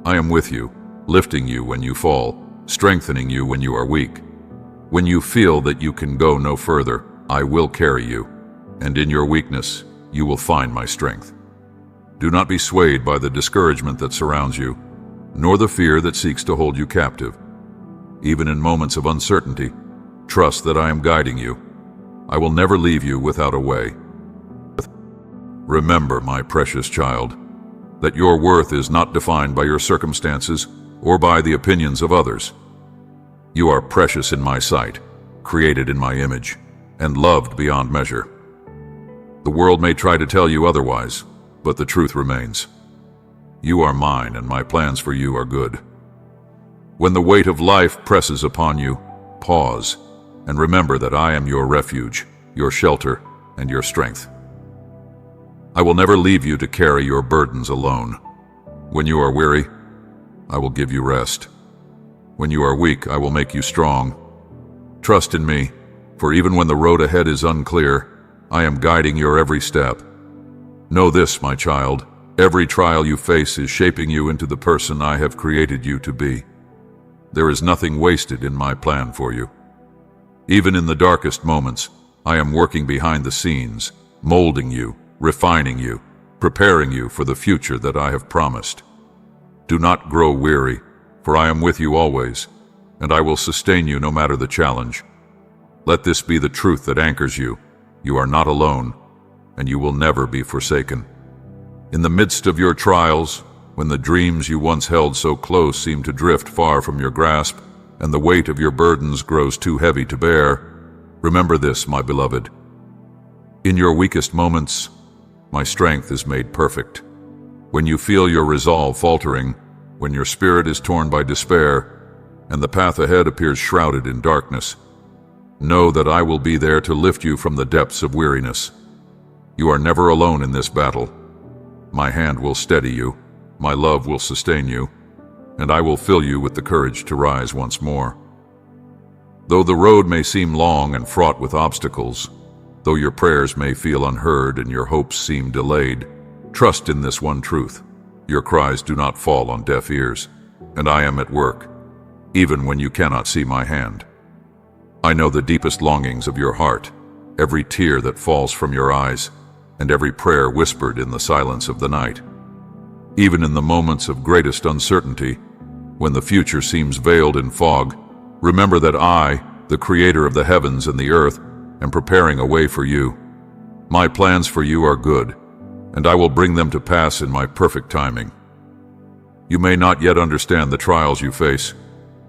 I am with you, lifting you when you fall, strengthening you when you are weak. When you feel that you can go no further, I will carry you, and in your weakness, you will find my strength. Do not be swayed by the discouragement that surrounds you, nor the fear that seeks to hold you captive. Even in moments of uncertainty, trust that I am guiding you. I will never leave you without a way. Remember, my precious child, that your worth is not defined by your circumstances or by the opinions of others. You are precious in my sight, created in my image, and loved beyond measure. The world may try to tell you otherwise, but the truth remains. You are mine, and my plans for you are good. When the weight of life presses upon you, pause and remember that I am your refuge, your shelter, and your strength. I will never leave you to carry your burdens alone. When you are weary, I will give you rest. When you are weak, I will make you strong. Trust in me, for even when the road ahead is unclear, I am guiding your every step. Know this, my child, every trial you face is shaping you into the person I have created you to be. There is nothing wasted in my plan for you. Even in the darkest moments, I am working behind the scenes, molding you, refining you, preparing you for the future that I have promised. Do not grow weary, for I am with you always, and I will sustain you no matter the challenge. Let this be the truth that anchors you. You are not alone, and you will never be forsaken. In the midst of your trials, when the dreams you once held so close seem to drift far from your grasp, and the weight of your burdens grows too heavy to bear, remember this, my beloved. In your weakest moments, my strength is made perfect. When you feel your resolve faltering, when your spirit is torn by despair, and the path ahead appears shrouded in darkness, know that I will be there to lift you from the depths of weariness. You are never alone in this battle. My hand will steady you, my love will sustain you, and I will fill you with the courage to rise once more. Though the road may seem long and fraught with obstacles, though your prayers may feel unheard and your hopes seem delayed, trust in this one truth. Your cries do not fall on deaf ears, and I am at work, even when you cannot see my hand. I know the deepest longings of your heart, every tear that falls from your eyes, and every prayer whispered in the silence of the night. Even in the moments of greatest uncertainty, when the future seems veiled in fog, remember that I, the creator of the heavens and the earth, am preparing a way for you. My plans for you are good, and I will bring them to pass in my perfect timing. You may not yet understand the trials you face,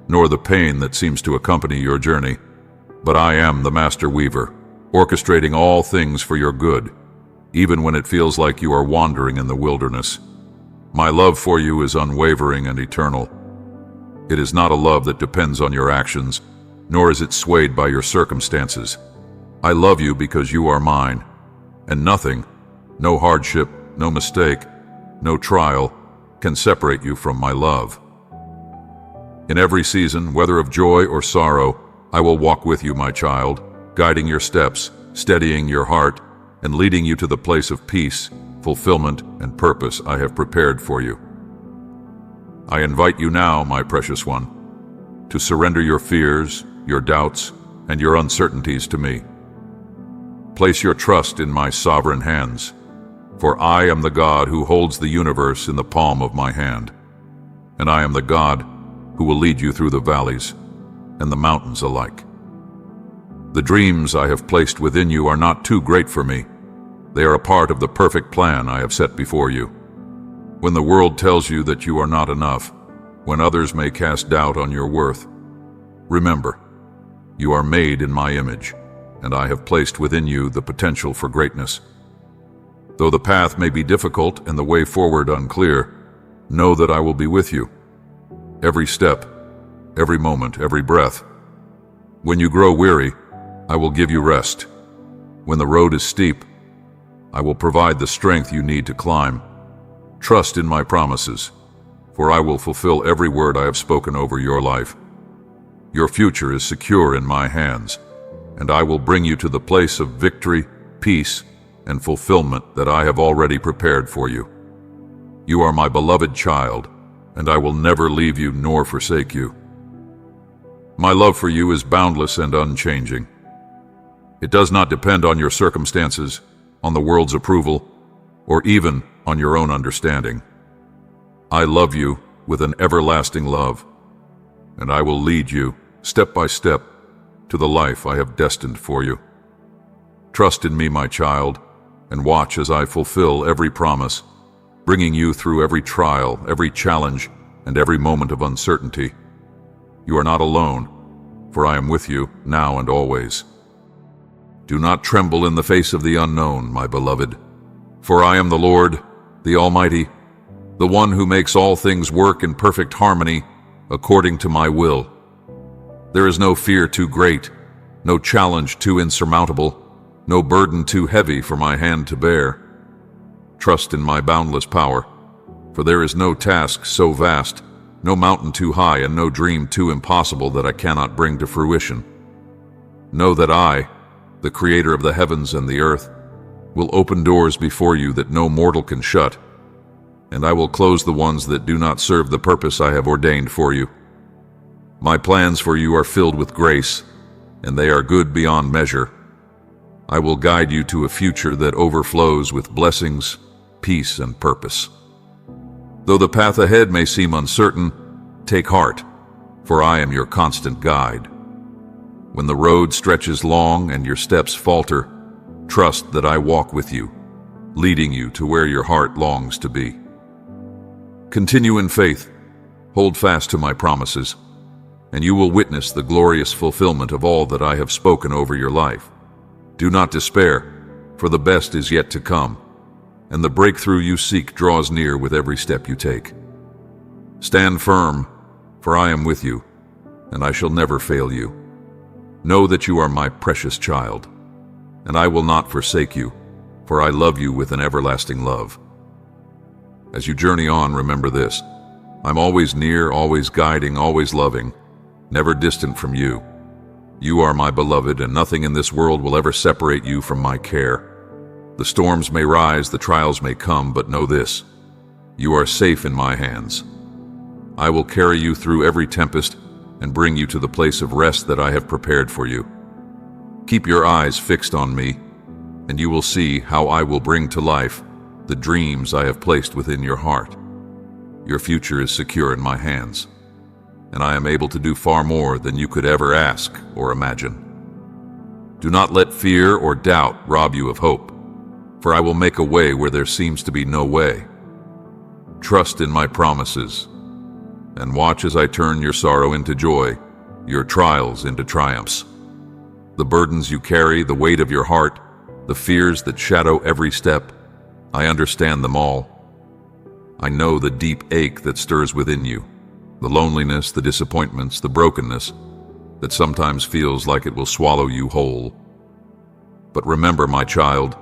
nor the pain that seems to accompany your journey, but I am the master weaver, orchestrating all things for your good, even when it feels like you are wandering in the wilderness. My love for you is unwavering and eternal. It is not a love that depends on your actions, nor is it swayed by your circumstances. I love you because you are mine, and nothing, no hardship, no mistake, no trial, can separate you from my love. In every season, whether of joy or sorrow, I will walk with you, my child, guiding your steps, steadying your heart, and leading you to the place of peace, fulfillment, and purpose I have prepared for you. I invite you now, my precious one, to surrender your fears, your doubts, and your uncertainties to me. Place your trust in my sovereign hands, for I am the God who holds the universe in the palm of my hand, and I am the God who will lead you through the valleys and the mountains alike. The dreams I have placed within you are not too great for me. They are a part of the perfect plan I have set before you. When the world tells you that you are not enough, when others may cast doubt on your worth, remember, you are made in my image, and I have placed within you the potential for greatness. Though the path may be difficult and the way forward unclear, know that I will be with you. Every step, every moment, every breath. When you grow weary, I will give you rest. When the road is steep, I will provide the strength you need to climb. Trust in my promises, for I will fulfill every word I have spoken over your life. Your future is secure in my hands, and I will bring you to the place of victory, peace, and fulfillment that I have already prepared for you. You are my beloved child, and I will never leave you nor forsake you. My love for you is boundless and unchanging. It does not depend on your circumstances, on the world's approval, or even on your own understanding. I love you with an everlasting love, and I will lead you, step by step, to the life I have destined for you. Trust in me, my child, and watch as I fulfill every promise, bringing you through every trial, every challenge, and every moment of uncertainty. You are not alone, for I am with you now and always. Do not tremble in the face of the unknown, my beloved, for I am the Lord, the Almighty, the one who makes all things work in perfect harmony according to my will. There is no fear too great, no challenge too insurmountable, no burden too heavy for my hand to bear. Trust in my boundless power, for there is no task so vast, no mountain too high, and no dream too impossible that I cannot bring to fruition. Know that I, the Creator of the heavens and the earth, will open doors before you that no mortal can shut, and I will close the ones that do not serve the purpose I have ordained for you. My plans for you are filled with grace, and they are good beyond measure. I will guide you to a future that overflows with blessings, peace, and purpose. Though the path ahead may seem uncertain, take heart, for I am your constant guide. When the road stretches long and your steps falter, trust that I walk with you, leading you to where your heart longs to be. Continue in faith, hold fast to my promises, and you will witness the glorious fulfillment of all that I have spoken over your life. Do not despair, for the best is yet to come, and the breakthrough you seek draws near with every step you take. Stand firm, for I am with you, and I shall never fail you. Know that you are my precious child, and I will not forsake you, for I love you with an everlasting love. As you journey on, remember this: I'm always near, always guiding, always loving, never distant from you. You are my beloved, and nothing in this world will ever separate you from my care. The storms may rise, the trials may come, but know this: you are safe in my hands. I will carry you through every tempest and bring you to the place of rest that I have prepared for you. Keep your eyes fixed on me, and you will see how I will bring to life the dreams I have placed within your heart. Your future is secure in my hands, and I am able to do far more than you could ever ask or imagine. Do not let fear or doubt rob you of hope, for I will make a way where there seems to be no way. Trust in my promises, and watch as I turn your sorrow into joy, your trials into triumphs. The burdens you carry, the weight of your heart, the fears that shadow every step, I understand them all. I know the deep ache that stirs within you, the loneliness, the disappointments, the brokenness that sometimes feels like it will swallow you whole. But remember, my child,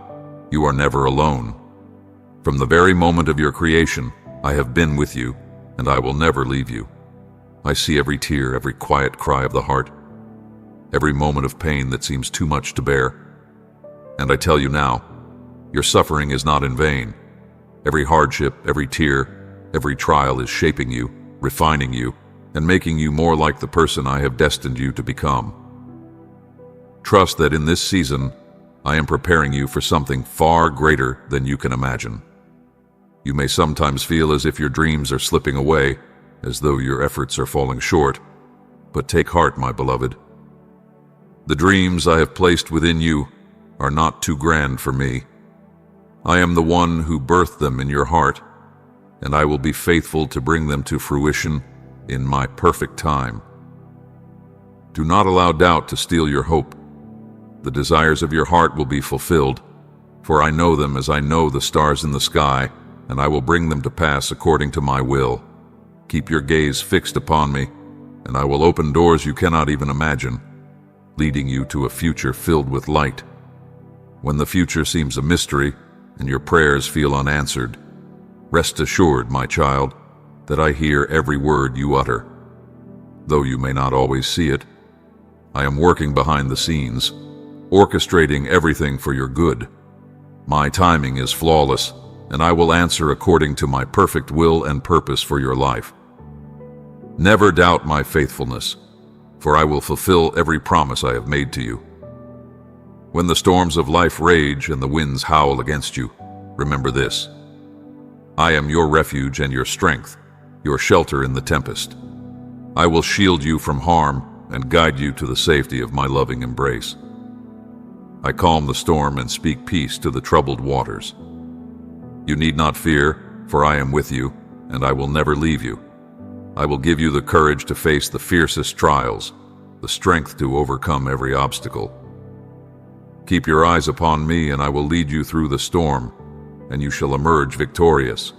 you are never alone. From the very moment of your creation, I have been with you, and I will never leave you. I see every tear, every quiet cry of the heart. every moment of pain that seems too much to bear. And I tell you now, your suffering is not in vain. Every hardship, every tear, every trial is shaping you, refining you, and making you more like the person I have destined you to become. Trust that in this season, I am preparing you for something far greater than you can imagine. You may sometimes feel as if your dreams are slipping away, as though your efforts are falling short, but take heart, my beloved. The dreams I have placed within you are not too grand for me. I am the one who birthed them in your heart, and I will be faithful to bring them to fruition in my perfect time. Do not allow doubt to steal your hope. The desires of your heart will be fulfilled, for I know them as I know the stars in the sky, and I will bring them to pass according to my will. Keep your gaze fixed upon me, and I will open doors you cannot even imagine, leading you to a future filled with light. When the future seems a mystery and your prayers feel unanswered, rest assured, my child, that I hear every word you utter. Though you may not always see it, I am working behind the scenes, orchestrating everything for your good. My timing is flawless, and I will answer according to my perfect will and purpose for your life. Never doubt my faithfulness, for I will fulfill every promise I have made to you. When the storms of life rage and the winds howl against you, remember this: I am your refuge and your strength, your shelter in the tempest. I will shield you from harm and guide you to the safety of my loving embrace. I calm the storm and speak peace to the troubled waters. You need not fear, for I am with you, and I will never leave you. I will give you the courage to face the fiercest trials, the strength to overcome every obstacle. Keep your eyes upon me, and I will lead you through the storm, and you shall emerge victorious.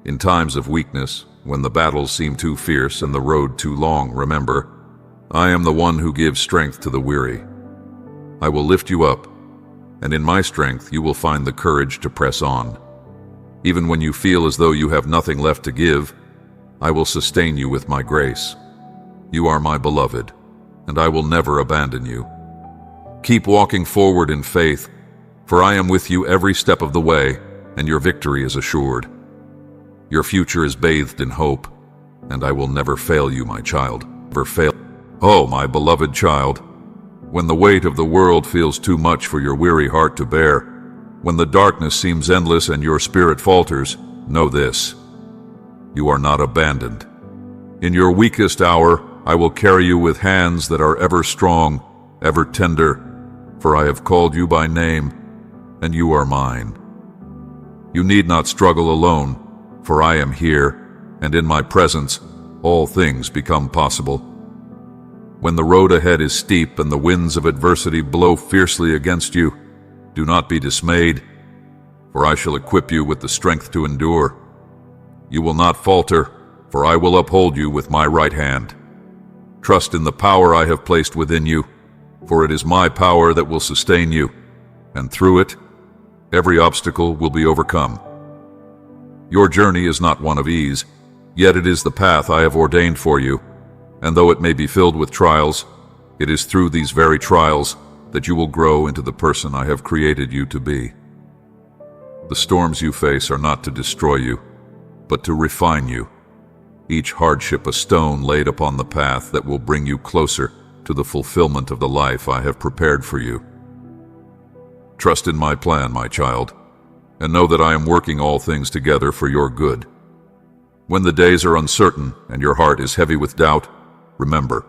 In times of weakness, when the battles seem too fierce and the road too long, remember, I am the one who gives strength to the weary. I will lift you up, and in my strength you will find the courage to press on. Even when you feel as though you have nothing left to give, I will sustain you with my grace. You are my beloved, and I will never abandon you. Keep walking forward in faith, for I am with you every step of the way, and your victory is assured. Your future is bathed in hope, and I will never fail you, my child. Never fail. Oh, my beloved child, when the weight of the world feels too much for your weary heart to bear, when the darkness seems endless and your spirit falters, know this: you are not abandoned. In your weakest hour, I will carry you with hands that are ever strong, ever tender, for I have called you by name, and you are mine. You need not struggle alone, for I am here, and in my presence, all things become possible. When the road ahead is steep and the winds of adversity blow fiercely against you, do not be dismayed, for I shall equip you with the strength to endure. You will not falter, for I will uphold you with my right hand. Trust in the power I have placed within you, for it is my power that will sustain you, and through it, every obstacle will be overcome. Your journey is not one of ease, yet it is the path I have ordained for you, and though it may be filled with trials, it is through these very trials that you will grow into the person I have created you to be. The storms you face are not to destroy you, but to refine you. Each hardship a stone laid upon the path that will bring you closer to the fulfillment of the life I have prepared for you. Trust in my plan, my child, and know that I am working all things together for your good. When the days are uncertain and your heart is heavy with doubt, remember,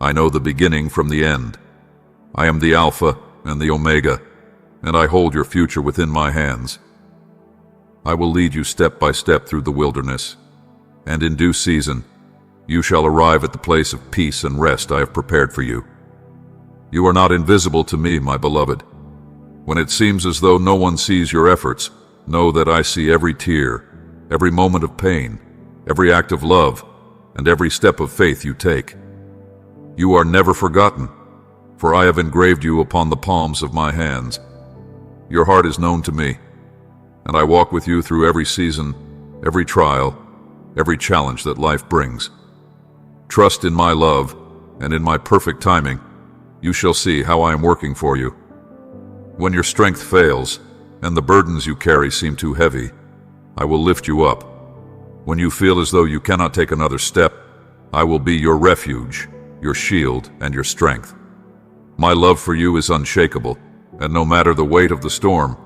I know the beginning from the end. I am the Alpha and the Omega, and I hold your future within my hands. I will lead you step by step through the wilderness, and in due season, you shall arrive at the place of peace and rest I have prepared for you. You are not invisible to me, my beloved. When it seems as though no one sees your efforts, know that I see every tear, every moment of pain, every act of love, and every step of faith you take. You are never forgotten, for I have engraved you upon the palms of my hands. Your heart is known to me, and I walk with you through every season, every trial, every challenge that life brings. Trust in my love, and in my perfect timing, you shall see how I am working for you. When your strength fails, and the burdens you carry seem too heavy, I will lift you up. When you feel as though you cannot take another step, I will be your refuge, your shield, and your strength. My love for you is unshakable, and no matter the weight of the storm,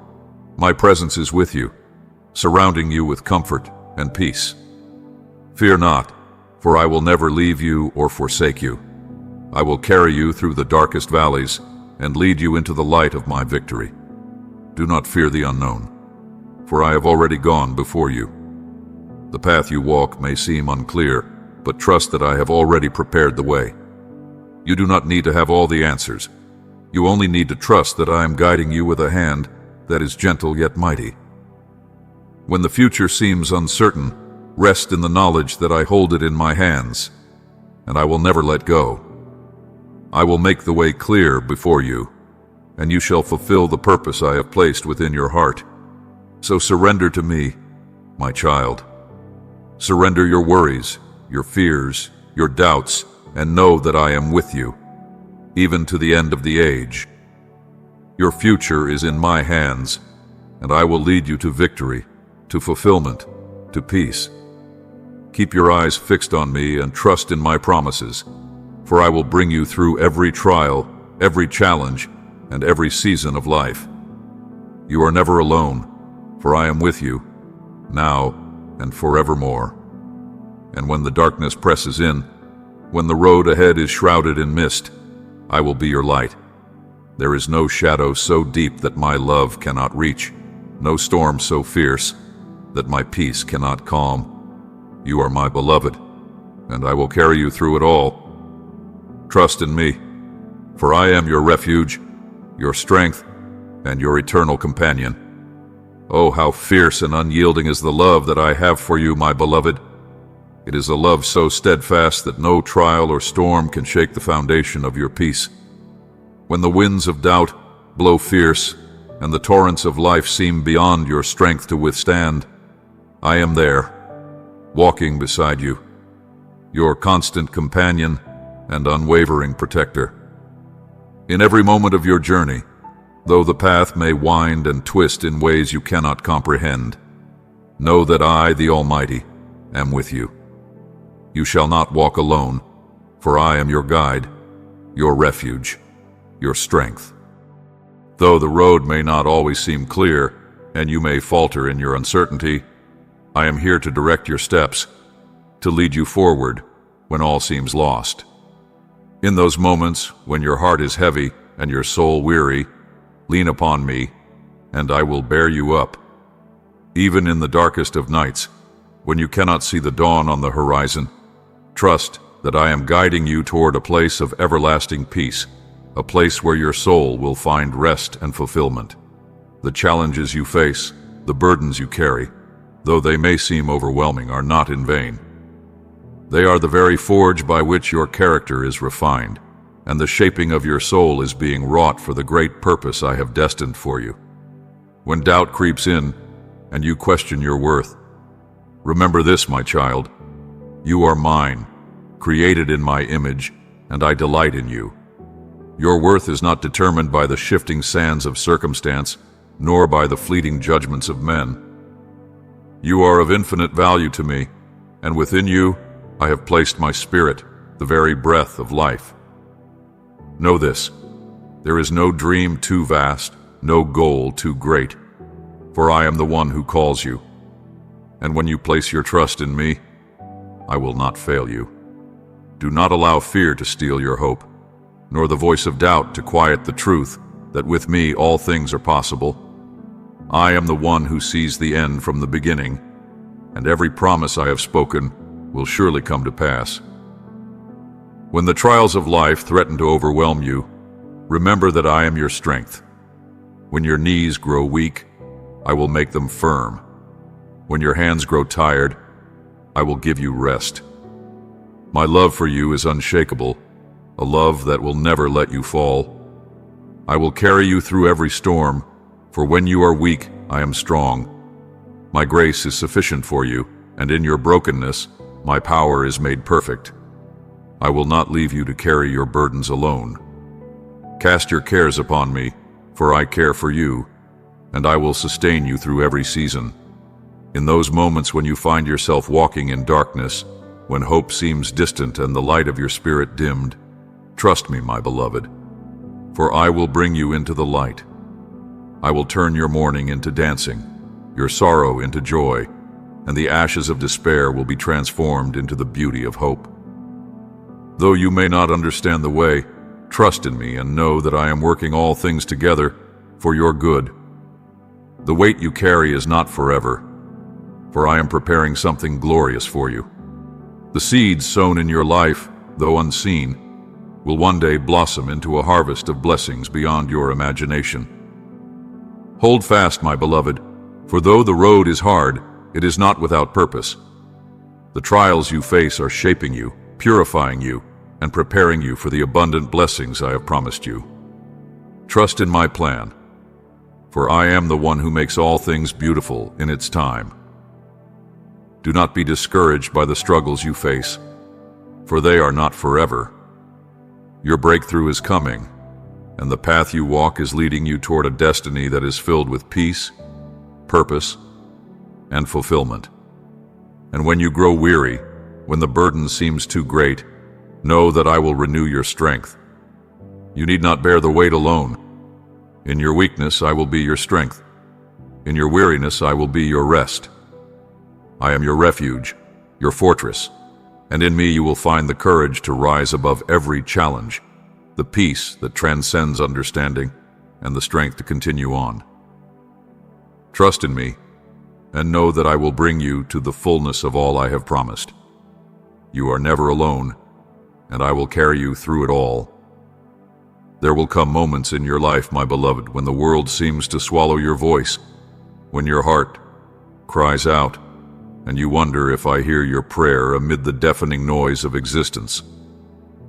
my presence is with you, surrounding you with comfort and peace. Fear not, for I will never leave you or forsake you. I will carry you through the darkest valleys and lead you into the light of my victory. Do not fear the unknown, for I have already gone before you. The path you walk may seem unclear, but trust that I have already prepared the way. You do not need to have all the answers. You only need to trust that I am guiding you with a hand that is gentle yet mighty. When the future seems uncertain, rest in the knowledge that I hold it in my hands, and I will never let go. I will make the way clear before you, and you shall fulfill the purpose I have placed within your heart. So surrender to me, my child. Surrender your worries, your fears, your doubts, and know that I am with you, even to the end of the age. Your future is in my hands, and I will lead you to victory, to fulfillment, to peace. Keep your eyes fixed on me and trust in my promises, for I will bring you through every trial, every challenge, and every season of life. You are never alone, for I am with you, now and forevermore. And when the darkness presses in, when the road ahead is shrouded in mist, I will be your light. There is no shadow so deep that my love cannot reach, no storm so fierce that my peace cannot calm. You are my beloved, and I will carry you through it all. Trust in me, for I am your refuge, your strength, and your eternal companion. Oh, how fierce and unyielding is the love that I have for you, my beloved. It is a love so steadfast that no trial or storm can shake the foundation of your peace. When the winds of doubt blow fierce, and the torrents of life seem beyond your strength to withstand, I am there, walking beside you, your constant companion and unwavering protector. In every moment of your journey, though the path may wind and twist in ways you cannot comprehend, know that I, the Almighty, am with you. You shall not walk alone, for I am your guide, your refuge, your strength. Though the road may not always seem clear, and you may falter in your uncertainty, I am here to direct your steps, to lead you forward when all seems lost. In those moments when your heart is heavy and your soul weary, lean upon me, and I will bear you up. Even in the darkest of nights, when you cannot see the dawn on the horizon, trust that I am guiding you toward a place of everlasting peace, a place where your soul will find rest and fulfillment. The challenges you face, the burdens you carry, though they may seem overwhelming, are not in vain. They are the very forge by which your character is refined, and the shaping of your soul is being wrought for the great purpose I have destined for you. When doubt creeps in, and you question your worth, remember this, my child. You are mine, created in my image, and I delight in you. Your worth is not determined by the shifting sands of circumstance, nor by the fleeting judgments of men. You are of infinite value to me, and within you I have placed my spirit, the very breath of life. Know this, there is no dream too vast, no goal too great, for I am the one who calls you. And when you place your trust in me, I will not fail you. Do not allow fear to steal your hope, nor the voice of doubt to quiet the truth that with me all things are possible. I am the one who sees the end from the beginning, and every promise I have spoken will surely come to pass. When the trials of life threaten to overwhelm you, remember that I am your strength. When your knees grow weak, I will make them firm. When your hands grow tired, I will give you rest. My love for you is unshakable, a love that will never let you fall. I will carry you through every storm, for when you are weak, I am strong. My grace is sufficient for you, and in your brokenness, my power is made perfect. I will not leave you to carry your burdens alone. Cast your cares upon me, for I care for you, and I will sustain you through every season. In those moments when you find yourself walking in darkness, when hope seems distant and the light of your spirit dimmed, trust me, my beloved, for I will bring you into the light. I will turn your mourning into dancing, your sorrow into joy, and the ashes of despair will be transformed into the beauty of hope. Though you may not understand the way, trust in me and know that I am working all things together for your good. The weight you carry is not forever, for I am preparing something glorious for you. The seeds sown in your life, though unseen, will one day blossom into a harvest of blessings beyond your imagination. Hold fast, my beloved, for though the road is hard, it is not without purpose. The trials you face are shaping you, purifying you, and preparing you for the abundant blessings I have promised you. Trust in my plan, for I am the one who makes all things beautiful in its time. Do not be discouraged by the struggles you face, for they are not forever. Your breakthrough is coming, and the path you walk is leading you toward a destiny that is filled with peace, purpose, and fulfillment. And when you grow weary, when the burden seems too great, know that I will renew your strength. You need not bear the weight alone. In your weakness I will be your strength. In your weariness I will be your rest. I am your refuge, your fortress, and in me you will find the courage to rise above every challenge, the peace that transcends understanding, and the strength to continue on. Trust in me, and know that I will bring you to the fullness of all I have promised. You are never alone, and I will carry you through it all. There will come moments in your life, my beloved, when the world seems to swallow your voice, when your heart cries out, and you wonder if I hear your prayer amid the deafening noise of existence.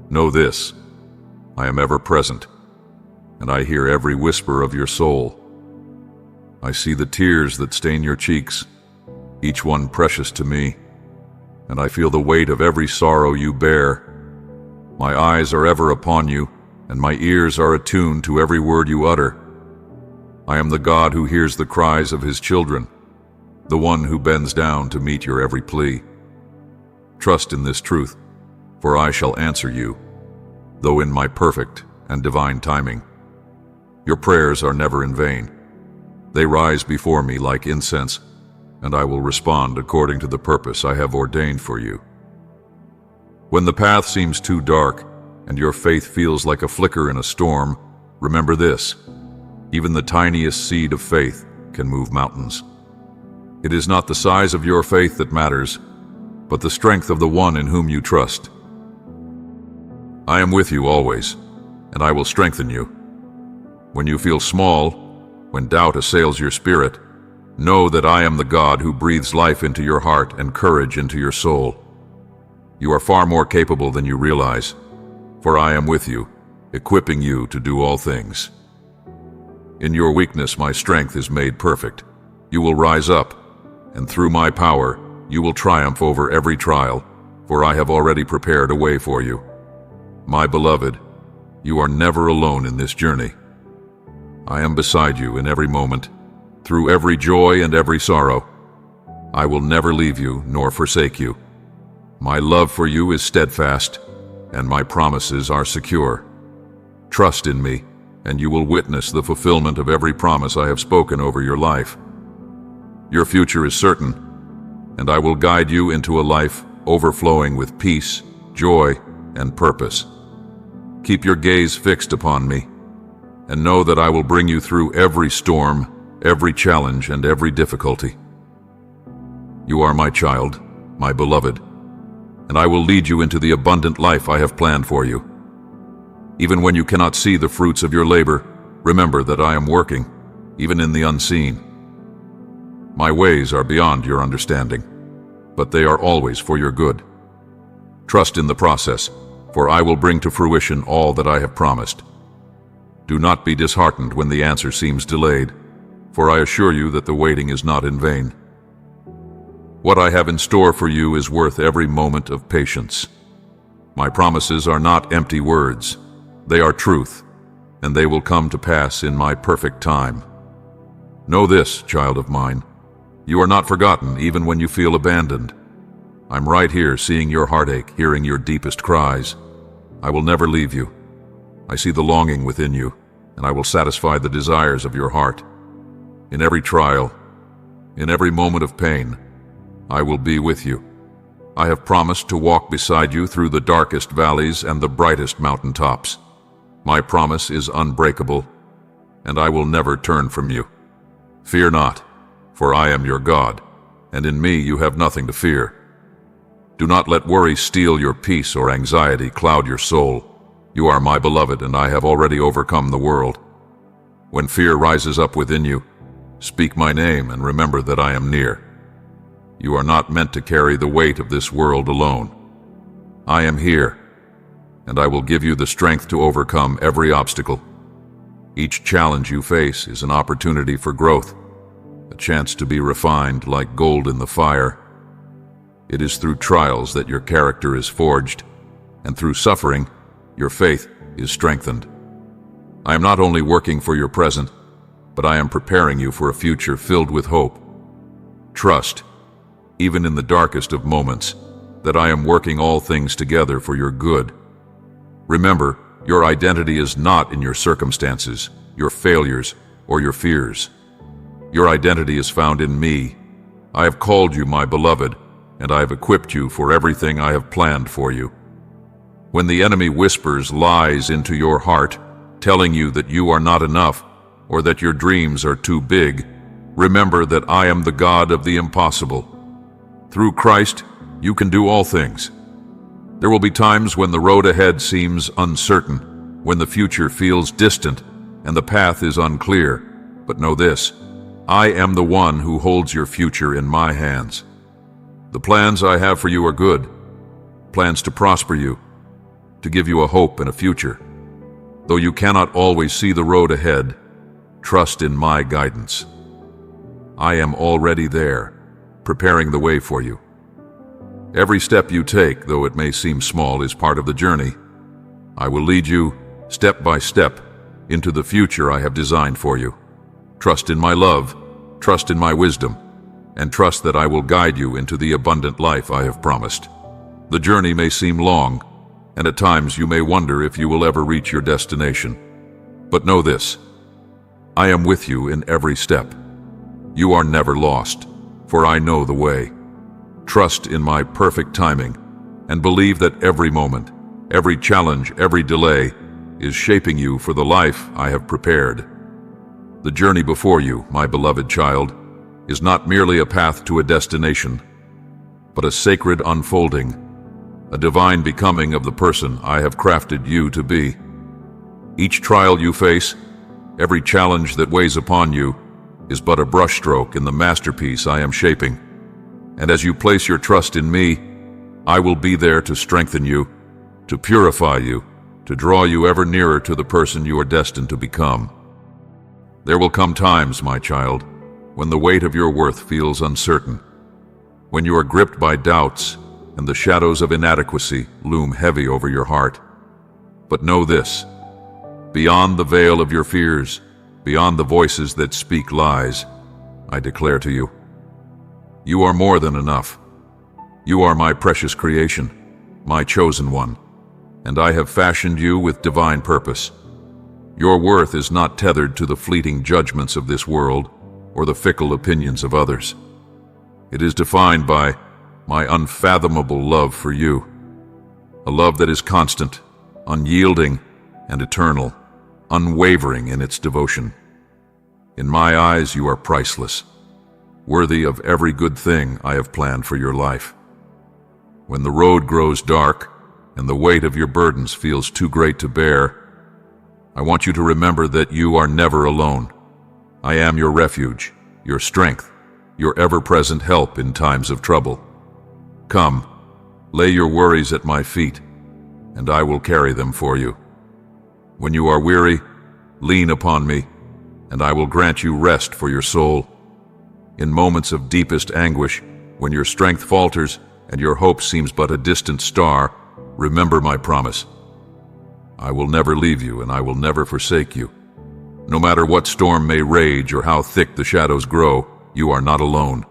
Know this, I am ever present, and I hear every whisper of your soul. I see the tears that stain your cheeks, each one precious to me, and I feel the weight of every sorrow you bear. My eyes are ever upon you, and my ears are attuned to every word you utter. I am the God who hears the cries of his children, the one who bends down to meet your every plea. Trust in this truth, for I shall answer you, though in my perfect and divine timing. Your prayers are never in vain. They rise before me like incense, and I will respond according to the purpose I have ordained for you. When the path seems too dark, and your faith feels like a flicker in a storm, remember this: even the tiniest seed of faith can move mountains. It is not the size of your faith that matters, but the strength of the one in whom you trust. I am with you always, and I will strengthen you. When you feel small, when doubt assails your spirit, know that I am the God who breathes life into your heart and courage into your soul. You are far more capable than you realize, for I am with you, equipping you to do all things. In your weakness my strength is made perfect. You will rise up, and through my power you will triumph over every trial, for I have already prepared a way for you. My beloved, you are never alone in this journey. I am beside you in every moment, through every joy and every sorrow. I will never leave you nor forsake you. My love for you is steadfast, and my promises are secure. Trust in me, and you will witness the fulfillment of every promise I have spoken over your life. Your future is certain, and I will guide you into a life overflowing with peace, joy, and purpose. Keep your gaze fixed upon me, and know that I will bring you through every storm, every challenge, and every difficulty. You are my child, my beloved, and I will lead you into the abundant life I have planned for you. Even when you cannot see the fruits of your labor, remember that I am working, even in the unseen. My ways are beyond your understanding, but they are always for your good. Trust in the process, for I will bring to fruition all that I have promised. Do not be disheartened when the answer seems delayed, for I assure you that the waiting is not in vain. What I have in store for you is worth every moment of patience. My promises are not empty words. They are truth, and they will come to pass in my perfect time. Know this, child of mine, you are not forgotten even when you feel abandoned. I'm right here seeing your heartache, hearing your deepest cries. I will never leave you. I see the longing within you, and I will satisfy the desires of your heart. In every trial, in every moment of pain, I will be with you. I have promised to walk beside you through the darkest valleys and the brightest mountaintops. My promise is unbreakable, and I will never turn from you. Fear not, for I am your God, and in me you have nothing to fear. Do not let worry steal your peace or anxiety cloud your soul. You are my beloved, and I have already overcome the world. When fear rises up within you, speak my name and remember that I am near. You are not meant to carry the weight of this world alone. I am here, and I will give you the strength to overcome every obstacle. Each challenge you face is an opportunity for growth, a chance to be refined like gold in the fire. It is through trials that your character is forged, and through suffering, your faith is strengthened. I am not only working for your present, but I am preparing you for a future filled with hope. Trust, even in the darkest of moments, that I am working all things together for your good. Remember, your identity is not in your circumstances, your failures, or your fears. Your identity is found in me. I have called you my beloved, and I have equipped you for everything I have planned for you. When the enemy whispers lies into your heart, telling you that you are not enough, or that your dreams are too big, remember that I am the God of the impossible. Through Christ, you can do all things. There will be times when the road ahead seems uncertain, when the future feels distant, and the path is unclear. But know this, I am the one who holds your future in my hands. The plans I have for you are good, plans to prosper you, to give you a hope and a future. Though you cannot always see the road ahead, trust in my guidance. I am already there, preparing the way for you. Every step you take, though it may seem small, is part of the journey. I will lead you, step by step, into the future I have designed for you. Trust in my love, trust in my wisdom, and trust that I will guide you into the abundant life I have promised. The journey may seem long, and at times you may wonder if you will ever reach your destination. But know this, I am with you in every step. You are never lost, for I know the way. Trust in my perfect timing, and believe that every moment, every challenge, every delay is shaping you for the life I have prepared. The journey before you, my beloved child, is not merely a path to a destination, but a sacred unfolding, a divine becoming of the person I have crafted you to be. Each trial you face, every challenge that weighs upon you, is but a brushstroke in the masterpiece I am shaping. And as you place your trust in me, I will be there to strengthen you, to purify you, to draw you ever nearer to the person you are destined to become. There will come times, my child, when the weight of your worth feels uncertain, when you are gripped by doubts and the shadows of inadequacy loom heavy over your heart. But know this, beyond the veil of your fears, beyond the voices that speak lies, I declare to you, you are more than enough. You are my precious creation, my chosen one, and I have fashioned you with divine purpose. Your worth is not tethered to the fleeting judgments of this world or the fickle opinions of others. It is defined by my unfathomable love for you, a love that is constant, unyielding, and eternal, unwavering in its devotion. In my eyes, you are priceless, worthy of every good thing I have planned for your life. When the road grows dark and the weight of your burdens feels too great to bear, I want you to remember that you are never alone. I am your refuge, your strength, your ever-present help in times of trouble. Come, lay your worries at my feet, and I will carry them for you. When you are weary, lean upon me, and I will grant you rest for your soul. In moments of deepest anguish, when your strength falters and your hope seems but a distant star, remember my promise. I will never leave you, and I will never forsake you. No matter what storm may rage or how thick the shadows grow, you are not alone.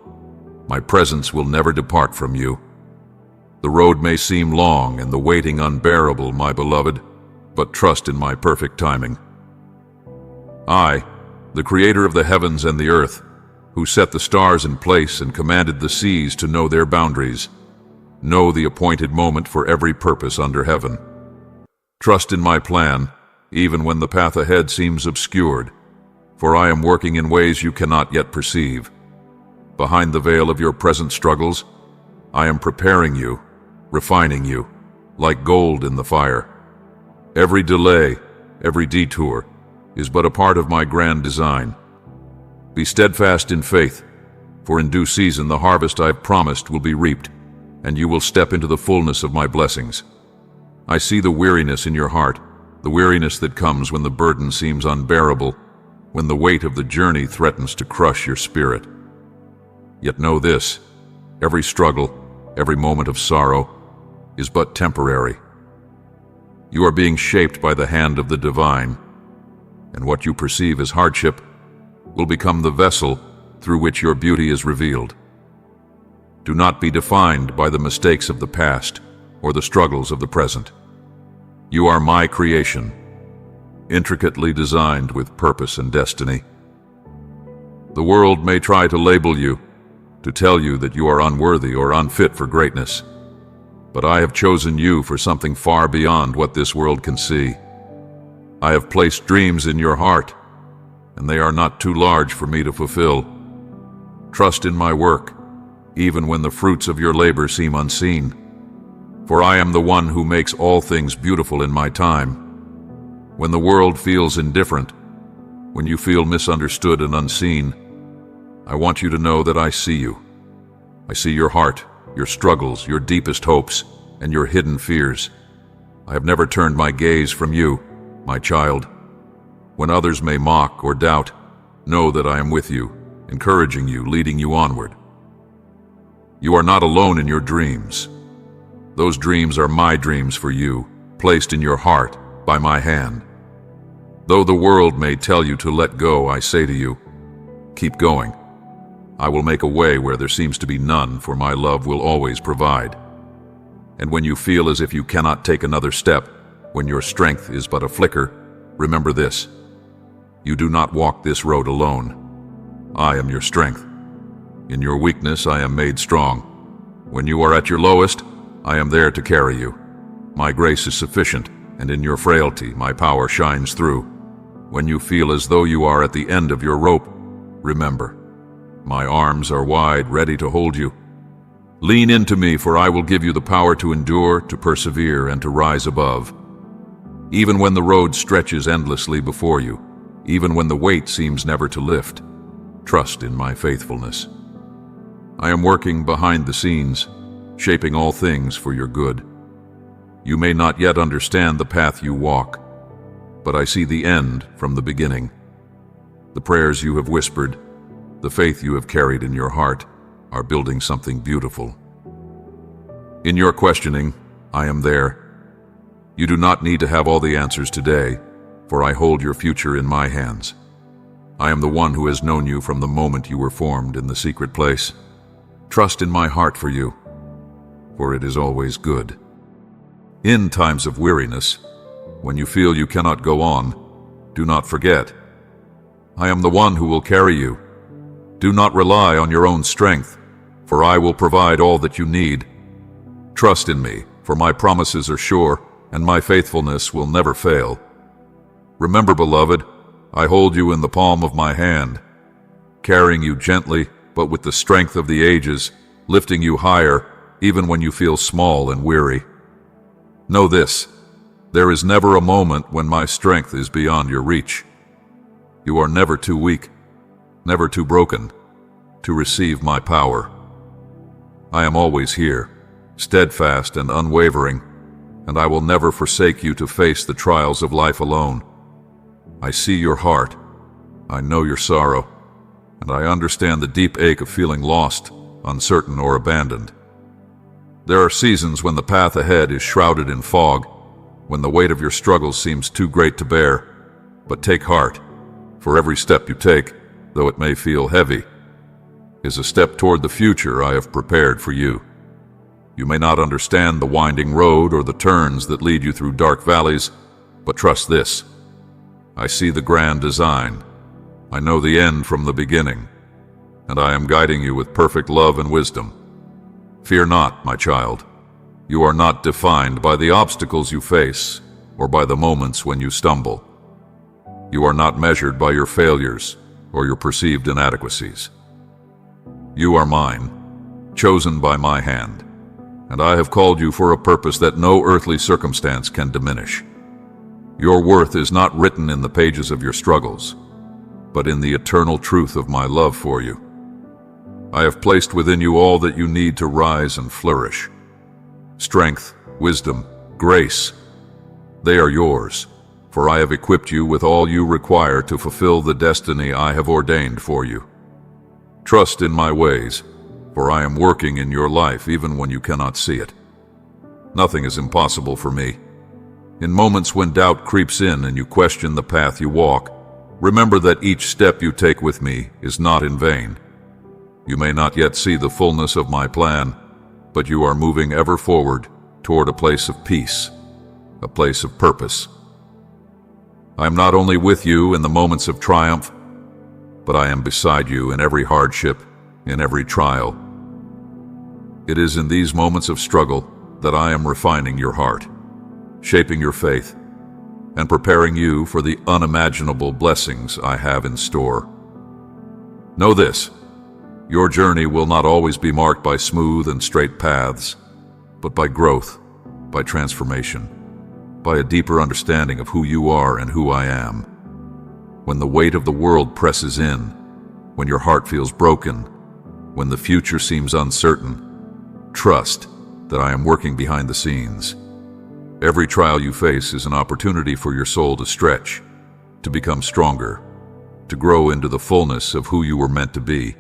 My presence will never depart from you. The road may seem long and the waiting unbearable, my beloved, but trust in my perfect timing. I, the creator of the heavens and the earth, who set the stars in place and commanded the seas to know their boundaries, know the appointed moment for every purpose under heaven. Trust in my plan, even when the path ahead seems obscured, for I am working in ways you cannot yet perceive. Behind the veil of your present struggles, I am preparing you, refining you, like gold in the fire. Every delay, every detour, is but a part of my grand design. Be steadfast in faith, for in due season the harvest I have promised will be reaped, and you will step into the fullness of my blessings. I see the weariness in your heart, the weariness that comes when the burden seems unbearable, when the weight of the journey threatens to crush your spirit. Yet know this, every struggle, every moment of sorrow, is but temporary. You are being shaped by the hand of the divine, and what you perceive as hardship will become the vessel through which your beauty is revealed. Do not be defined by the mistakes of the past or the struggles of the present. You are my creation, intricately designed with purpose and destiny. The world may try to label you, to tell you that you are unworthy or unfit for greatness, but I have chosen you for something far beyond what this world can see. I have placed dreams in your heart, and they are not too large for me to fulfill. Trust in my work, even when the fruits of your labor seem unseen. For I am the one who makes all things beautiful in my time. When the world feels indifferent, when you feel misunderstood and unseen, I want you to know that I see you. I see your heart, your struggles, your deepest hopes, and your hidden fears. I have never turned my gaze from you, my child. When others may mock or doubt, know that I am with you, encouraging you, leading you onward. You are not alone in your dreams. Those dreams are my dreams for you, placed in your heart by my hand. Though the world may tell you to let go, I say to you, keep going. I will make a way where there seems to be none, for my love will always provide. And when you feel as if you cannot take another step, when your strength is but a flicker, remember this: you do not walk this road alone. I am your strength. In your weakness I am made strong. When you are at your lowest, I am there to carry you. My grace is sufficient, and in your frailty my power shines through. When you feel as though you are at the end of your rope, remember, my arms are wide, ready to hold you. Lean into me, for I will give you the power to endure, to persevere, and to rise above. Even when the road stretches endlessly before you, even when the weight seems never to lift, trust in my faithfulness. I am working behind the scenes, shaping all things for your good. You may not yet understand the path you walk, but I see the end from the beginning. The prayers you have whispered, the faith you have carried in your heart, are building something beautiful. In your questioning, I am there. You do not need to have all the answers today, for I hold your future in my hands. I am the one who has known you from the moment you were formed in the secret place. Trust in my heart for you, for it is always good. In times of weariness, when you feel you cannot go on, do not forget, I am the one who will carry you. Do not rely on your own strength, for I will provide all that you need. Trust in me, for my promises are sure, and my faithfulness will never fail. Remember, beloved, I hold you in the palm of my hand, carrying you gently, but with the strength of the ages, lifting you higher, even when you feel small and weary. Know this, there is never a moment when my strength is beyond your reach. You are never too weak, never too broken, to receive my power. I am always here, steadfast and unwavering, and I will never forsake you to face the trials of life alone. I see your heart, I know your sorrow, and I understand the deep ache of feeling lost, uncertain, or abandoned. There are seasons when the path ahead is shrouded in fog, when the weight of your struggles seems too great to bear. But take heart, for every step you take, though it may feel heavy, is a step toward the future I have prepared for you. You may not understand the winding road or the turns that lead you through dark valleys, but trust this: I see the grand design. I know the end from the beginning, and I am guiding you with perfect love and wisdom. Fear not, my child. You are not defined by the obstacles you face or by the moments when you stumble. You are not measured by your failures or your perceived inadequacies. You are mine, chosen by my hand, and I have called you for a purpose that no earthly circumstance can diminish. Your worth is not written in the pages of your struggles, but in the eternal truth of my love for you. I have placed within you all that you need to rise and flourish. Strength, wisdom, grace, they are yours, for I have equipped you with all you require to fulfill the destiny I have ordained for you. Trust in my ways, for I am working in your life even when you cannot see it. Nothing is impossible for me. In moments when doubt creeps in and you question the path you walk, remember that each step you take with me is not in vain. You may not yet see the fullness of my plan, but you are moving ever forward toward a place of peace, a place of purpose. I am not only with you in the moments of triumph, but I am beside you in every hardship, in every trial. It is in these moments of struggle that I am refining your heart, shaping your faith, and preparing you for the unimaginable blessings I have in store. Know this: your journey will not always be marked by smooth and straight paths, but by growth, by transformation, by a deeper understanding of who you are and who I am. When the weight of the world presses in, when your heart feels broken, when the future seems uncertain, trust that I am working behind the scenes. Every trial you face is an opportunity for your soul to stretch, to become stronger, to grow into the fullness of who you were meant to be.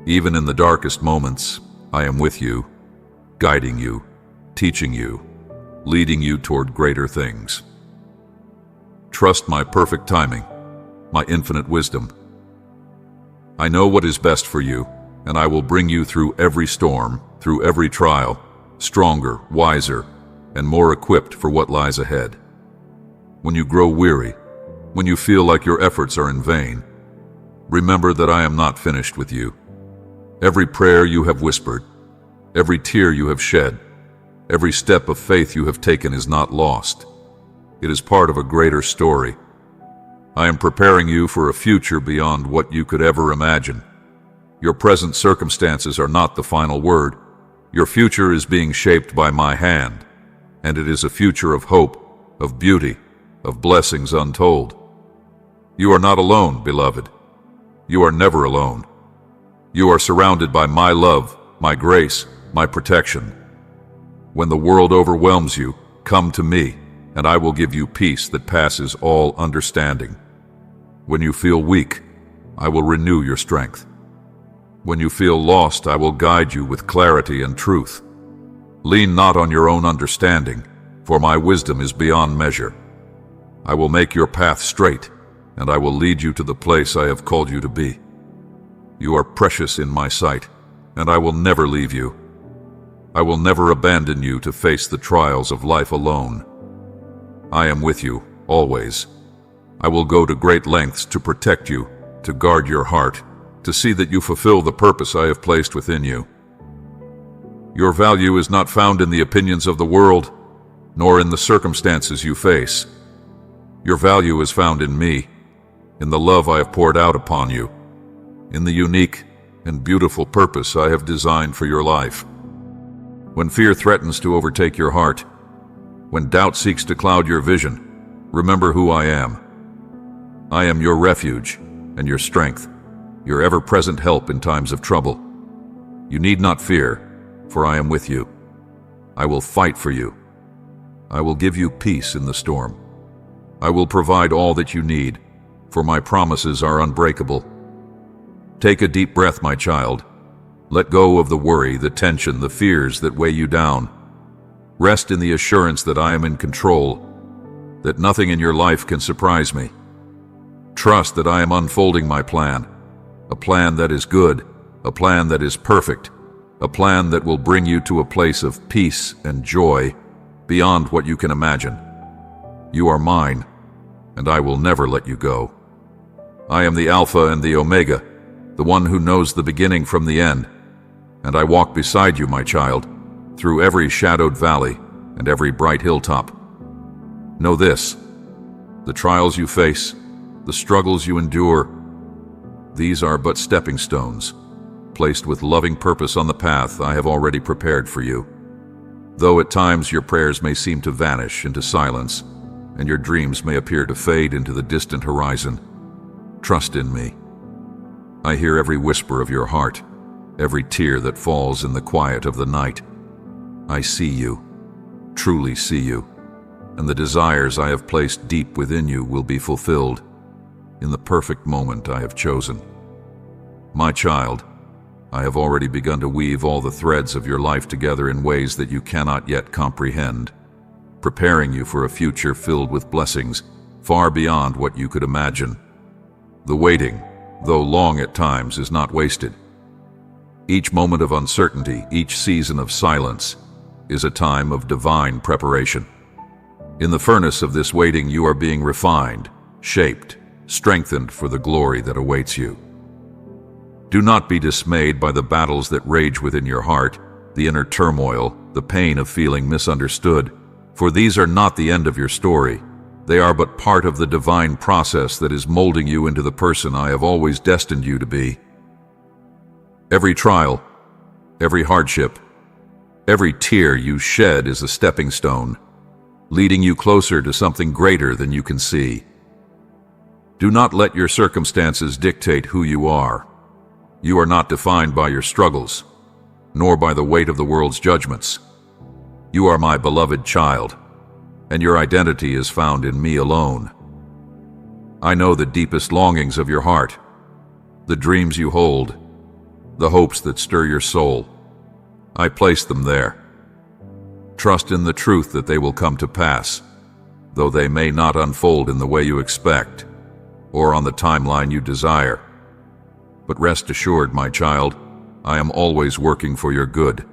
Even in the darkest moments, I am with you, guiding you, teaching you, leading you toward greater things. Trust my perfect timing, my infinite wisdom. I know what is best for you, and I will bring you through every storm, through every trial, stronger, wiser, and more equipped for what lies ahead. When you grow weary, when you feel like your efforts are in vain, remember that I am not finished with you. Every prayer you have whispered, every tear you have shed, every step of faith you have taken is not lost. It is part of a greater story. I am preparing you for a future beyond what you could ever imagine. Your present circumstances are not the final word. Your future is being shaped by my hand, and it is a future of hope, of beauty, of blessings untold. You are not alone, beloved. You are never alone. You are surrounded by my love, my grace, my protection. When the world overwhelms you, come to me, and I will give you peace that passes all understanding. When you feel weak, I will renew your strength. When you feel lost, I will guide you with clarity and truth. Lean not on your own understanding, for my wisdom is beyond measure. I will make your path straight, and I will lead you to the place I have called you to be. You are precious in my sight, and I will never leave you. I will never abandon you to face the trials of life alone. I am with you, always. I will go to great lengths to protect you, to guard your heart, to see that you fulfill the purpose I have placed within you. Your value is not found in the opinions of the world, nor in the circumstances you face. Your value is found in me, in the love I have poured out upon you, in the unique and beautiful purpose I have designed for your life. When fear threatens to overtake your heart, when doubt seeks to cloud your vision, remember who I am. I am your refuge and your strength, your ever-present help in times of trouble. You need not fear, for I am with you. I will fight for you. I will give you peace in the storm. I will provide all that you need, for my promises are unbreakable. Take a deep breath, my child. Let go of the worry, the tension, the fears that weigh you down. Rest in the assurance that I am in control, that nothing in your life can surprise me. Trust that I am unfolding my plan, a plan that is good, a plan that is perfect, a plan that will bring you to a place of peace and joy beyond what you can imagine. You are mine, and I will never let you go. I am the Alpha and the Omega, the one who knows the beginning from the end, and I walk beside you, my child, through every shadowed valley and every bright hilltop. Know this: the trials you face, the struggles you endure, these are but stepping stones, placed with loving purpose on the path I have already prepared for you. Though at times your prayers may seem to vanish into silence, and your dreams may appear to fade into the distant horizon, trust in me. I hear every whisper of your heart, every tear that falls in the quiet of the night. I see you, truly see you, and the desires I have placed deep within you will be fulfilled in the perfect moment I have chosen. My child, I have already begun to weave all the threads of your life together in ways that you cannot yet comprehend, preparing you for a future filled with blessings far beyond what you could imagine. The waiting, though long at times, is not wasted. Each moment of uncertainty, each season of silence, is a time of divine preparation. In the furnace of this waiting, you are being refined, shaped, strengthened for the glory that awaits you. Do not be dismayed by the battles that rage within your heart, the inner turmoil, the pain of feeling misunderstood, for these are not the end of your story. They are but part of the divine process that is molding you into the person I have always destined you to be. Every trial, every hardship, every tear you shed is a stepping stone, leading you closer to something greater than you can see. Do not let your circumstances dictate who you are. You are not defined by your struggles, nor by the weight of the world's judgments. You are my beloved child, and your identity is found in me alone. I know the deepest longings of your heart, the dreams you hold, the hopes that stir your soul. I place them there. Trust in the truth that they will come to pass, though they may not unfold in the way you expect, or on the timeline you desire. But rest assured, my child, I am always working for your good.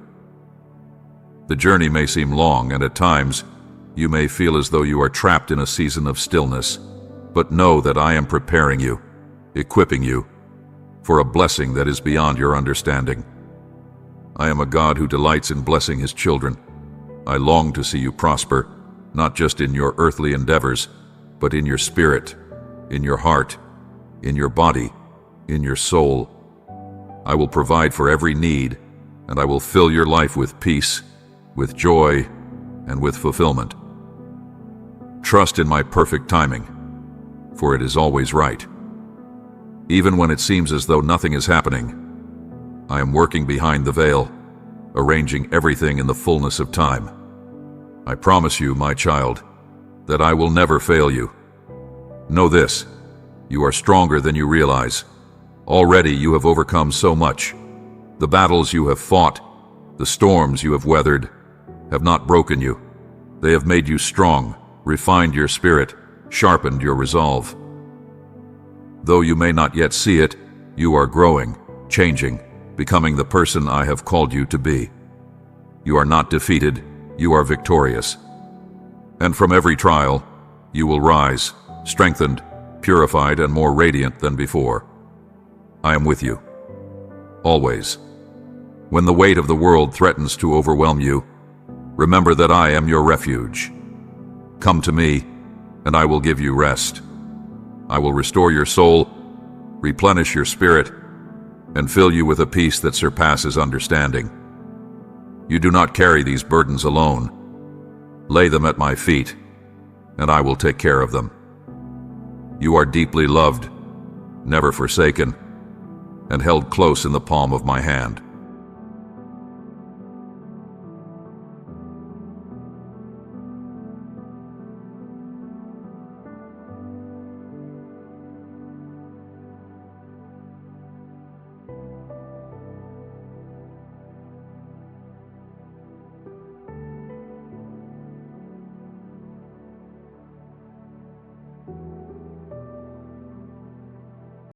The journey may seem long, and at times you may feel as though you are trapped in a season of stillness, but know that I am preparing you, equipping you, for a blessing that is beyond your understanding. I am a God who delights in blessing his children. I long to see you prosper, not just in your earthly endeavors, but in your spirit, in your heart, in your body, in your soul. I will provide for every need, and I will fill your life with peace, with joy, and with fulfillment. Trust in my perfect timing, for it is always right. Even when it seems as though nothing is happening, I am working behind the veil, arranging everything in the fullness of time. I promise you, my child, that I will never fail you. Know this: you are stronger than you realize. Already you have overcome so much. The battles you have fought, the storms you have weathered, have not broken you. They have made you strong, refined your spirit, sharpened your resolve. Though you may not yet see it, you are growing, changing, becoming the person I have called you to be. You are not defeated, you are victorious. And from every trial, you will rise, strengthened, purified, and more radiant than before. I am with you, always. When the weight of the world threatens to overwhelm you, remember that I am your refuge. Come to me, and I will give you rest. I will restore your soul, replenish your spirit, and fill you with a peace that surpasses understanding. You do not carry these burdens alone. Lay them at my feet, and I will take care of them. You are deeply loved, never forsaken, and held close in the palm of my hand.